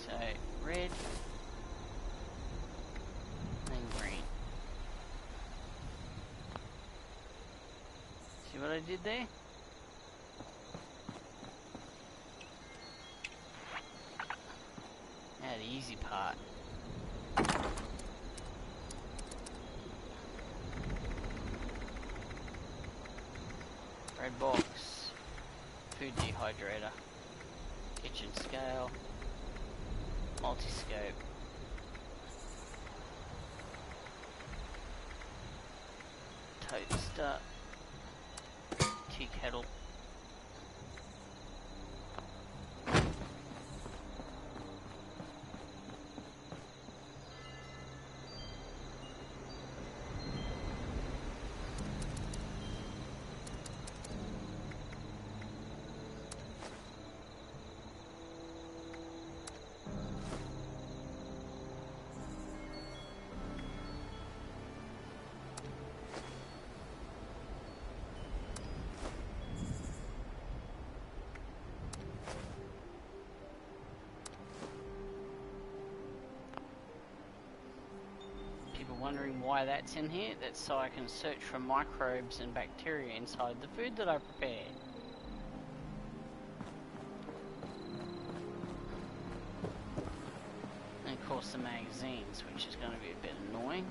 So red and green. See what I did there? Now the easy part. Red box. food dehydrator, kitchen scale, multi-scope, toaster, tea kettle, wondering why that's in here. That's so I can search for microbes and bacteria inside the food that I prepare. And of course the magazines, which is going to be a bit annoying.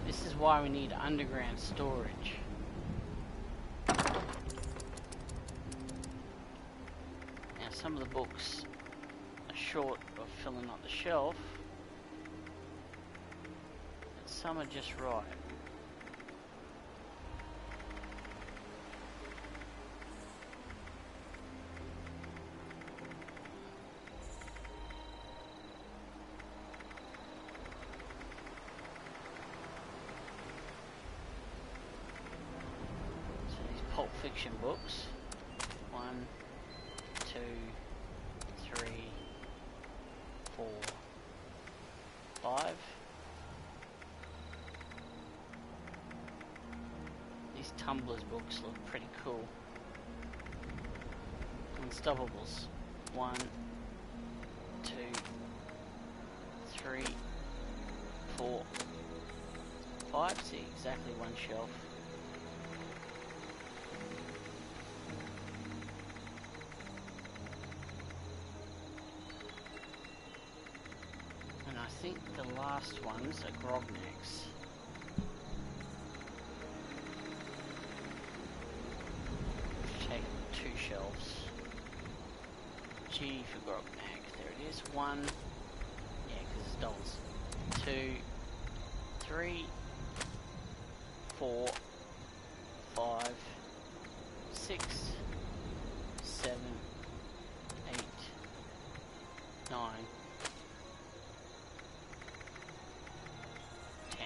This is why we need underground storage. Now some of the books are short of filling up the shelf. Some are just right. So these Pulp Fiction books. 1, 2, 3, 4, 5. These Tumblr's books look pretty cool. Unstoppables. 1, 2, 3, 4, 5. See, exactly one shelf. And I think the last ones are Grognecks. Shelves. G for Grognak. There it is. 1. Yeah, because it's dolls. 2, 3, 4, 5, 6, 7, 8, 9, 10.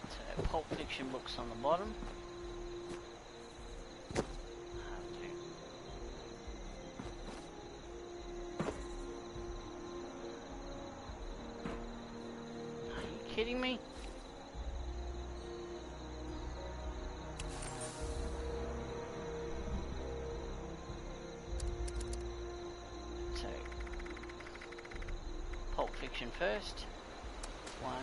So Pulp Fiction books on the bottom. Kidding me? So, Pulp Fiction first. 1.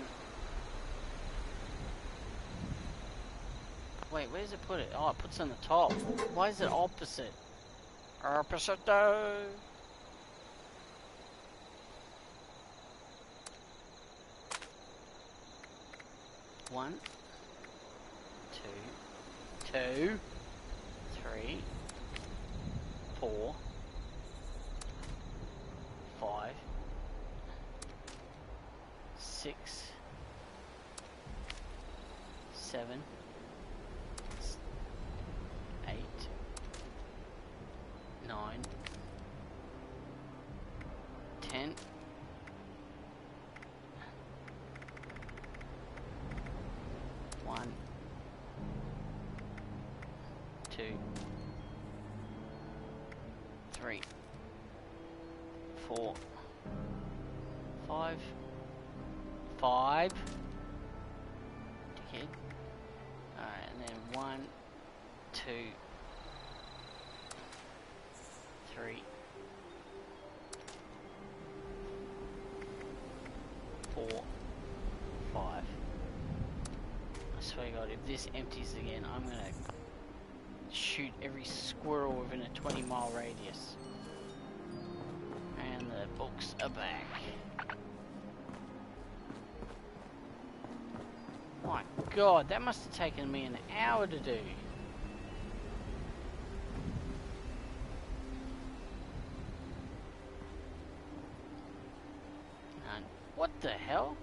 Wait, where does it put it? Oh, it puts it on the top. Why is it opposite? Opposite though. 1, 2, 3, 4, 5, 6, 7, 8, 9, 10. 1, 2, 3, 4, 5, 5. Dickhead. Alright, and then 1, 2, 3, 4, 5. I swear to God, if this empties again, I'm gonna shoot every squirrel within a 20-mile radius. And the books are back. My God, that must have taken me an hour to do. And what the hell?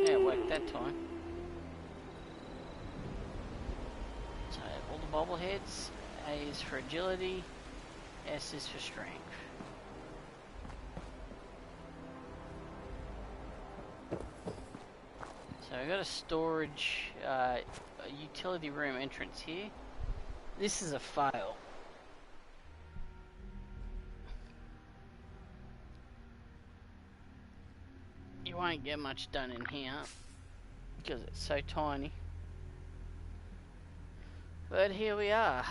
Yeah, it worked that time. So, all the bobbleheads. A is for agility. S is for strength. So I got a storage, a utility room entrance here. This is a fail. You won't get much done in here because it's so tiny. But here we are.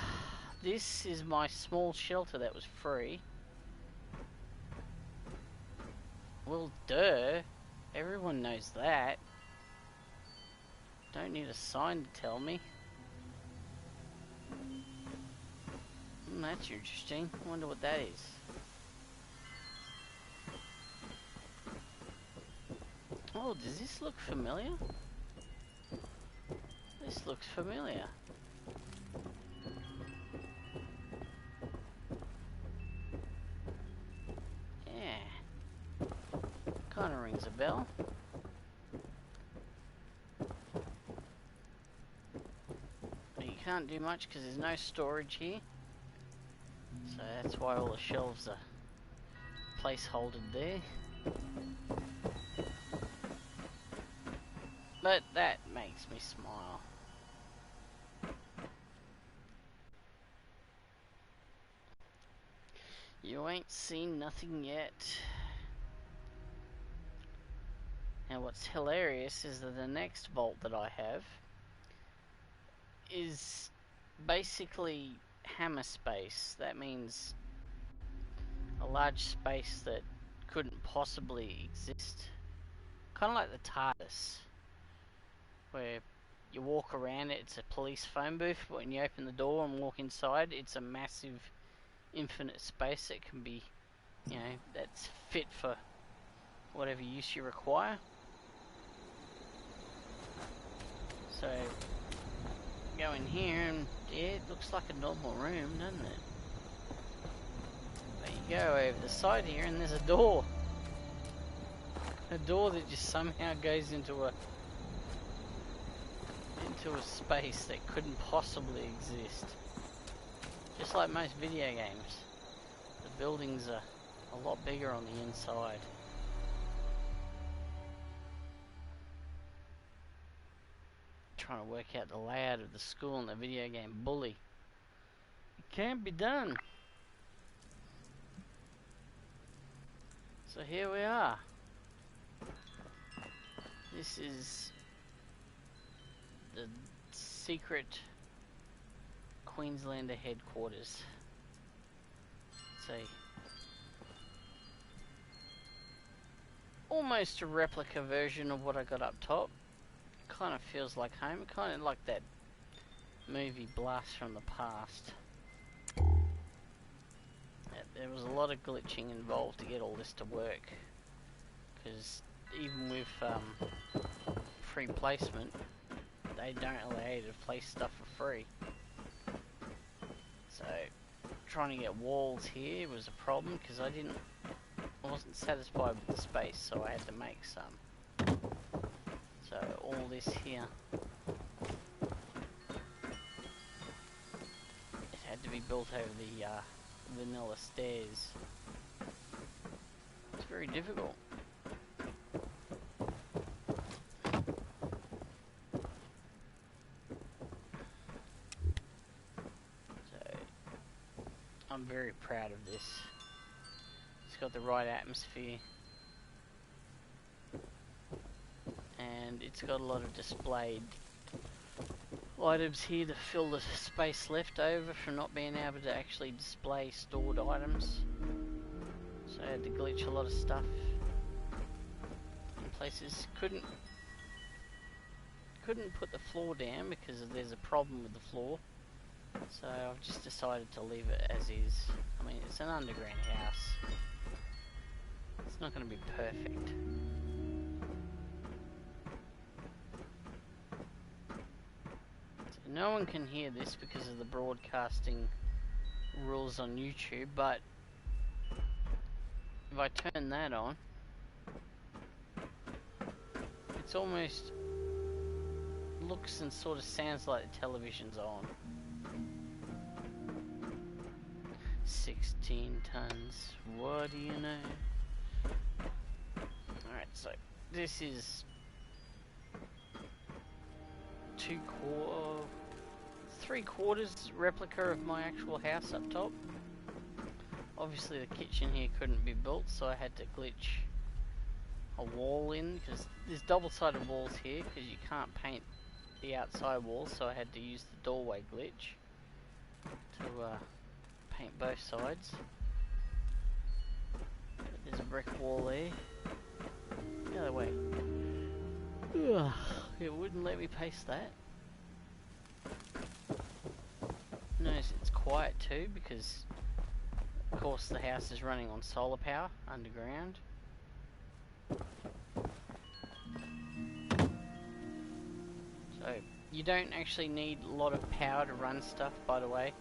This is my small shelter that was free. Well, duh. Everyone knows that. Don't need a sign to tell me. That's interesting. I wonder what that is. Oh, does this look familiar? This looks familiar. Yeah. Kinda rings a bell. But you can't do much because there's no storage here. So that's why all the shelves are placeholdered there. But that makes me smile. You ain't seen nothing yet. And what's hilarious is that the next vault that I have is basically hammer space. That means a large space that couldn't possibly exist. Kind of like the TARDIS, where you walk around it, it's a police phone booth, but when you open the door and walk inside, it's a massive infinite space that can be, you know, that's fit for whatever use you require. So, go in here and, yeah, it looks like a normal room, doesn't it? There you go, over the side here, and there's a door. A door that just somehow goes into a space that couldn't possibly exist. Just like most video games, the buildings are a lot bigger on the inside. Trying to work out the layout of the school in the video game Bully. It can't be done. So here we are. This is the secret Queenslander headquarters. It's almost a replica version of what I got up top. Kind of feels like home, kind of like that movie Blast from the Past. There was a lot of glitching involved to get all this to work, because even with free placement, they don't allow you to place stuff for free. So trying to get walls here was a problem because I wasn't satisfied with the space, so I had to make some. So all this here, it had to be built over the vanilla stairs. It's very difficult. So I'm very proud of this. It's got the right atmosphere. And it's got a lot of displayed items here to fill the space left over from not being able to actually display stored items. So I had to glitch a lot of stuff in places. Couldn't put the floor down because there's a problem with the floor. So I've just decided to leave it as is. I mean, it's an underground house. It's not going to be perfect. So no one can hear this because of the broadcasting rules on YouTube, but if I turn that on, it's almost looks and sort of sounds like the television's on. 16 tons, what do you know? Alright, so this is 3/4 replica of my actual house up top. Obviously the kitchen here couldn't be built, so I had to glitch a wall in, because there's double-sided walls here because you can't paint the outside walls, so I had to use the doorway glitch to paint both sides. There's a brick wall there. The other way. Ugh, it wouldn't let me paste that. Notice it's quiet too, because of course the house is running on solar power underground. So you don't actually need a lot of power to run stuff, by the way.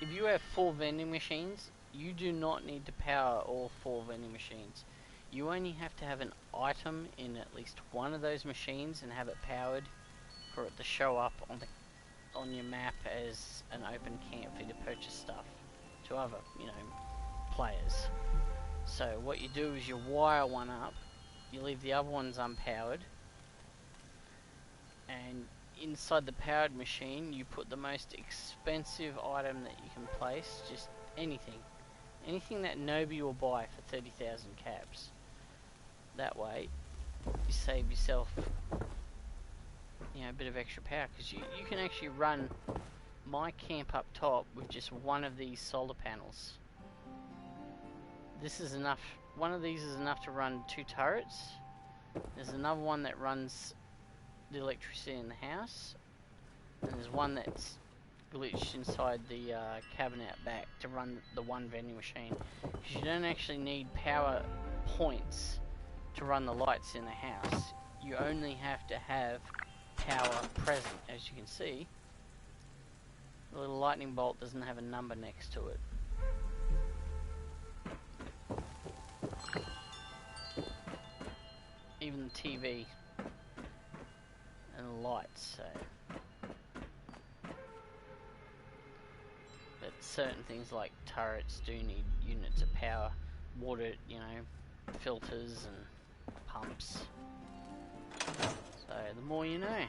If you have 4 vending machines, you do not need to power all 4 vending machines. You only have to have an item in at least one of those machines and have it powered for it to show up on your map as an open camp for you to purchase stuff to other, players. So what you do is you wire one up, you leave the other ones unpowered, and inside the powered machine you put the most expensive item that you can place, just anything that nobody will buy for 30,000 caps. That way you save yourself a bit of extra power, because you can actually run my camp up top with just one of these solar panels. This is enough. One of these is enough to run 2 turrets. There's another one that runs the electricity in the house, and there's one that's glitched inside the cabin out back to run the one vending machine, because you don't actually need power points to run the lights in the house. You only have to have power present. As you can see, the little lightning bolt doesn't have a number next to it. Even the TV and the lights, so. But certain things like turrets do need units of power. Water, filters and pumps. So the more you know.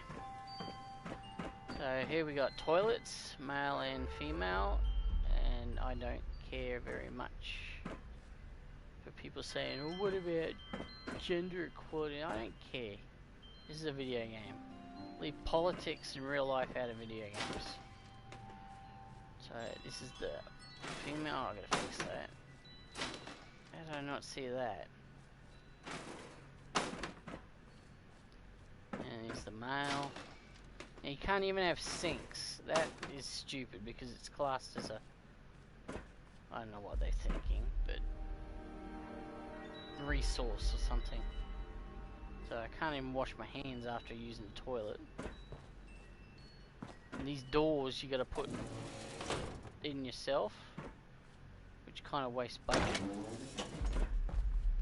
So here we got toilets, male and female, and I don't care very much for people saying, oh, what about gender equality? I don't care. This is a video game. Leave politics and real life out of video games. So this is the female. I gotta fix that. How did I not see that? And here's the male. Now you can't even have sinks. That is stupid, because it's classed as a... I don't know what they're thinking, but... resource or something. So I can't even wash my hands after using the toilet. And these doors you gotta put in yourself, which kind of wastes budget.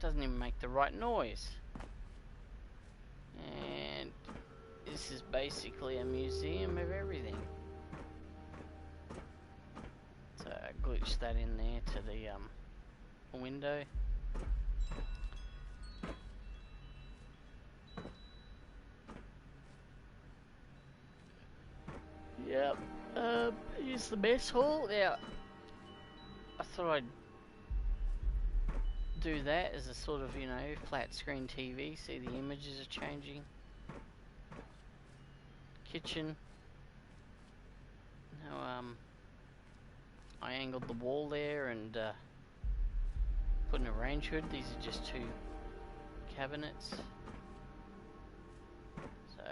Doesn't even make the right noise. And this is basically a museum of everything. So I glitched that in there to the window. Yep. Here's the mess hall. Now, I thought I'd do that as a sort of, flat screen TV. See, the images are changing. Kitchen. Now, I angled the wall there and put in a range hood. These are just 2 cabinets. So,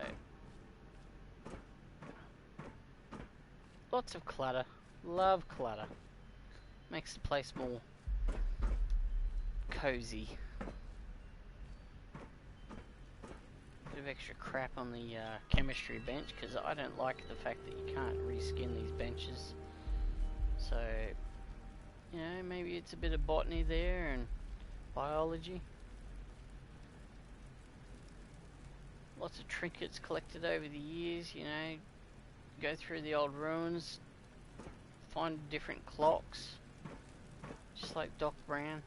lots of clutter. Love clutter. Makes the place more cozy. Bit of extra crap on the chemistry bench because I don't like the fact that you can't reskin these benches. So, you know, maybe it's a bit of botany there and biology. Lots of trinkets collected over the years, you know. Go through the old ruins, find different clocks, just like Doc Brown.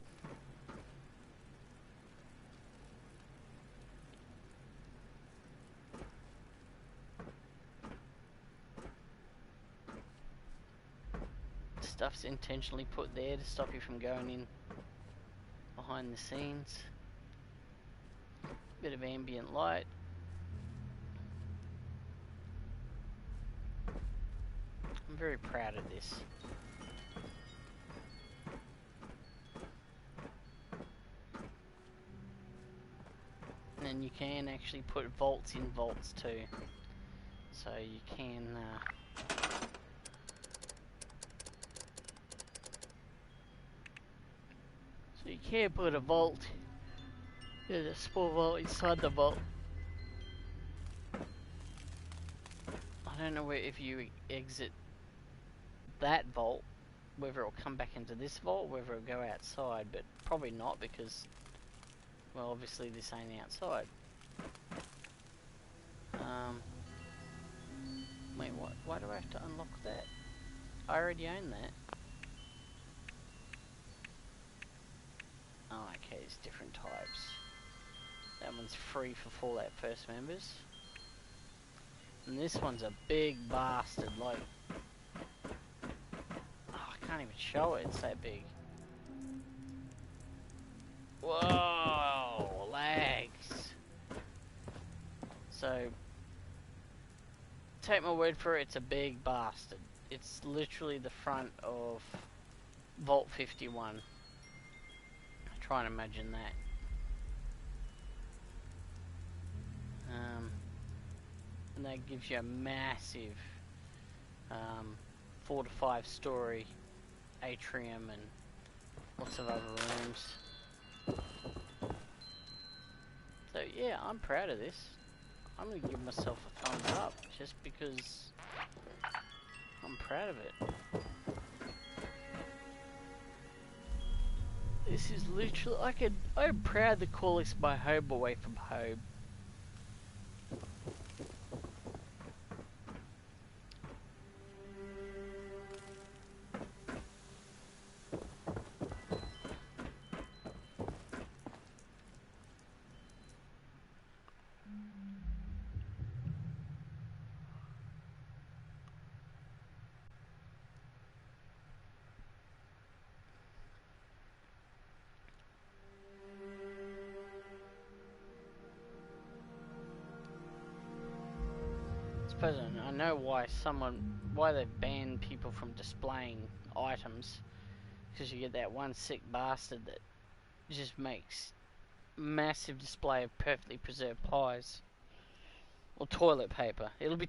Stuff's intentionally put there to stop you from going in behind the scenes. Bit of ambient light. I'm very proud of this. And then you can actually put vaults in vaults too. So you can so you can put a vault. There's a small vault inside the vault. I don't know where if you exit that vault, whether it'll come back into this vault, whether it'll go outside, but probably not because, well, obviously this ain't outside. Wait, what? Why do I have to unlock that? I already own that. Oh, okay, it's different types. That one's free for Fallout First members. And this one's a big bastard, like... Oh, I can't even show it, it's that big. Whoa, lags. So, take my word for it, it's a big bastard. It's literally the front of Vault 51. Try and imagine that. And that gives you a massive 4 to 5 story atrium and lots of other rooms. So yeah, I'm proud of this. I'm gonna give myself a thumbs up just because I'm proud of it. This is literally, I'm proud to call this my home away from home. I know why they've banned people from displaying items, because you get that one sick bastard that just makes massive display of perfectly preserved pies or toilet paper. It'll be